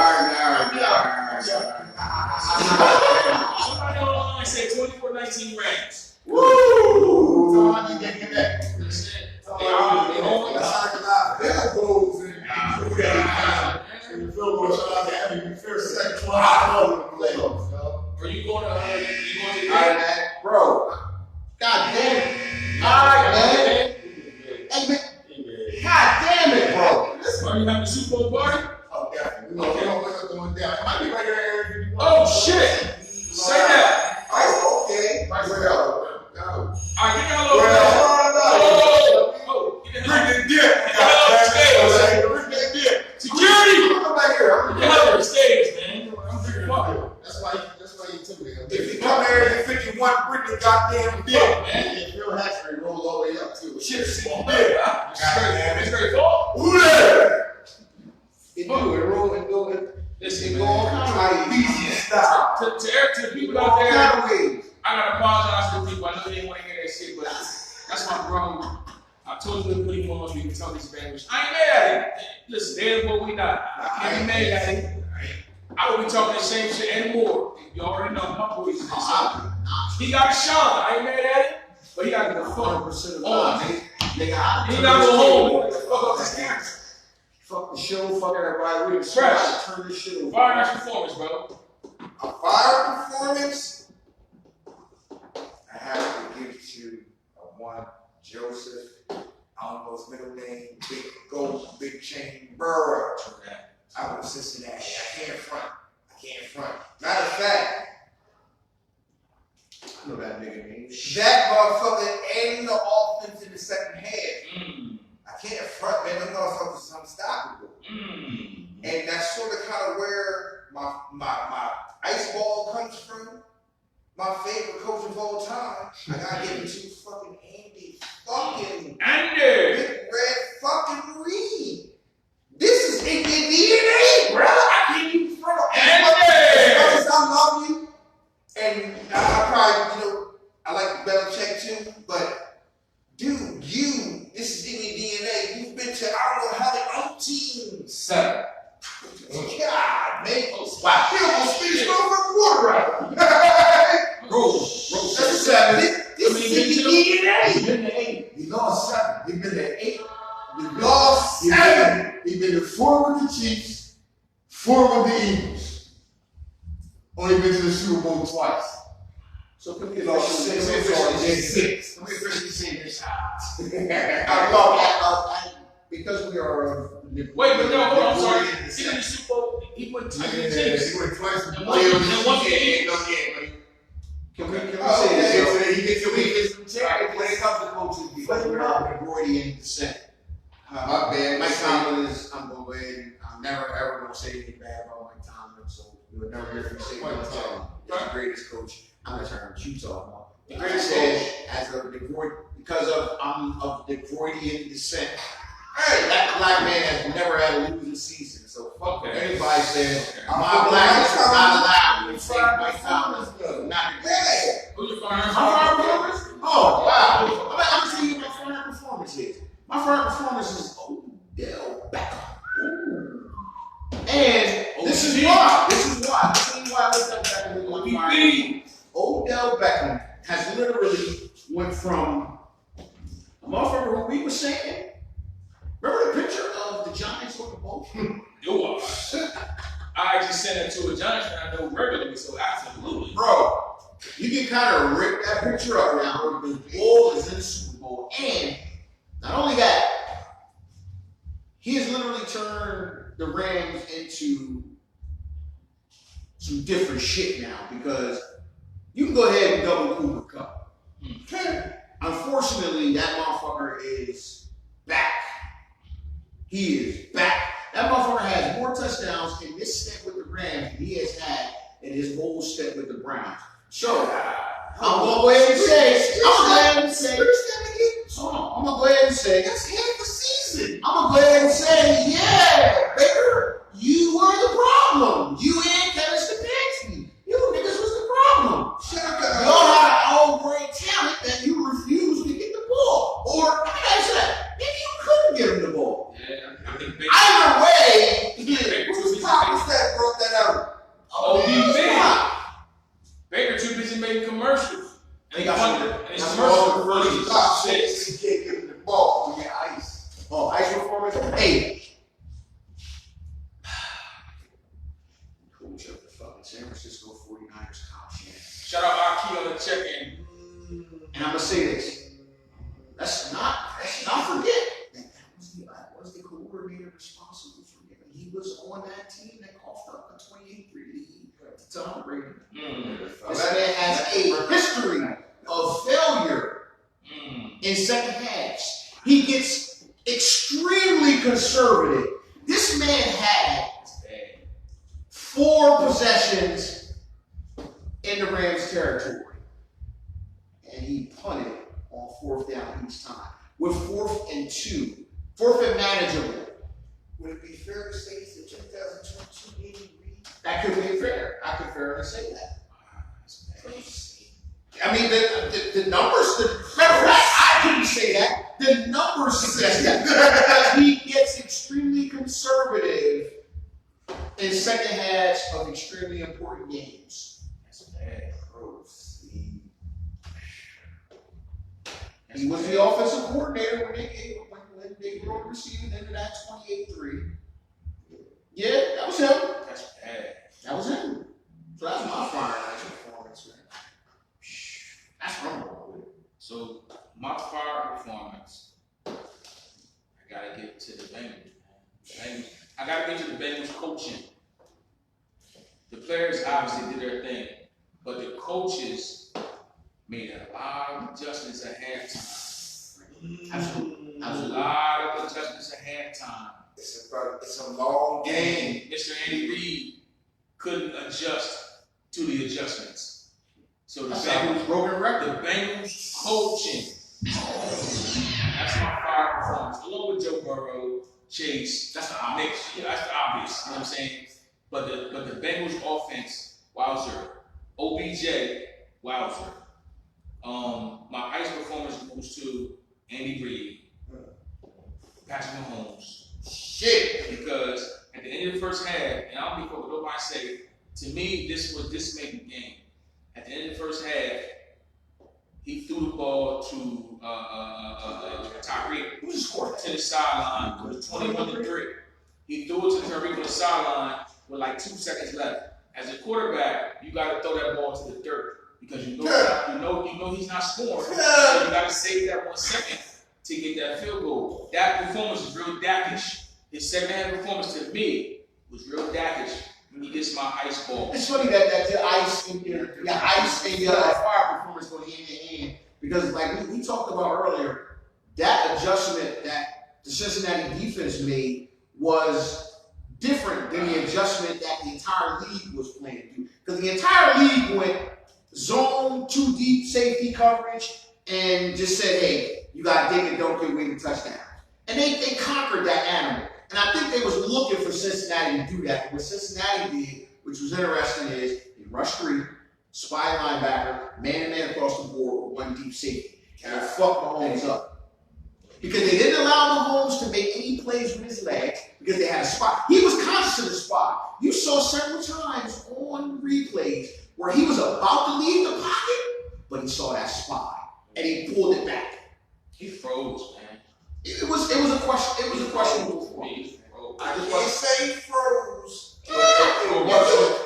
Somebody on the line said 24-19 Rams. Woo! Tell me you get that. Are you going to Bro, God damn it. Alright, man. Hey, man. God damn it, bro. Are you having a Super Bowl party? Oh, definitely. We're gonna wake up going down. It might be right there. Oh, shit. Say that. Oh, okay. Right where go. Alright, get that little. Oh, get that Dip. security. Come back here. Get out of the stage, man. I'm freaking fucking. That's why you took me. If you come here and 51 Brittany goddamn dick, Man. And Phil Hatchery rolled all the way up to it. shit, small Yeah. dick. It's very tall. Who there? It do, it roll, it go, Listen, it go man. all kind of easy style. To the people All out there, kind of ways. I gotta apologize to the people. I know they didn't want to hear that shit, but that's my bro. I told you to put him on so we can tell these Bengals. I ain't mad at him. Listen, they're what we not. I can't be mad at him. I would be talking the same shit and more. You already know my boys. He got to shine. I ain't mad at him, but he got to go fuck 100% of on. the they got He got to go home. Fuck up his game. Fuck the show, fuck everybody. We Fresh. turn this shit over. Fire nice performance, bro. A fire performance, I have to give to Joseph. I don't know his middle name. Big Gold, Big Chain Burr. I was Cincinnati. I can't front. Matter of fact, I know that nigga name. that motherfucker ended the offense in the second half. I can't front, man. Them motherfuckers is unstoppable. And that's sort of kind of where my ice ball comes from. My favorite coach of all time. I gotta give it to fucking Andy fucking Big Red fucking Reed. This is in your DNA, bro. I can't even front. As much as I love you, and I probably, I like Belichick too, but dude, this is in your DNA. You've been to I don't know how many other teams. 7. God, man. Wow. He almost finished over a quarter right. Bro, that's 7. This is in your DNA. You've been to 8. You lost 7. You've been to 8. You Lost 7. He's been to 4 with the Chiefs, 4 with the Eagles. Only been to the Super Bowl twice. So can we Lost officially 6. Can we officially say this? I love that. Because we are. Wait, but no, hold on, I'm sorry. He did the Super Bowl. He went to the Chiefs. He went twice. And one for the Eagles. Can we say okay. this? He gets your weakness. When it comes to coaches, because we're of Freudian descent. My bad. Mike Tomlin is, I'm going to go ahead and I'm never ever going to say anything bad about Mike Tomlin, so you would never hear me say Mike Tomlin is the greatest coach. I'm not trying to you talking about. The greatest coach as of because I'm of the Freudian descent. Hey, that black man has never had a losing season, so fuck what anybody says. My black is not allowed to say Mike Tomlin is not the greatest. Who you firing? My performance? Oh, wow. I'm telling you what my favorite performance is. My favorite performance is Odell Beckham. And this is why. This is why Odell Beckham is one fire. Odell Beckham has literally went from a motherfucker who we were saying. Remember the picture of the Giants with the ball? Do I actually sent it to a Giants fan I know regularly, so absolutely. Bro, you can kind of rip that picture up now because the Bulls is in the Super Bowl. And not only that, he has literally turned the Rams into some different shit now because you can go ahead and double Cooper Cup. Unfortunately, that motherfucker is back. He is back. That motherfucker has more touchdowns in this step with the Rams than he has had in his whole step with the Browns. So, I'm going to go ahead and say, hold on, I'm going to go ahead and say, that's half the season. I'm going to go ahead and say, yeah, Baker, you were the problem. You and Kevin Stefanski. You niggas was the problem. Y'all had an all-brain talent that you refused to get the ball. Or, let me ask you that, maybe you couldn't get him the ball. Yeah, I think Either way, Who's Thomas that brought that out? Baker too busy making commercials. And he Got got some- and his got some commercial all the really Stop. six. You can't give him the ball. We get ice. Oh, ice performance? Hey. Coach of the fucking San Francisco 49ers, Kyle Shanahan. Shout out Aki on the check-in. And I'm going to say this. Let's not forget that was the coordinator responsible for him. He was on that team that coughed up a 28-3 lead to Tom Brady. This man has a history of failure in second halves. He gets extremely conservative. This man had 4 possessions in the Rams territory. And he punted on 4th down each time. With 4th and 2. 4th and manageable. Would it be fair to say it's the 2022 Andy Reid? That could be fair. I could fairly say that. I mean, the numbers, matter of fact, I couldn't say that. The numbers suggest that. Because he gets extremely conservative in second halves of extremely important games. That's bad. He was the offensive coordinator when they were on the receiving end of that 28-3. Yeah, that was him. That's bad. That was him. So that's my fire performance, man. That's what I'm going with. So my fire performance, I gotta get to the Bengals. I gotta get to the Bengals coaching. The players obviously did their thing, but the coaches made a lot of adjustments at halftime. Absolutely. A lot of adjustments at halftime. It's a long game. Mr. Andy Reid couldn't adjust to the adjustments. So the Bengals, broken record. the Bengals coaching. That's my fire performance. Along with Joe Burrow, Chase, that's the obvious. Yeah, that's the obvious. You know what I'm saying? But the Bengals offense, wowzer. OBJ, wowzer. My ice performance goes to Andy Reid, Patrick Mahomes. Shit. Because at the end of the first half, and I don't care what nobody say, to me, this was this making game. At the end of the first half, he threw the ball to Tyreek, Who just scored to the sideline with 21-3. He threw it to Tyreek on the sideline with like 2 seconds left. As a quarterback, you got to throw that ball to the dirt because you know he's not scoring. So you got to save that 1 second to get that field goal. That performance is real Dakish. His second half performance to me was real Dakish when he gets my ice ball. It's funny that your ice and your fire performance go hand in hand because, like we talked about earlier, that adjustment that the Cincinnati defense made was different than the adjustment that the entire league was planning to do. Because the entire league went zone, 2 deep safety coverage, and just said, hey, you got to dig and don't get away the touchdown. And they conquered that animal. And I think they was looking for Cincinnati to do that. What Cincinnati did, which was interesting, is they rushed 3, spy linebacker, man-to-man across the board with 1 deep safety. And they fucked Mahomes up. Because they didn't allow Mahomes to make any plays with his legs because they had a spot. He was conscious of the spot. You saw several times on replays where he was about to leave the pocket, but he saw that spot and he pulled it back. He froze, man. It was a question. It was a questionable performance. I just want to say he froze.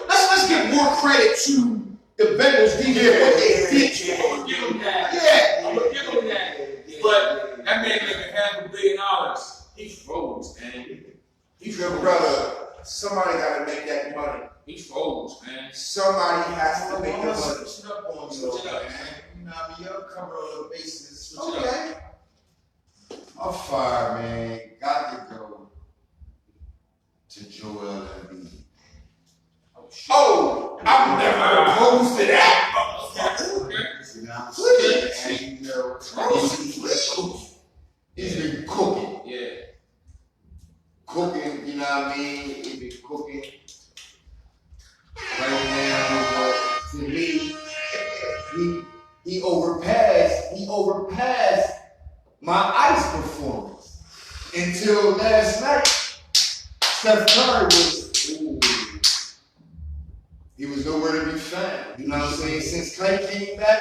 Let's give more credit to the Bengals defense. What they did. I'm gonna give him that. Yeah. I'm gonna give him that. But that man making $500 million. He froze, man. He froze, brother. Somebody got to make that money. He froze, man. Somebody has to make the money. Switch it up on you, Switch it up. man. You know what I mean? You'll cover all the bases. Switch it up. I'm fire, man. Got to go to Joel Embiid. Oh, I'm never opposed to that. Please. And you know, he's been cooking. Yeah. Cooking, you know what I mean? He's been cooking. Right now, to me, he overpassed my ice performance until last night. Steph Curry was nowhere to be found. You know what I'm saying? Since Clay came back,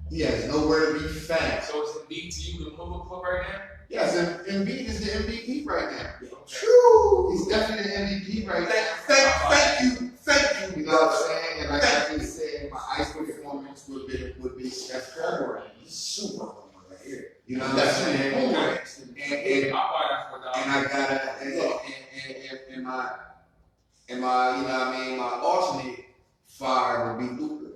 he has nowhere to be found. So it's Embiid to you the move up right now? Yes, Embiid is the MVP right now. True. He's definitely the MVP right now. Thank you. You know what I'm saying? And like I just said, my ice performance would be Steph Curry. He's super right here. You know what I'm saying? And I gotta and my you know what I mean, my alternate fire would be Luka.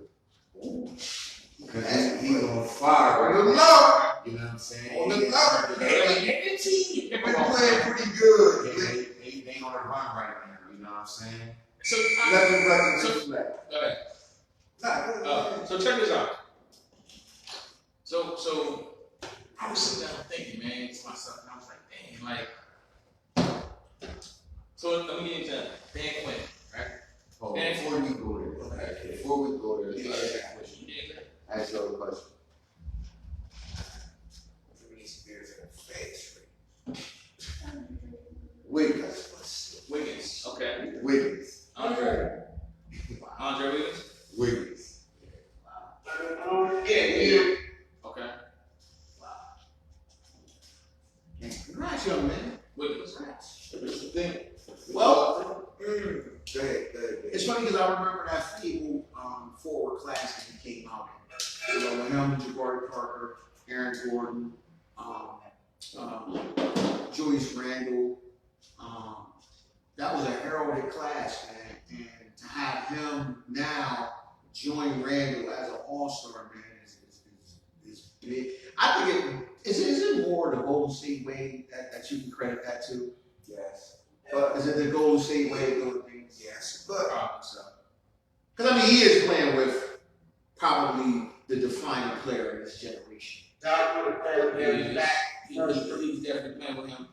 Because he's on fire. On the low. You know what I'm saying? On the low. They've been playing pretty good. They on a run right now, you know what I'm saying? So Let them reflect. go ahead. So check this out. So I was sitting down thinking, man, to myself, and I was like, damn, like. So let me get into Dan Quinn, right? Oh, before we go there, Yeah. ask you a question. Wiggins, okay. Wiggins. Andre Wiggins? Wiggins. Yeah. Okay. Congrats, young man. Wiggins. Congrats. What's the thing? Well, Go ahead. it's funny because I remember that Fable forward class that he came out in. You know, when him, Jabari Parker, Aaron Gordon, Julius Randle. That was a heralded class, man. And to have him now join Randle as an all-star, man, is big. I think is it more the Golden State way that you can credit that to? Yes. But is it the Golden State way of doing things? Yes. But Because I mean, he is playing with probably the defining player in this generation. He's definitely playing with him.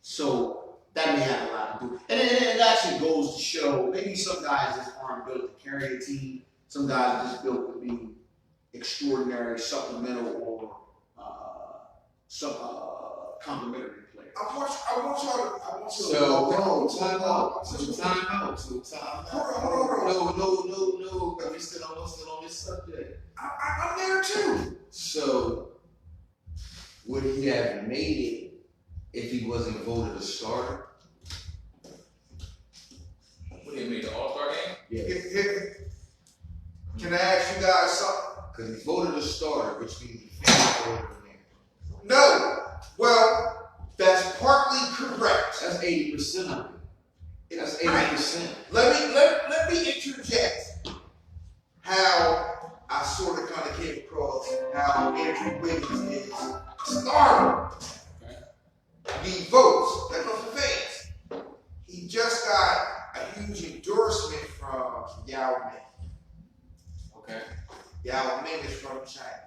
So that may have a lot to do. And it actually goes to show maybe some guys just aren't built to carry a team. Some guys are just built to be extraordinary, supplemental, or complementary players. I want y'all to. So, time out. Hold on. No. But we still on this subject. I'm there too. So, would he have made it if he wasn't voted a starter? Would he have made the All-Star game? Can I ask you guys something? Because he voted a starter, which means he fans voted him in. No. Well, that's partly correct. That's 80% of it. That's 80%. Let me interject how I sort of kind of came across how Andrew Wiggins is starter. The votes that come from fans. He just got a huge endorsement from Yao Ming. Okay. Yao Ming is from China.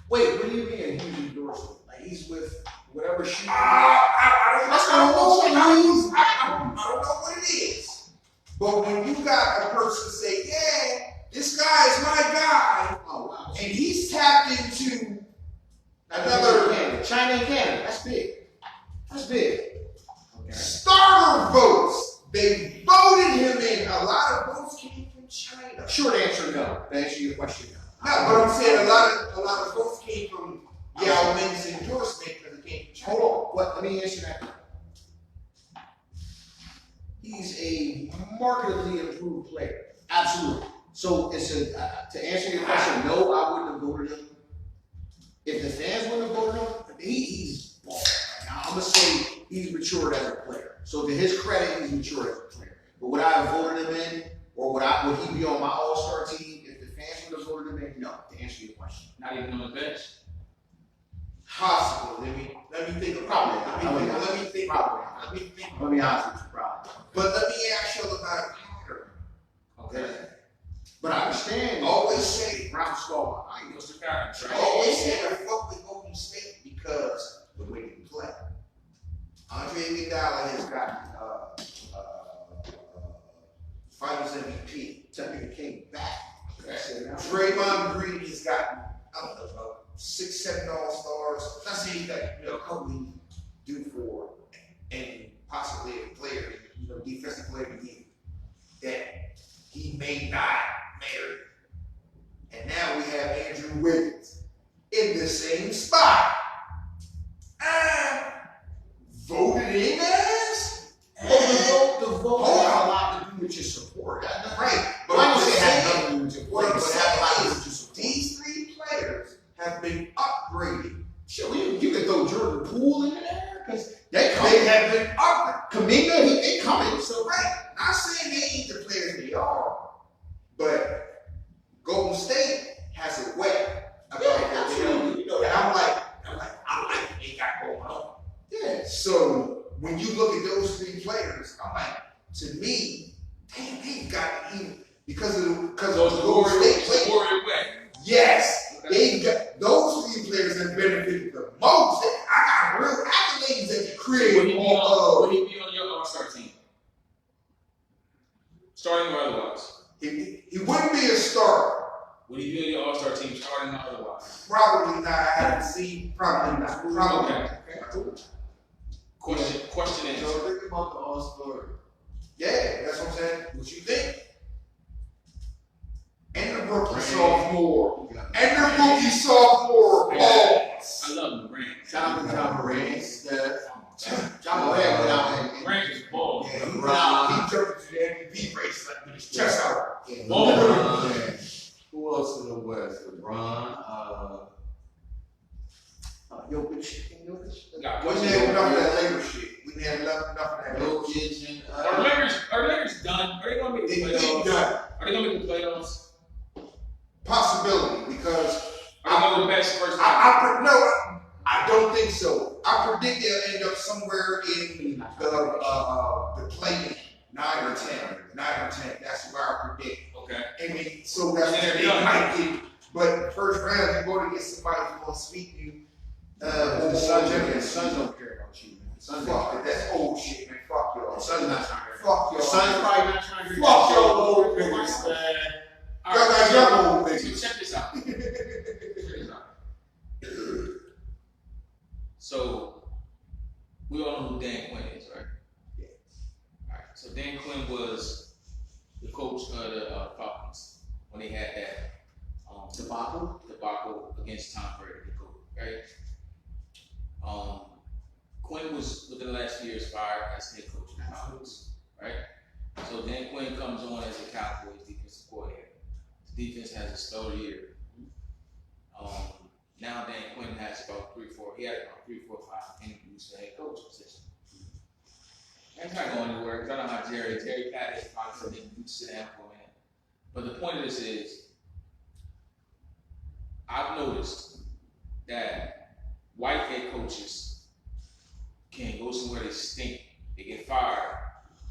Wait, what do you mean a huge endorsement? Like he's with whatever shoe? I don't know what it is. But when you got a person say, yeah, this guy is my guy, Oh wow. and he's tapped into another China and Canada. That's big. That's big. Okay. starter votes. They voted him in. A lot of votes came from China. Short answer, no. To answer your question, no. No, but I'm saying a lot of votes came from Yao Ming's endorsement because it came from China. Hold on. Let me answer that. He's a markedly improved player. Absolutely. So it's to answer your question, no, I wouldn't have voted him. If the fans wouldn't have voted him, he's balling right now. I'm gonna say he's matured as a player. So to his credit, he's matured as a player. But would I have voted him in, or would he be on my all-star team if the fans would have voted him in? No. To answer your question, Not even on the bench. Possible. Let me think about it. Let me think. let me honest with you, probably. But let me ask you about a pattern. Okay. But I understand. Always say, Ralph Squall. What's the pattern? always say I fuck with Golden State because the way they play. Andre Iguodala has gotten Finals MVP. Technically came back. Draymond Green has gotten, I don't know, about 6, 7 All-Stars. Not saying he's got, a couple he do for and possibly a player, defensive player of the year that he may not marry. And now we have Andrew Wiggins in the same spot. Voted in as? The vote has a lot to do with your support. Right. But I don't say it has nothing to do with your What I'm but it has a lot to do saying with your is support. these 3 players have been upgraded. Sure, you can throw Jordan Poole in there because they Have been upgraded. Kaminga, they coming. So Right. Not saying they ain't the players they are, but Golden State has a way about absolutely. And I'm like, I like what they got going on. yeah. So when you look at those 3 players, I'm like, to me, damn, they've got even because of the Golden State players. Warrior way. Yes, they got those 3 players that benefited the most. I got real accolades at the crib. Would he be on your All-Star team? Starting or otherwise? He wouldn't be a starter. Would he be on your All-Star team, starting or otherwise? Probably not. I haven't seen. Probably not. Probably Okay. not. Question answer. So think about the All-Star. Yeah, that's what I'm saying. What you think? And the rookie sophomore. And the rookie sophomore. I love the Morant. Shout out to John Moran. John Moran went out and Morant is bald. Yeah, he went out. He jumped to the MVP race with his chest out. Bald. Who else in the West? LeBron. Got We questions? didn't have enough of that labor shit. We didn't have enough of that labor shit. Are Lakers done? Are they gonna make the playoffs? Are they gonna make the playoffs? Possibility, because Are they gonna the best first? I don't think so. I predict they'll end up somewhere in the play 9 or 10. 9 or 10. That's where I predict. Okay. I mean, so that's what they might get. But first round, you're going to get somebody who's going to sweep you. The Suns don't care about you, man. Suns Fuck it. That's old shit, man. Fuck y'all. Suns not trying to. Fuck y'all. Suns probably not trying to. Fuck y'all, old niggas, man. Y'all got young old niggas. Check this out. So, we all know who Dan Quinn is, right? Yeah. All right. So Dan Quinn was the coach of the Falcons when they had that debacle against Tom Brady, the coach, right? Quinn was within the last few years fired as head coach of the Falcons, right? So Dan Quinn comes on as a Cowboys defensive coordinator. The defense has a stellar year. Now Dan Quinn has about 3, 4 5 interviews for head coach position. That's not going anywhere because I know how Jerry Pattis probably said they can sit down for a minute. But the point of this is, I've noticed that white head coaches can go somewhere they stink, they get fired,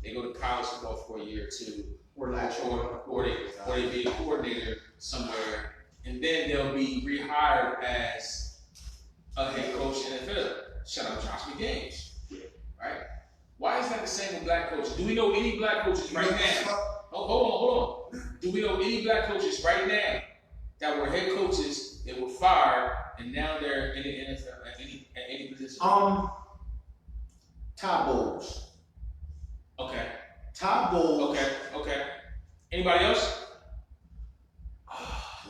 they go to college football for a year or two, or they be a coordinator somewhere, and then they'll be rehired as a head coach in the NFL. Shout out Josh McDaniels, right? Why is that the same with black coaches? Do we know any black coaches right now? Hold on. Do we know any black coaches right now that were head coaches that were fired and now they're in the NFL at any position? Todd Bowles. Okay. Todd Bowles. Okay. Anybody else?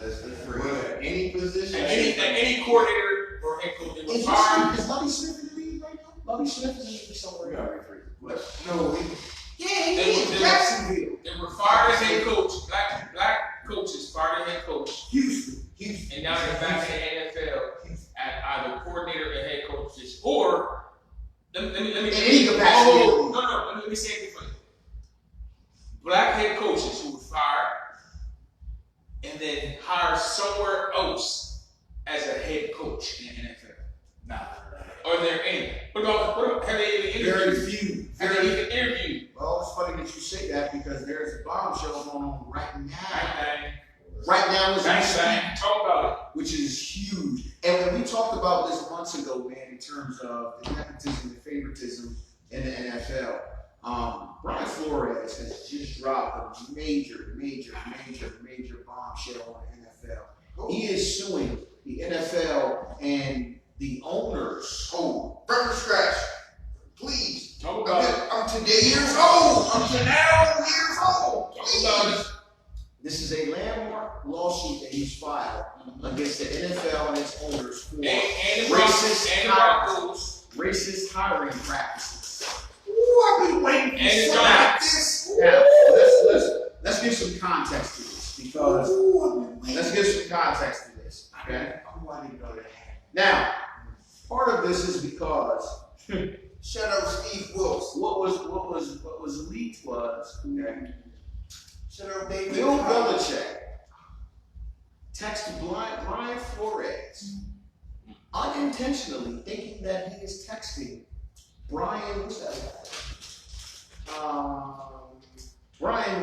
Let's any position. Any coordinator or head coach that was fired. Is Lovie Smith in the league right now? Lovie Smith is somewhere. No, They he's Jacksonville. They were fired as head coach. Black coaches fired as head coach. Houston. And now they're back in the NFL at either coordinator or head coach position. Or let me Let me say it differently. Black head coaches who were fired and then hired somewhere else as a head coach in the NFL. Nah. Are there any? What about have they even interviewed? Very few. Have they even interviewed? Well, it's funny that you say that because there's a bombshell going on right now. Bang. Right now is Talk about it. which is huge. And when we talked about this months ago, man, in terms of the nepotism and favoritism in the NFL, Brian Flores has just dropped a major bombshell on the NFL. He is suing the NFL and the owners. Oh, from scratch. Please. Talk about it. I'm today years old. I'm to now years old. Talk about it. This is a landmark lawsuit that he's filed against the NFL and its owners for racist hiring practices. Ooh, I've been waiting for And something like this. Now, let's give some context to this because let's give some context to this. Okay. Oh, I didn't know that. Now, part of this is because Shut up, Steve Wilkes. what was leaked was Shut up, David. Bill Belichick texted Brian Flores unintentionally, thinking that he is texting Brian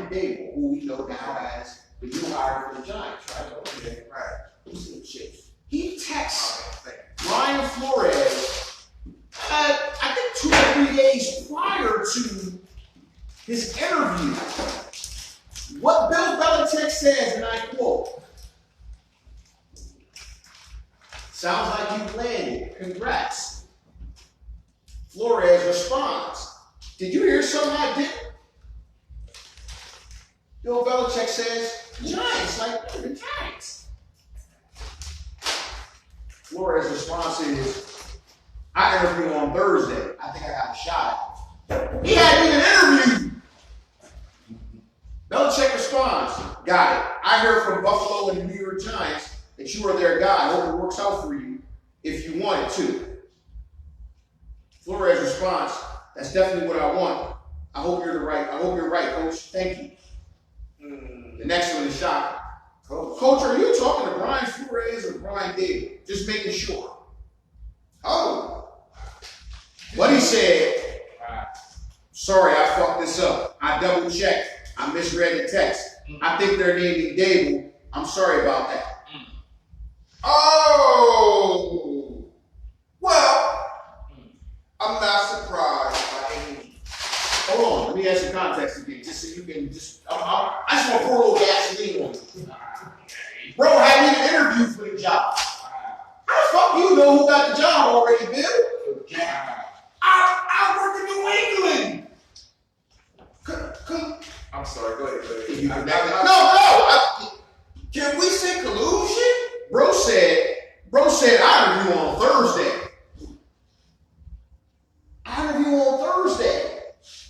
Dable, who we know now as the new hire for the Giants, right? Okay, right. He texts Brian Flores, I think 2 or 3 days prior to his interview. What Bill Belichick says, and I quote, "Sounds like you landed. Congrats." Flores responds, "Did you hear something I did?" Bill Belichick says, "Giants, like the Giants." Flores' response is, "I interviewed on Thursday. I think I got a shot." He hadn't even interviewed. Belichick responds, "Got it. I heard from Buffalo and the New York Giants that you are their guy. I hope it works out for you. If you want it too. Flores' response, that's definitely what I want. I hope you're right, Coach. Thank you. The next one is shocking. Coach, are you talking to Brian Flores or Brian David? Just making sure. Oh. What he said, sorry, I fucked this up. I double checked. I misread the text. I think they're naming Dable. I'm sorry about that. Oh! Well, I'm not surprised by any means. Hold on, let me add some context again, just so you can I just want to pour a little gasoline on you. Bro had me to interview for the job. How the fuck you know who got the job already, Bill? I work in New England. I'm sorry, go ahead. No, can we say collusion? Bro said I interview on Thursday.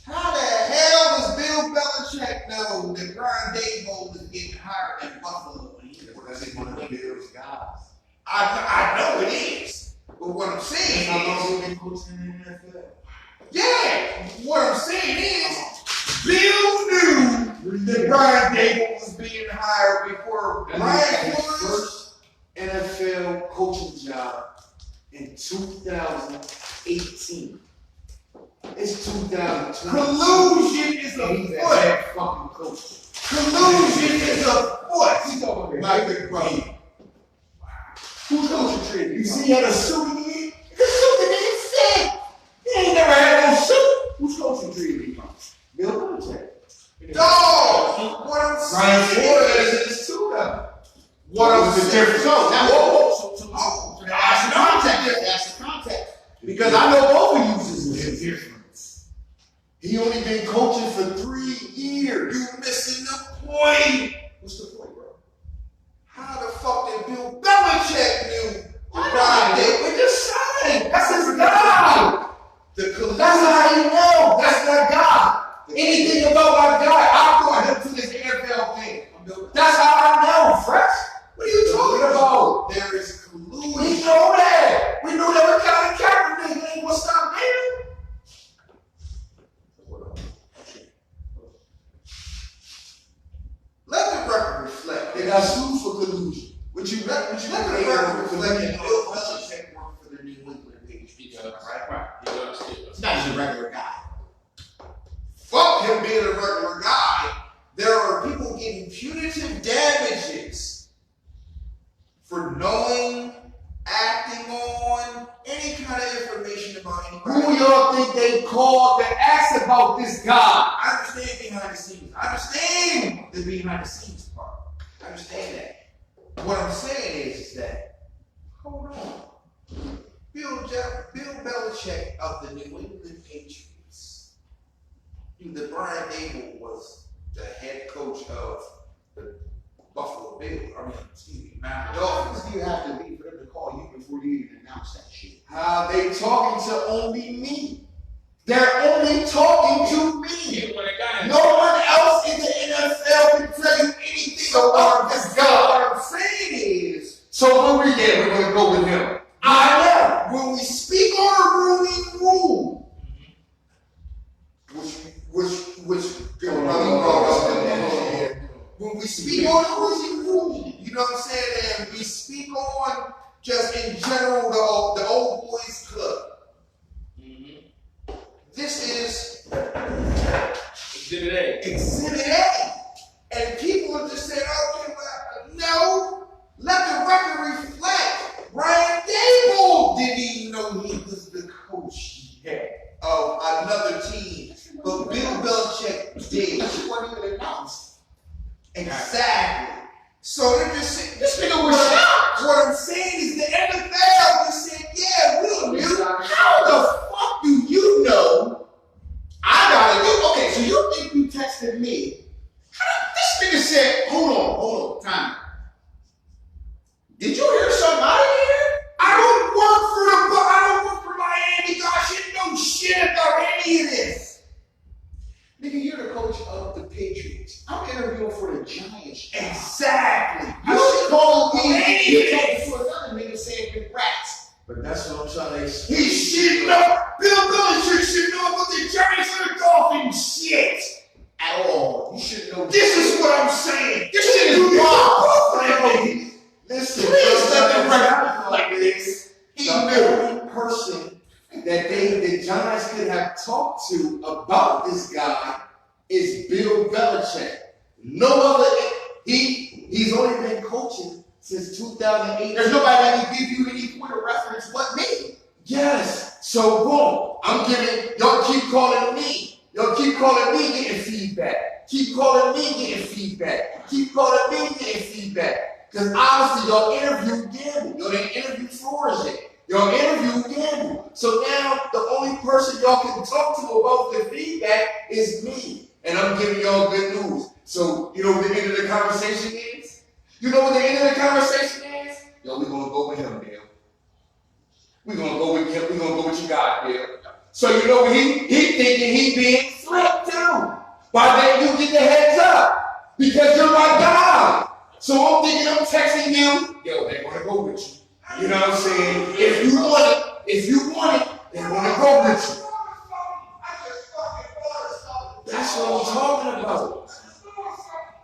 How the hell does Bill Belichick know that Brian Daboll is getting hired in Buffalo? Because he's one of the Bills' guys. I know it is. But what I'm saying How long is, have you been coaching in the NFL? yeah, what I'm saying is, Bill knew that Brian Daboll was being hired before Brian was. First NFL coaching job in 2018. It's 2020. Collusion is a He's a foot. head fucking coach. Collusion is a foot. He's talking about My big brother. Who's coaching trade? You see, he had a suit in. The suit that ain't sick. He ain't never had no suit. Who's coaching trade? Bill Belichick. Dog. What I'm Brian saying Flores is, is too, though. what I'm the saying. difference? So now, that's the context. Because I know both of you is The difference. He only been coaching for 3 years. You missing the point. What's the point, bro? How the fuck did Bill Belichick knew that Brian Daboll just signed? That's his guy. The collusion. That's how you know. That's that guy. Anything about my guy, I brought him to this NFL thing. That's how I know, Fresh. What are you talking about? There is collusion. We know that. We knew that we got a character nigga ain't gonna stop him. Let the record reflect. They got sued for collusion. Let the record reflect that Bill Belichick worked for the New England Patriots. Right. It's not just a regular guy. Fuck him being a regular guy. There are people getting punitive damages for knowing, acting on any kind of information about anybody. Who y'all think they called to ask about this guy? I understand behind the scenes. I understand the behind the scenes part. I understand that. What I'm saying is that, hold on. Bill Belichick of the New England Patriots knew that Brian Daboll was the head coach of the Buffalo Bills. Miami Dolphins. What do you have to be for them to call you before you even announce that shit? How they talking to only me. They're only talking to me. No one else in the NFL can tell you anything about this guy. What I'm saying is, So when we get, we're gonna go with him. I know. when we speak on a ruling rule, which good brother brought up in there. When we speak on a ruling rule, you know what I'm saying, and we speak on just in general the old boys club. This is Exhibit A. And people are just saying, okay, well, no, let the record reflect. Brian Daboll didn't even know he was the coach yet of another team, but Bill Belichick did. She wasn't even announced. Exactly. So they're just saying, This nigga was shocked. what I'm saying is the NFL just said, yeah, we knew. How the fuck do you know? I gotta go. Okay, so you think you texted me? This nigga said, hold on, time. Did you hear something out of here? I don't work for Miami. God, you know shit about any of this. Nigga, you're the coach of the That's what I'm trying to explain. He should know. Bill Belichick should know about the Giants and the Dolphins shit. At all. You should know. This is what I'm saying. This shit is Listen, please let the record like this. He the knew. only person that the Giants could have talked to about this guy is Bill Belichick. No other. He's only been coaching since 2008. There's nobody that can give you any point of reference but me. Yes. So boom, I'm giving. Y'all keep calling me. Y'all keep calling me getting feedback. Keep calling me getting feedback. Keep calling me getting feedback. Because obviously y'all interviewed Gamble. Y'all didn't interview Flores yet. Y'all interviewed Gamble. So now the only person y'all can talk to about the feedback is me. And I'm giving y'all good news. So you know what the end of the conversation is? You know what the end of the conversation is? Yo, we're gonna go with him, Bill. We're gonna go with him. We're gonna go with you guys, Bill. So you know what he thinking he being flipped too. By then you get the heads up. Because you're my guy. So I'm thinking I'm texting you, yo, they're gonna go with you. You know what I'm saying? If you want it, they're gonna go with you. That's what I'm talking about.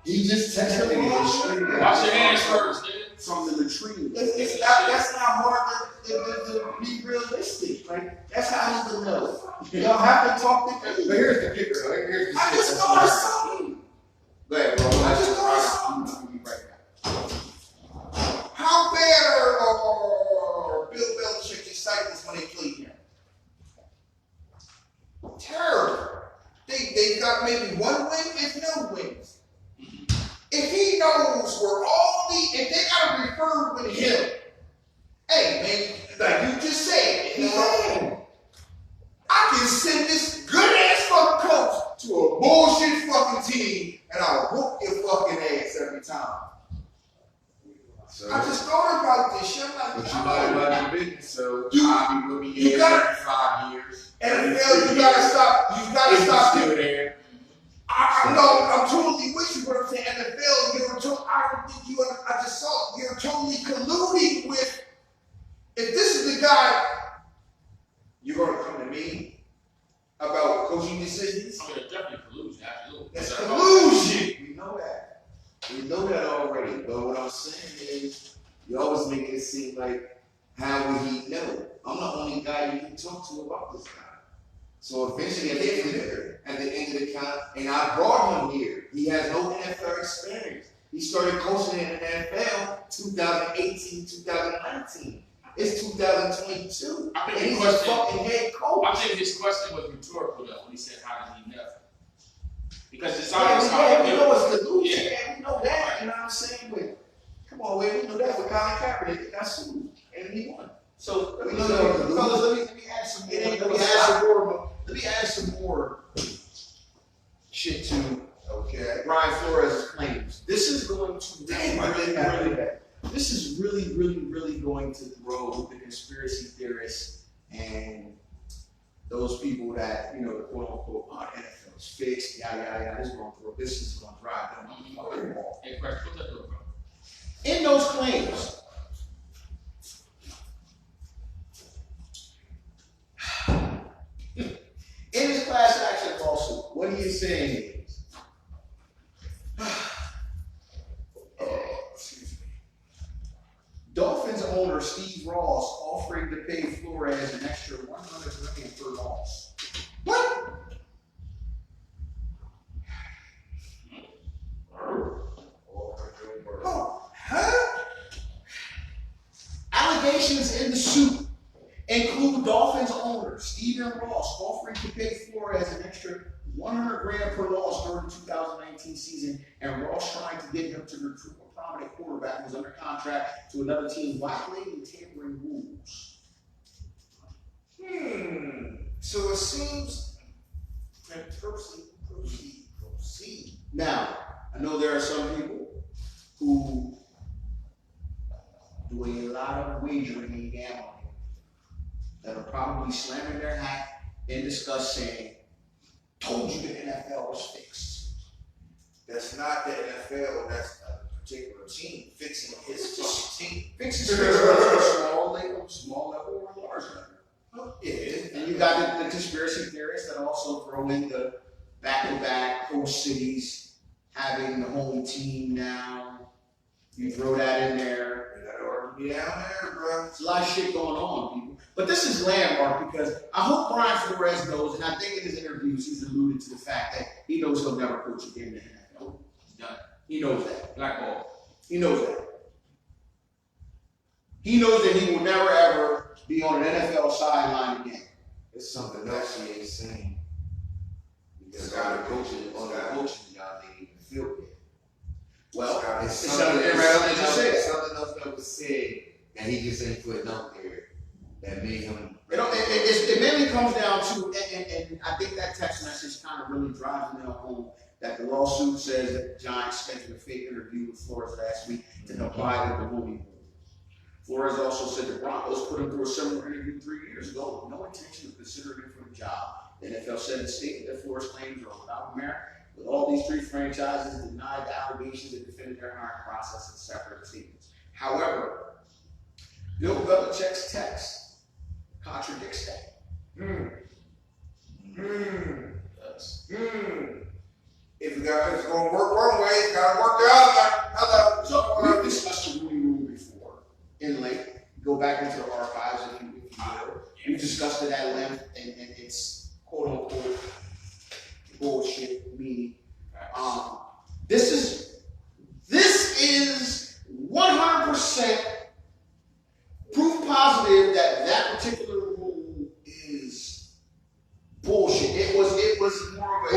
He just texted me. Wash your hands first, nigga. From the latrine. That's not hard to be realistic. Like, that's how he would know. Y'all have to talk to me. But here's the kicker. Here's the I just thought of something. Go ahead, bro. I just thought of something. Right now. How bad are Bill Belichick disciples when they play him? Terrible. They got maybe one win, if no wins. If he knows we're all if they gotta refer with him, hey man, like you just said, I can send this good ass fucking coach to a bullshit fucking team and I'll whoop your fucking ass every time. So, I just thought about this shit. I'm like, but you know about your business, so You- I'll be with me you here gotta- every 5 years. and you gotta stop. You gotta If stop. you're still there. I'm totally with you, but I'm saying NFL, I don't think you. I just saw you're totally colluding with. If this is the guy, you're gonna come to me about coaching decisions. I mean, it's definitely collusion, absolutely. That's collusion. We know that. We know that already. But what I'm saying is, you always make it seem like, how would he know? I'm the only guy you can talk to about this guy. So eventually, at the end of the count, and I brought him here. He has no NFL experience. He started coaching in the NFL 2018, 2019. It's 2022. I think and the he's a question- fucking head coach. I think his question was rhetorical though when he said, "How did he know?" Because it's Yeah, obvious how we he know knew. it's collusion. Yeah. Yeah, we know that. You know what I'm saying? But come on, we know that with Colin Kaepernick. He got sued and he won. So We know that. fellas, let me add some more. Let me add some more shit to Brian Flores' claims. This is going to this is really going to throw the conspiracy theorists and those people that, you know, the quote unquote, NFL is fixed, yada yada yada. This is going to drive them on the fucking wall. Hey, Fresh, put that door, bro. In those claims, in his class action lawsuit, what he is saying is, Dolphins owner Steve Ross offering to pay Flores an extra $100 million per loss. What? Oh, huh? Allegations in the suit include Dolphins owner Stephen Ross offering to pay Flores an extra $100,000 per loss during the 2019 season, and Ross trying to get him to recruit a prominent quarterback who was under contract to another team, violating tampering rules. So it seems. Proceed. Now, I know there are some people who do a lot of wagering and gambling that are probably slamming their hat in disgust saying, told you the NFL was fixed. That's not the NFL. That's a particular team fixing his fucking team. Fixing small level. you got the conspiracy theorists that also throw in the back-to-back host cities having the home team now. You throw that in there. You gotta already be down there, bro. There's a lot of shit going on, people. But this is landmark because I hope Brian Flores knows, and I think in his interviews he's alluded to the fact that he knows he'll never coach again in the NFL. He's done. He knows that. Blackball. He knows that. He knows that he will never ever be on an NFL sideline again. It's something else he ain't saying. Because Scott, all the coaches, y'all didn't even feel it. Well, It's it's something something else that was said that he just ain't putting out there that made him. It mainly comes down to, and I think that text message kind of really drives the nail home, that the lawsuit says that the Giants scheduled a fake interview with Flores last week to comply with the Rooney Rule. Flores also said the Broncos put him through a similar interview 3 years ago with no intention of considering him for the job. The NFL said in a statement that Flores' claims are without merit, with all these three franchises denied the allegations and defended their hiring process in separate statements. However, Bill Belichick's text contradicts that. If it's gonna work one way, it's gotta work the other. Hello. So we've discussed the Rooney Rule before in length. Go back into the archives if you will. We've discussed it at length, and it's quote unquote bullshit. Meaning, this is 100% proof positive that that particular rule is bullshit. It was more of a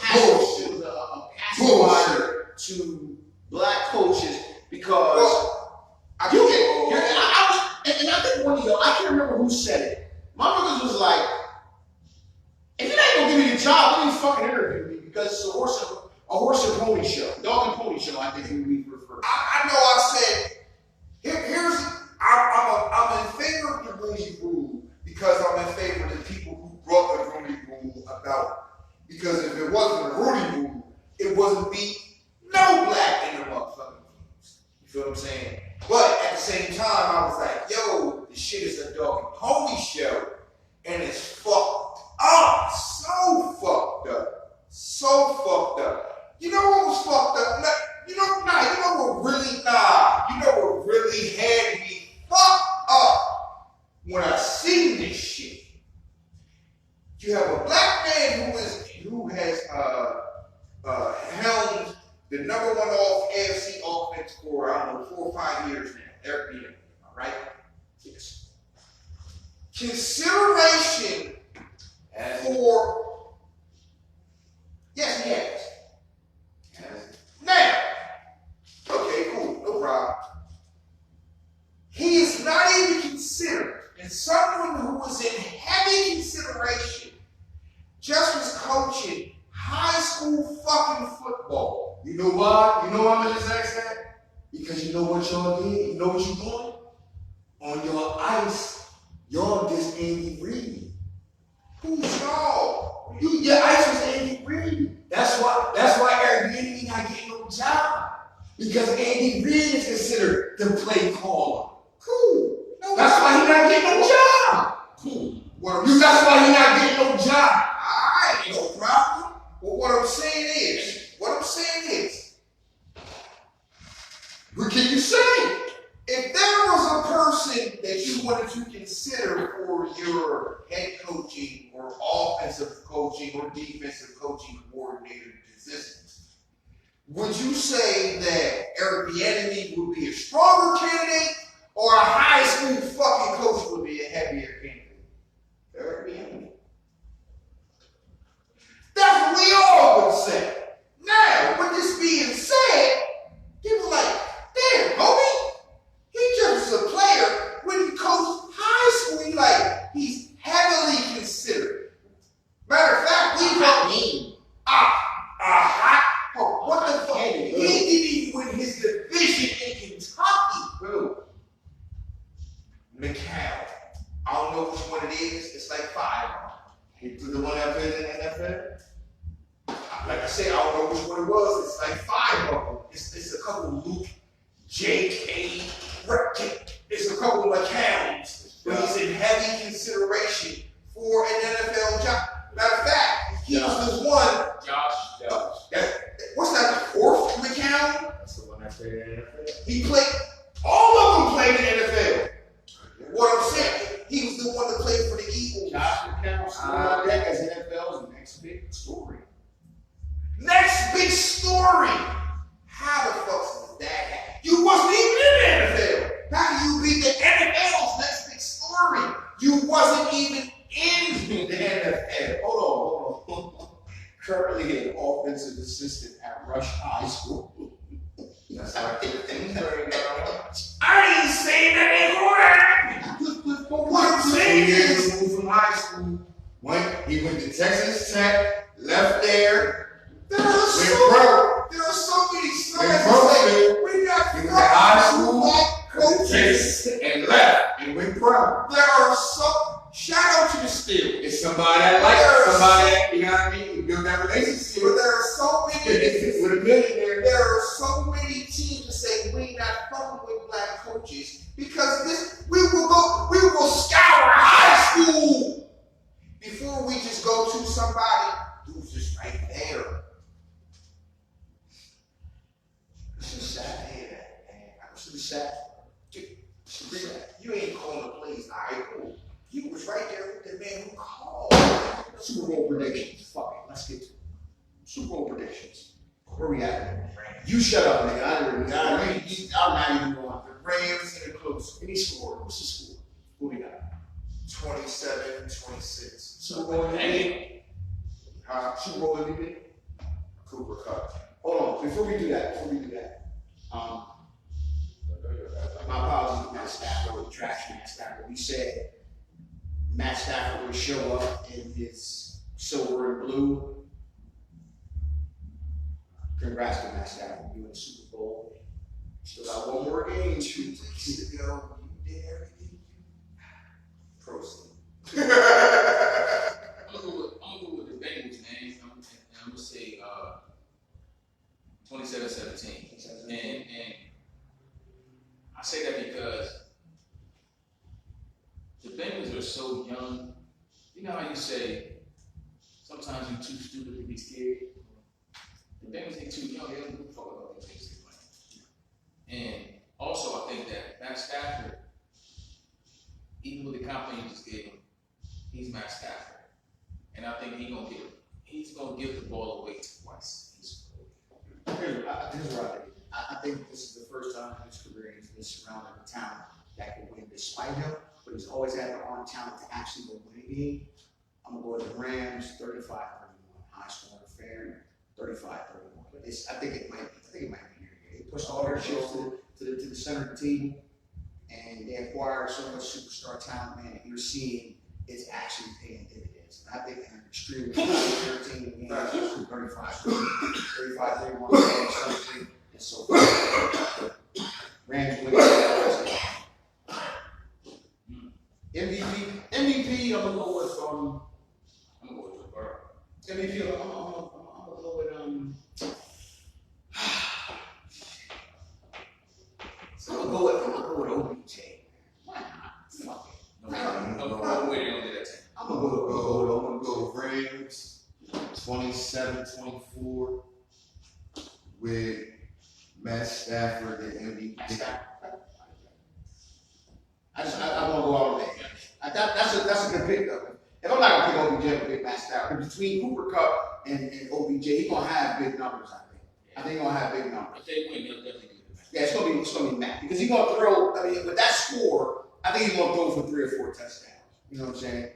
pacifier to black coaches because I think one of y'all, I can't remember who said it. My brothers was like, if you ain't gonna give me the job, don't even fucking interview me because it's a horse and pony show. Dog and pony show, I think we refer. I know I said, I'm in favor of the Rooney Rule because I'm in favor of the people who brought the Rooney Rule about. Because if it wasn't a Rooney Rule, it wouldn't be no black in the motherfucking games. You feel what I'm saying? But at the same time, I was like, yo, this shit is a dog and pony show, and it's fucked up. So fucked up. So fucked up. You know what was fucked up? You know what really had me fucked up when I seen this shit. You have a black man who has helmed the number one AFC offense for, I don't know, 4 or 5 years now. Eric Bieniemy, all right? Yes. Consideration for, yes, he has. Now, okay, cool, no problem. He is not even considered, and someone who was in heavy consideration just was coaching high school fucking football. You know why? You know why I'm gonna just ask that? Because you know what y'all did? You know what you're doing? On your ice, y'all just Andy Reid. Who's y'all? Your ice was Andy Reid. That's why Eric Bieniemy not getting no job. Because Andy Reid is considered the play caller. Cool. No, that's why he not getting no job. Cool. That's why he not getting no job. Alright, no problem. But what I'm saying is, what can you say? if there was a person that you wanted to consider for your head coaching or offensive coaching or defensive coaching coordinator positions, would you say that Eric Bieniemy would be a stronger candidate or a high school fucking coach would be a heavier candidate? Eric Bieniemy. That's what we all would say. Now, with this being said, people like, damn, homie, he just was a player when he coached high school. He's heavily considered. Matter of fact, we got what the fuck? He didn't even win his division in Kentucky. Bro. McCall. I don't know which one it is. It's like 5. The one that played in the NFL? Like I said, I don't know which one it was. It's like 5 of them. It's a couple Luke, J.K., Rick. It's a couple McCalls. But he's in heavy consideration for an NFL job. Matter of fact, he was the one. Josh. What's that? The fourth McCown? That's the one that played in the NFL. He played. All of them played in the NFL. What I'm saying, he was the one that played for the Eagles. Josh McCown, that as NFL's next big story. Next big story. How the fuck did that happen? You wasn't even in the NFL. How can you be the NFL's next big story? You wasn't even in the NFL. Hold on. Currently an offensive assistant at Rush High School. That's like things very I ain't saying that ain't gonna happen. But what I'm saying is, removed from high school. He went to Texas Tech, left there, there are went so many Went signs pro. that say we got He went to high school, black went to coaches. Texas, and left, and went pro. There are shout out to the Steelers. It's somebody that likes somebody that, you know what I mean, you build that relationship But there are so many with a millionaire. there are so many teams that say we not fucking with black coaches because we will scour high school before we just go to somebody who's just right there. It's just sad, man. It's just sad. You ain't calling the plays. All right, cool. You was right there with the man who called. Super Bowl predictions. Fuck it. Let's get to it. Super Bowl predictions. Where we at? You shut up, nigga. I'm not even going. The Rams in a close. Any score? What's the score? Who we got? 27-26. Super Bowl MVP? Super Bowl MVP? Cooper Cup. Hold on. Before we do that, my apologies to Matt Stafford, the trash Matt Stafford. We said Matt Stafford would show up in his silver and blue. Congrats to Matt Stafford. You in the Super Bowl. Still got one more game. 2 weeks ago, you did everything. Proceed. I'm gonna go with the Bengals, man. I'm gonna say 27-17. And I say that because the Bengals are so young. You know how you say sometimes you're too stupid to be scared? The Bengals ain't too young. They don't give a fuck about the things they're playing. And also, I think that Matt Stafford, even with the compliment you just gave him, he's Matt Stafford. And I think he's gonna give the ball away twice. Here's what I think. I think this is the first time in his career he's been surrounded with talent that can win despite him, but he's always had the arm talent to actually go win a game. I'm going to go with the Rams 35-31. High scoring affair, 35-31. But I think it might be here. They pushed all their chips to the center of the table, and they acquired so much superstar talent, man, and you're seeing it's actually paying dividends. And I think they're extremely 13 games, 35-31, and so forth. Rams win. MVP, I'm gonna go with Burrow. MVP. I'm gonna go with OBJ. Why not? Fuck it. No way they don't do that. I'm gonna go Rams 27-24 with Matt Stafford and MVP. I want to go all day. That's a good pick though. If I'm not gonna pick OBJ, I'm gonna pick Matt Stafford. Between Cooper Cup and OBJ, he's gonna have big numbers. I think he's gonna have big numbers. If they win, they'll definitely do it. Yeah, it's gonna be Matt because he's gonna throw. I mean, with that score, I think he's gonna throw for 3 or 4 touchdowns. You know what I'm saying?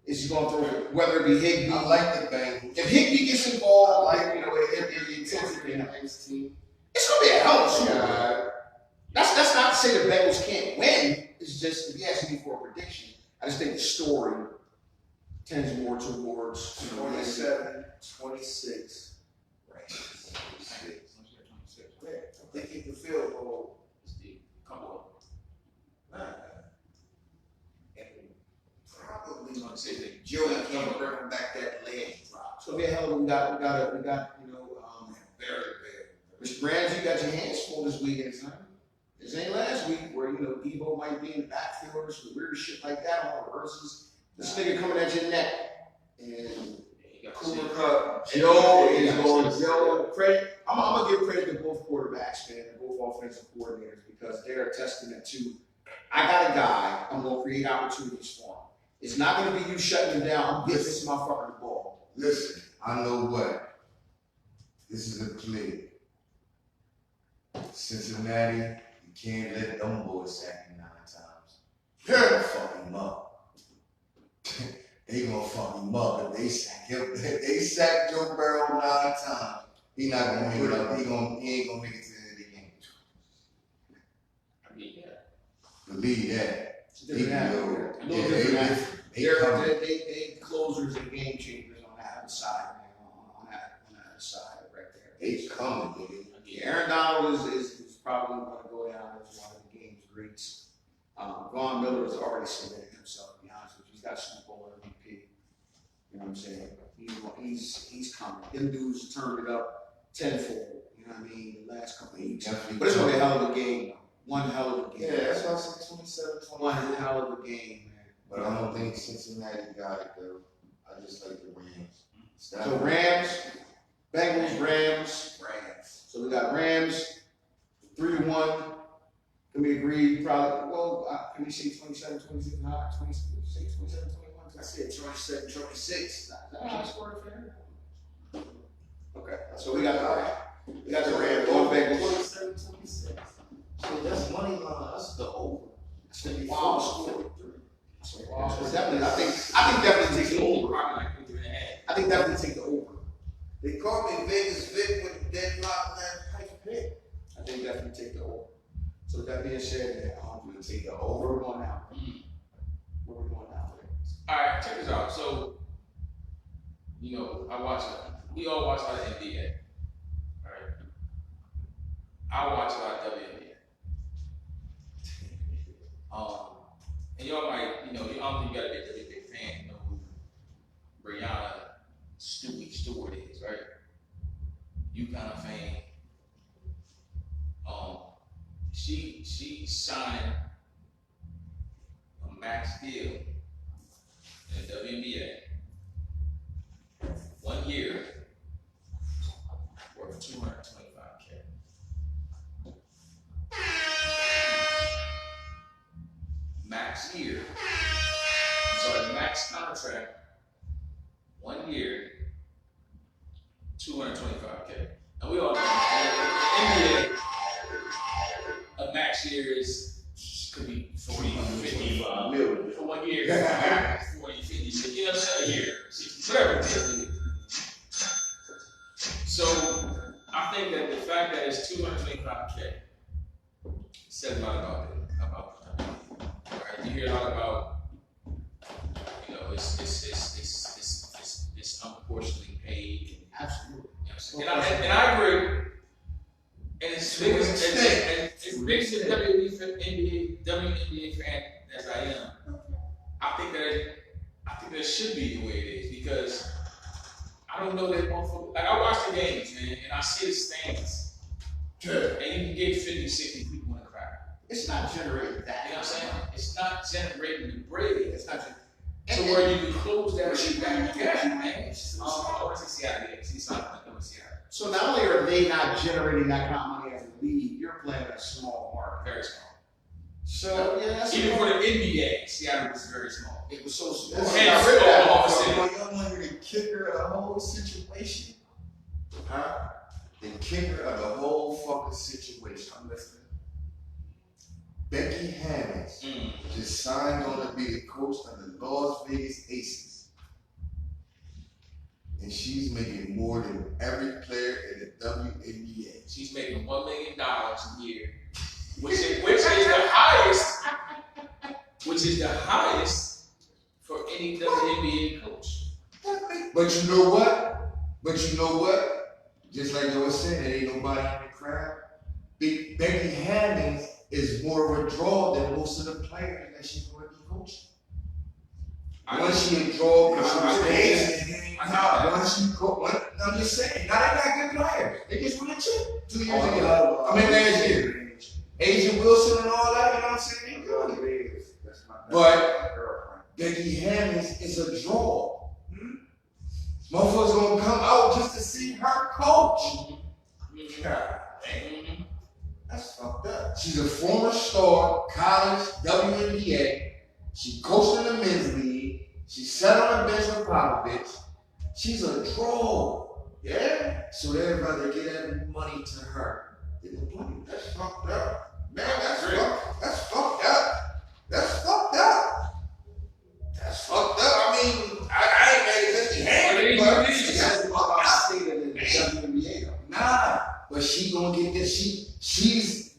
Is he gonna throw whether it be Higbee? I like the Bengals. If Higbee gets involved, If the intensity in the next team. it's gonna be a hell of a Super Bowl. That's not to say the Bengals can't win. It's just if you ask me for a prediction, I just think the story tends more towards 27-26. They keep the field goal. Come on. Probably I'm gonna say that Joey can't bring back that leg drop. So we got very bad. Mr. Brands, you got your hands full this weekend, son. This ain't last week where Evo might be in the backfield or some weird shit like that on versus This nigga coming at your neck. And Cooper Cup, Joe is going Joe. credit. I'm gonna give credit to both quarterbacks, man, and both offensive coordinators because they're a testament to. I got a guy. I'm gonna create opportunities for him. It's not gonna be you shutting him down. I'm getting this motherfucker the ball. Listen, I know what. This is a play. Cincinnati, you can't let them boys sack him 9 times. They're gonna fuck him up. They gonna fuck him up if they sack him. If they sack Joe Burrow 9 times, he not gonna make it up. He ain't gonna make it to the end of the game. I mean, yeah. Believe that. It's a different atmosphere. A little different atmosphere. They closers and game changers on that other side, man. On that other side right there. They coming, nigga. Yeah, Aaron Donald is probably going to go down as one of the game's greats. Vaughn Miller has already cemented himself, to be honest with you. He's got Super Bowl MVP. You know what I'm saying? He's coming. Them dudes turned it up tenfold. You know what I mean? The last couple of weeks. But it's going to be a hell of a game, though. One hell of a game. Yeah, that's why I said 27-20. One hell of a game, man. But I don't think Cincinnati got it, though. I just like the Rams. So Rams, Bengals, Rams. So we got Rams, 3-1. Can we agree? Probably. Well, can we say 27, 26, 26, 27, 21? I said 27, 26. Is that high score fair? Okay. So we got the Rams. Going Bengals. 27, 26. So that's money line. That's the over. That's gonna be wild score. So definitely, I think definitely take the over. I think definitely take the over. They called me Vegas Vic with the deadlock last pipe pick. I think definitely take the over. So with that being said, We'll take the where over. we're going now? Where we're going now? Alright, check this out. So, you know, we all watch a lot of NBA. Alright. I watch a lot of WNBA. And y'all might, you know, I don't think you gotta be a WNBA fan, you know who Brianna Stewart is, right? UConn fame. She signed a max deal in the WNBA. 1 year worth $225K. Max year. Max contract. 1 year, $225K. And we all know NBA, a max year could be 40, 50 for 1 year. 40, 50, you know what I'm saying? A year, 60, whatever it is. So I think that the fact that it's $225K says a lot about it. Right? You hear a lot about, you know, it's unproportionately paid. Absolutely. You know what I'm saying? And I agree. And as big as a WNBA fan as I am, I think that it should be the way it is because I don't know that motherfucker. Like I watch the games, man, and I see the stands. Sure. And you can get 50, 60 people in the crowd. It's not generating that. You know what I'm saying? It's not generating the bread. It's not To where you can close that shit back together, man. I want to see Seattle. She's not going to Seattle. So not only are they not generating that kind of money as a league, you're playing at a small market. Very small. So yeah, that's Even for the NBA, Seattle was very small. it was so small. Hence, They got rid of that Oklahoma motherfucker. City. Y'all want the kicker of the whole situation? Huh? The kicker of the whole fucking situation. I'm listening. Becky Hammons just signed on to be the coach of the Las Vegas Aces. And she's making more than every player in the WNBA. She's making $1 million a year, which is the highest for any WNBA coach. But you know what? Just like I was saying, there ain't nobody in the crowd. Becky Hammons is more of a draw than most of the players that she's going to be coaching. Once she a draw, I'm just saying, now they got good players. They just won a chip 2 years ago. Last year. Asia Wilson and all that, you know what I'm saying? They good. But Becky Hammons is a draw. Motherfuckers gonna come out just to see her coach. God damn. That's fucked up. She's a former star, college, WNBA. She coached in the men's league. She sat on the bench with Popovich. She's a draw. Yeah? So they'd rather get that money to her than the player. That's fucked up. Man, that's fucked up. That's fucked up. That's fucked up. That's fucked up. I mean, I ain't mad at Becky Hammons, but That's about state of the WNBA though. nah. But she gonna get this. She's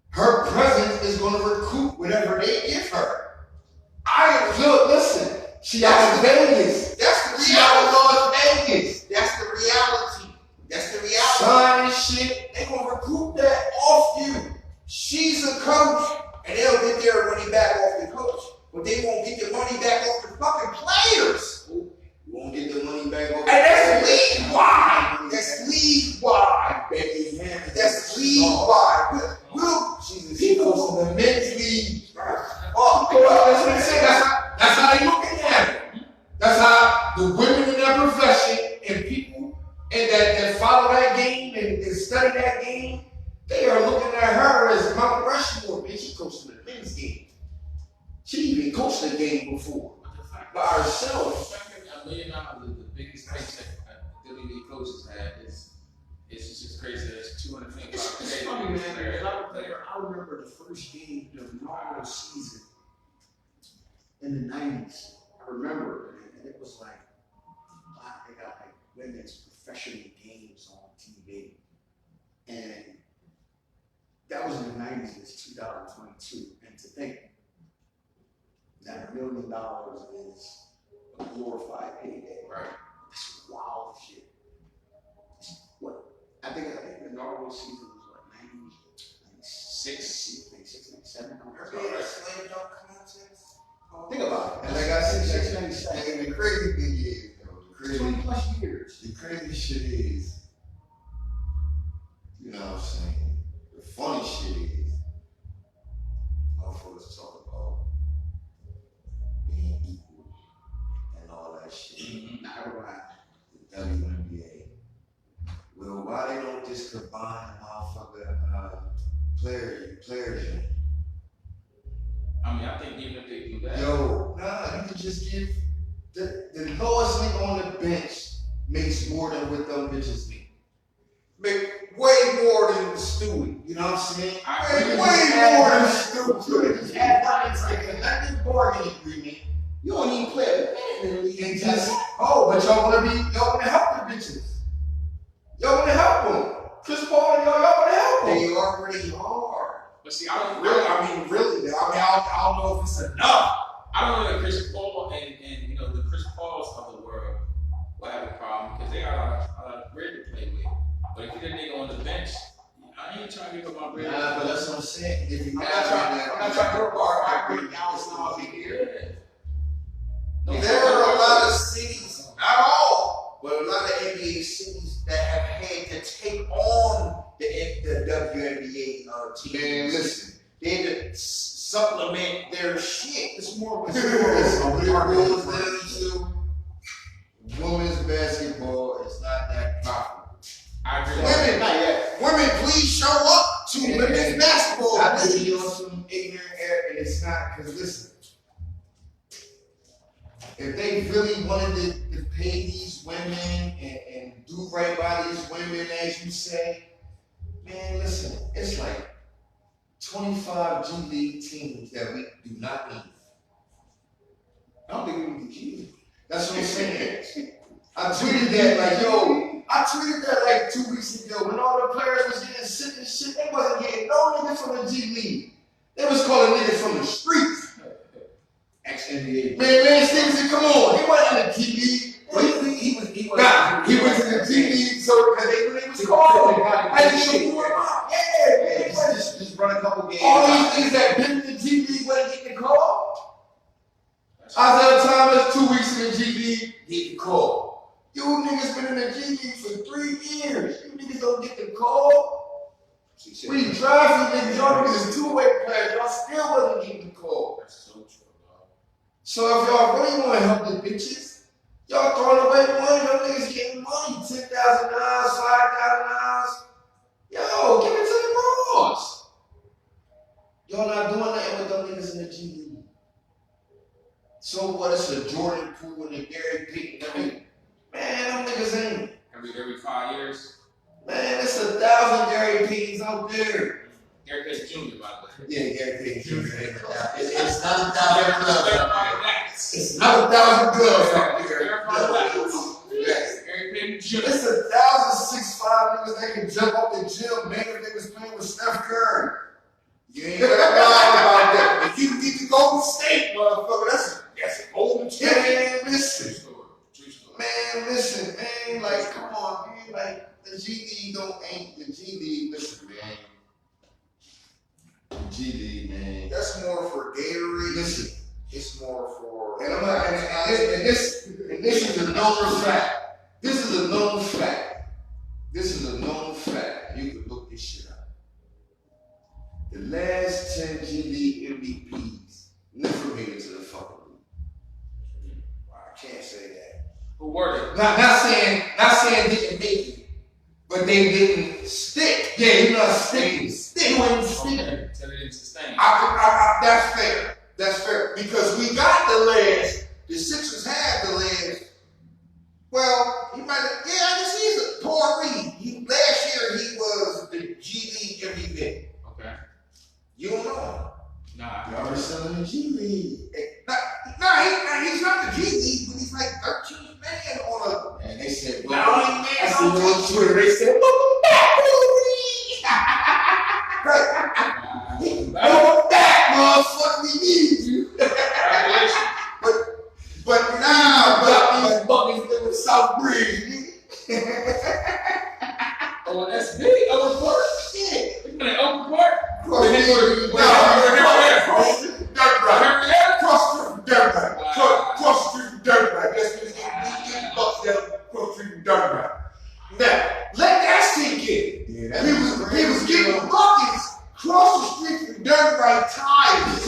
her presence is gonna recoup whatever they give her. Listen. She out in Vegas. That's the She out in reality. Las Vegas. That's the reality. That's the reality. Signing shit. They gonna recoup that off you. She's a coach, and they'll get their money back off the coach, but they won't get their money back off the fucking players. You won't get the money back off. And that's league wide. That's league wide. Becky Hammons. That's league wide. She goes in the men's league. Oh, That's what I'm saying. That's how they looking at it. That's how the women in that profession and people that follow that game and study that game, they are looking at her as Mount Rushmore. Man, she coached in the men's game. She even coached the game before by herself. $1 million, the biggest paycheck WWE coaches had is just crazy. It's 225. It's funny, man. I remember the first game of the inaugural season in the 90s. I remember it, and it was like, wow, they got like women's professional games on TV. And that was in the 90s, it's 2022. And to think that $1 million is a glorified payday. Right. That's wild shit. What? I think the inaugural season was what, 96, 97? Think about it. And like I said, 97. and the crazy thing is, though, 20 plus years. the crazy shit is, you know what I'm saying? The funny shit is, motherfuckers talk about being equal and all that shit. Not right. The WNBA. Well, why they don't just combine motherfucker players? I mean, I think even if they do that, Yo, nah, you can just give the lowest nigga on the bench makes more than what them bitches make. Make way more than the student. You know what I'm saying? Way more than the student. You can just add that into like a collective bargaining agreement. You don't even play a minute in the league. And just, but y'all wanna help the bitches. Y'all wanna help them. Chris Paul and y'all wanna help them. They already are. but see, I don't Really. I don't know if it's enough. I don't know that Chris Paul and you know the Chris Pauls of the world will have a problem because they got a lot of bread to play with. But if you're the nigga on the bench, I ain't trying to give up my bread. Nah, but that's what I'm saying. If you I'm not trying to bar my $3,000 a year. There are a lot of cities, not all, but a lot of NBA cities that have had to take on the WNBA teams. Man, listen. They had to supplement their shit. It's more of a Listen, what it boils down to, women's basketball is not that popular. I agree. Women, not yet. Women, please show up to women's basketball. I think please. you're on some ignorant air, and it's not, because listen, if they really wanted to pay these women and do right by these women, as you say, man, listen, it's like 25 G League teams that we do not need. I don't think we need the G. That's what I'm saying. I tweeted that like 2 weeks ago when all the players was getting sick and shit. They wasn't getting no niggas from the G League. They was calling niggas from the streets. Ex-NBA. Man, Stevenson, come on. He wasn't in the G League. He was. Nah, he went to the G League so because they knew they was calling. I didn't know who up. Yeah, man. Just run a couple games. All these niggas that been in the G League wasn't getting the call. Isaiah Thomas, 2 weeks in the G League, get the call. You niggas been in the G League for 3 years. You niggas don't get the call. We drafted niggas. Y'all niggas is two-way players. Y'all still wasn't getting the call. That's so true, dog. So if y'all really want to help the bitches, y'all throwing away money. Them niggas getting money, $10,000, $5,000. Yo, give it to the bros. Y'all not doing nothing with them niggas in the G League. So what? It's a Jordan Poole and a Gary Payton. I mean, man, them niggas ain't. Every 5 years. Man, it's 1,000 Gary Paytons out there. Gary Payton Jr. by the way. Yeah, Gary Payton Jr. It's not 1,000 gloves. It's not 1,000 gloves out there. Gary Payton Jr. It's 1,065 niggas that can jump off the gym, man, if they was playing with Steph Curry. You ain't got to lie about that. If you can get the Golden State, motherfucker, that's a golden ticket. Man, listen. True story. Man, listen, man. Like, come on, man. Like, the G League ain't the G League. Listen, man. The G League, man. That's more for Gatorade. Listen. It's more for. And I'm not, and this is a known fact. This is a known fact. This is a known fact. You can look this shit up. The last 10 G League MVPs never made it to the fucking league. I can't say that. Who were they? Not saying didn't make it, but they didn't stick. Yeah, you're not sticking. Stick when stick. Okay. So they didn't sustain. That's fair. That's fair. Because we got the last. The Sixers had the last. Well, he might have. Yeah, I guess he's a Paul Reed. Last year he was the G League MVP. Okay. You don't know him. Nah. Y'all are selling the G League. He's not the G League, but he's like 13th man on a. And they said, Not well, only man, I see on Twitter, they said, welcome back, Paul Reed. Welcome back, motherfucker, we need you. Congratulations. But now, these buckets live in South Bridge. Oh, that's big. Open Park? Yeah. You been at Open Park? Cross the street from Dirtbag. That's what it's bucks down cross the street from Dirtbag. Now, let that sink in. Yeah, He was getting buckets cross the street from Dirtbag tires.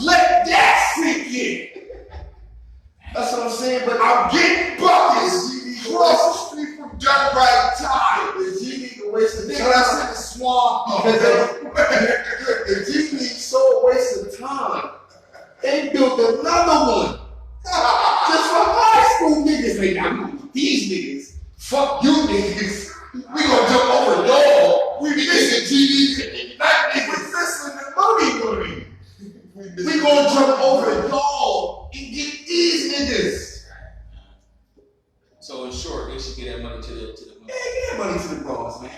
Let that sink in. That's what I'm saying, but I'm getting buckets cross the street from Dirtbag tires. The G League wasted time. That's in the swamp. The G League so wasted time. They built another one. Just for high school niggas. Like, I'm these niggas. Fuck you niggas. We gonna jump over y'all. We missing G League. We missing the money. We gonna jump over y'all and get these niggas. So in short, they should get that money to the Yeah, get that money to the bros, man.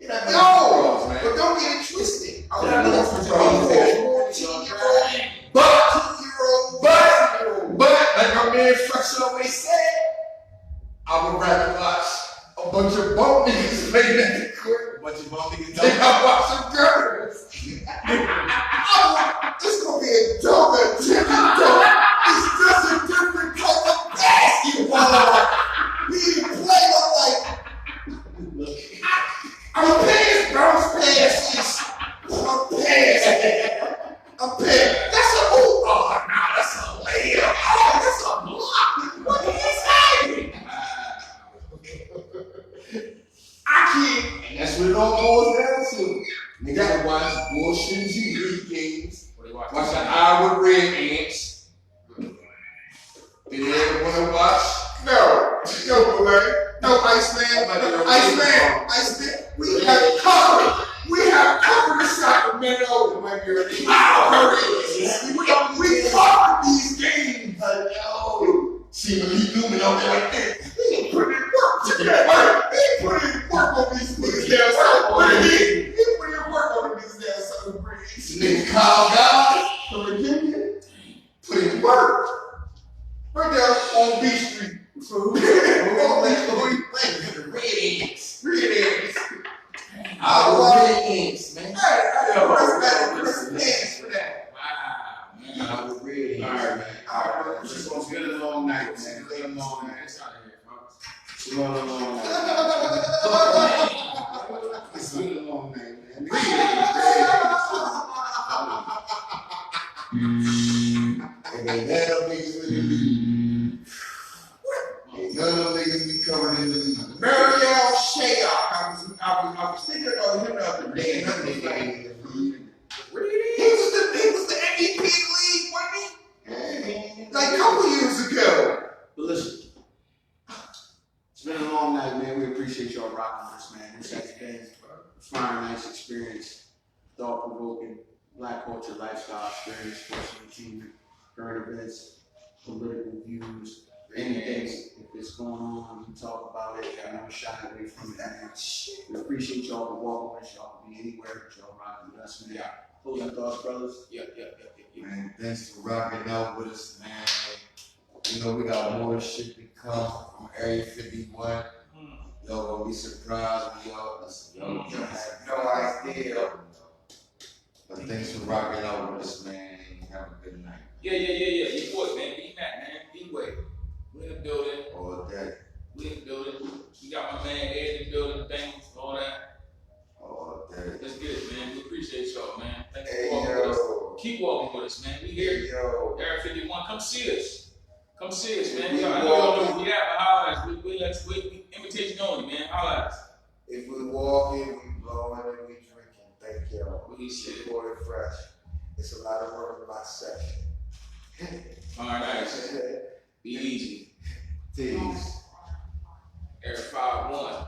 Get that money No, to the bros, man. but don't get it twisted. Get that money to the bros, man. 14-year-old, But, 2-year-old, like my man Fresh always said, I would rather watch a bunch of bum niggas play that court. A bunch of bum niggas. They got watch some girls. this gonna be a dope different dope. It's just a different type of basketball. We play like I'm pissed, bro. I'm pissed. That's a hoop. Oh, nah, that's a layup. Oh, that's a block. What are you saying? I can't. And that's what it all boils down to. Niggas gotta watch bullshit G League games. What do you watch? Watch the Iowa Red Ants. Did you ever want to watch? No, man. No, Iceman. We have covered. We have covered the Sacramento. We covered these games. See Malik Newman out there like that. He put in work together. He put in work on these niggas down South Bridge. He put in work on these down South Bridge. This nigga Kyle Guy from Virginia put in work. Right down on B Street. So who you playing? The Red Ants. Red Ants. Iowa Red Ants, man. Hey, what's the dance for that? Wow, man. Iowa Red Ants. All right, man. It's gonna be a long night, man. It's been a long night. It's out of here, folks. It's been a long night. It's been a long night, man. And then none of them niggas really be. Ain't none of them niggas be coming in the league. Mariel Shayok. I was thinking about him the other day. And I was like, he was the MVP of the league, wasn't he? Like a couple years ago. But listen, it's been a long night, man. We appreciate y'all rocking with us, man. This has been a fine, nice experience. Thought-provoking, black culture, lifestyle experience, sports entertainment, current events, political views, anything. If it's going on, we talk about it. I never shy away from it, man. We appreciate y'all for walking with us. Y'all can be anywhere, but y'all rocking with us, man. Closing thoughts, brothers? Yeah. Man, thanks for rocking out with us, man. You know, we got more shit to come from Area 51. Y'all gonna be surprised when y'all listen. Y'all have no idea. But thanks for rocking out with us, man. Have a good night. Yeah. Your boy, man. B-Mac, man. B-Way. We in the building. All day. We in the building. We got my man Ed in the building. Thanks for all that. All day. Let's get it, man. We appreciate y'all, man. Thank you Hey, for walking with us. yo. Keep walking with us, man. We here. Yo. Area 51. Come see us. Come see us, man. We I know y'all know walking. where we at, but holla at us. We invitation only, man. Holla at us. If we walking, we blowing, and we drinking. Thank y'all. We shit. Boy, fresh. It's a lot of work in my section. All right, nice. Be easy. Peace. Area 51.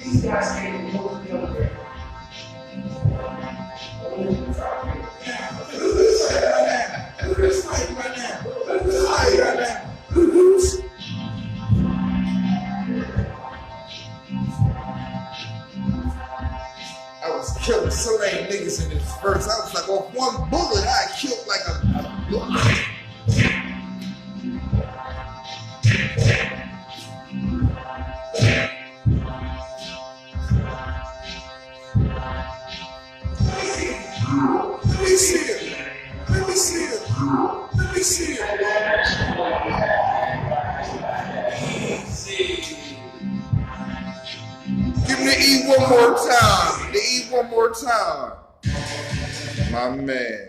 These guys can't even hold the other. I was killing so many niggas in this verse. I was like, off one bullet, I killed like a Let me see it. Let me see it. Let me see it. Give me the E one more time. The E one more time. My man.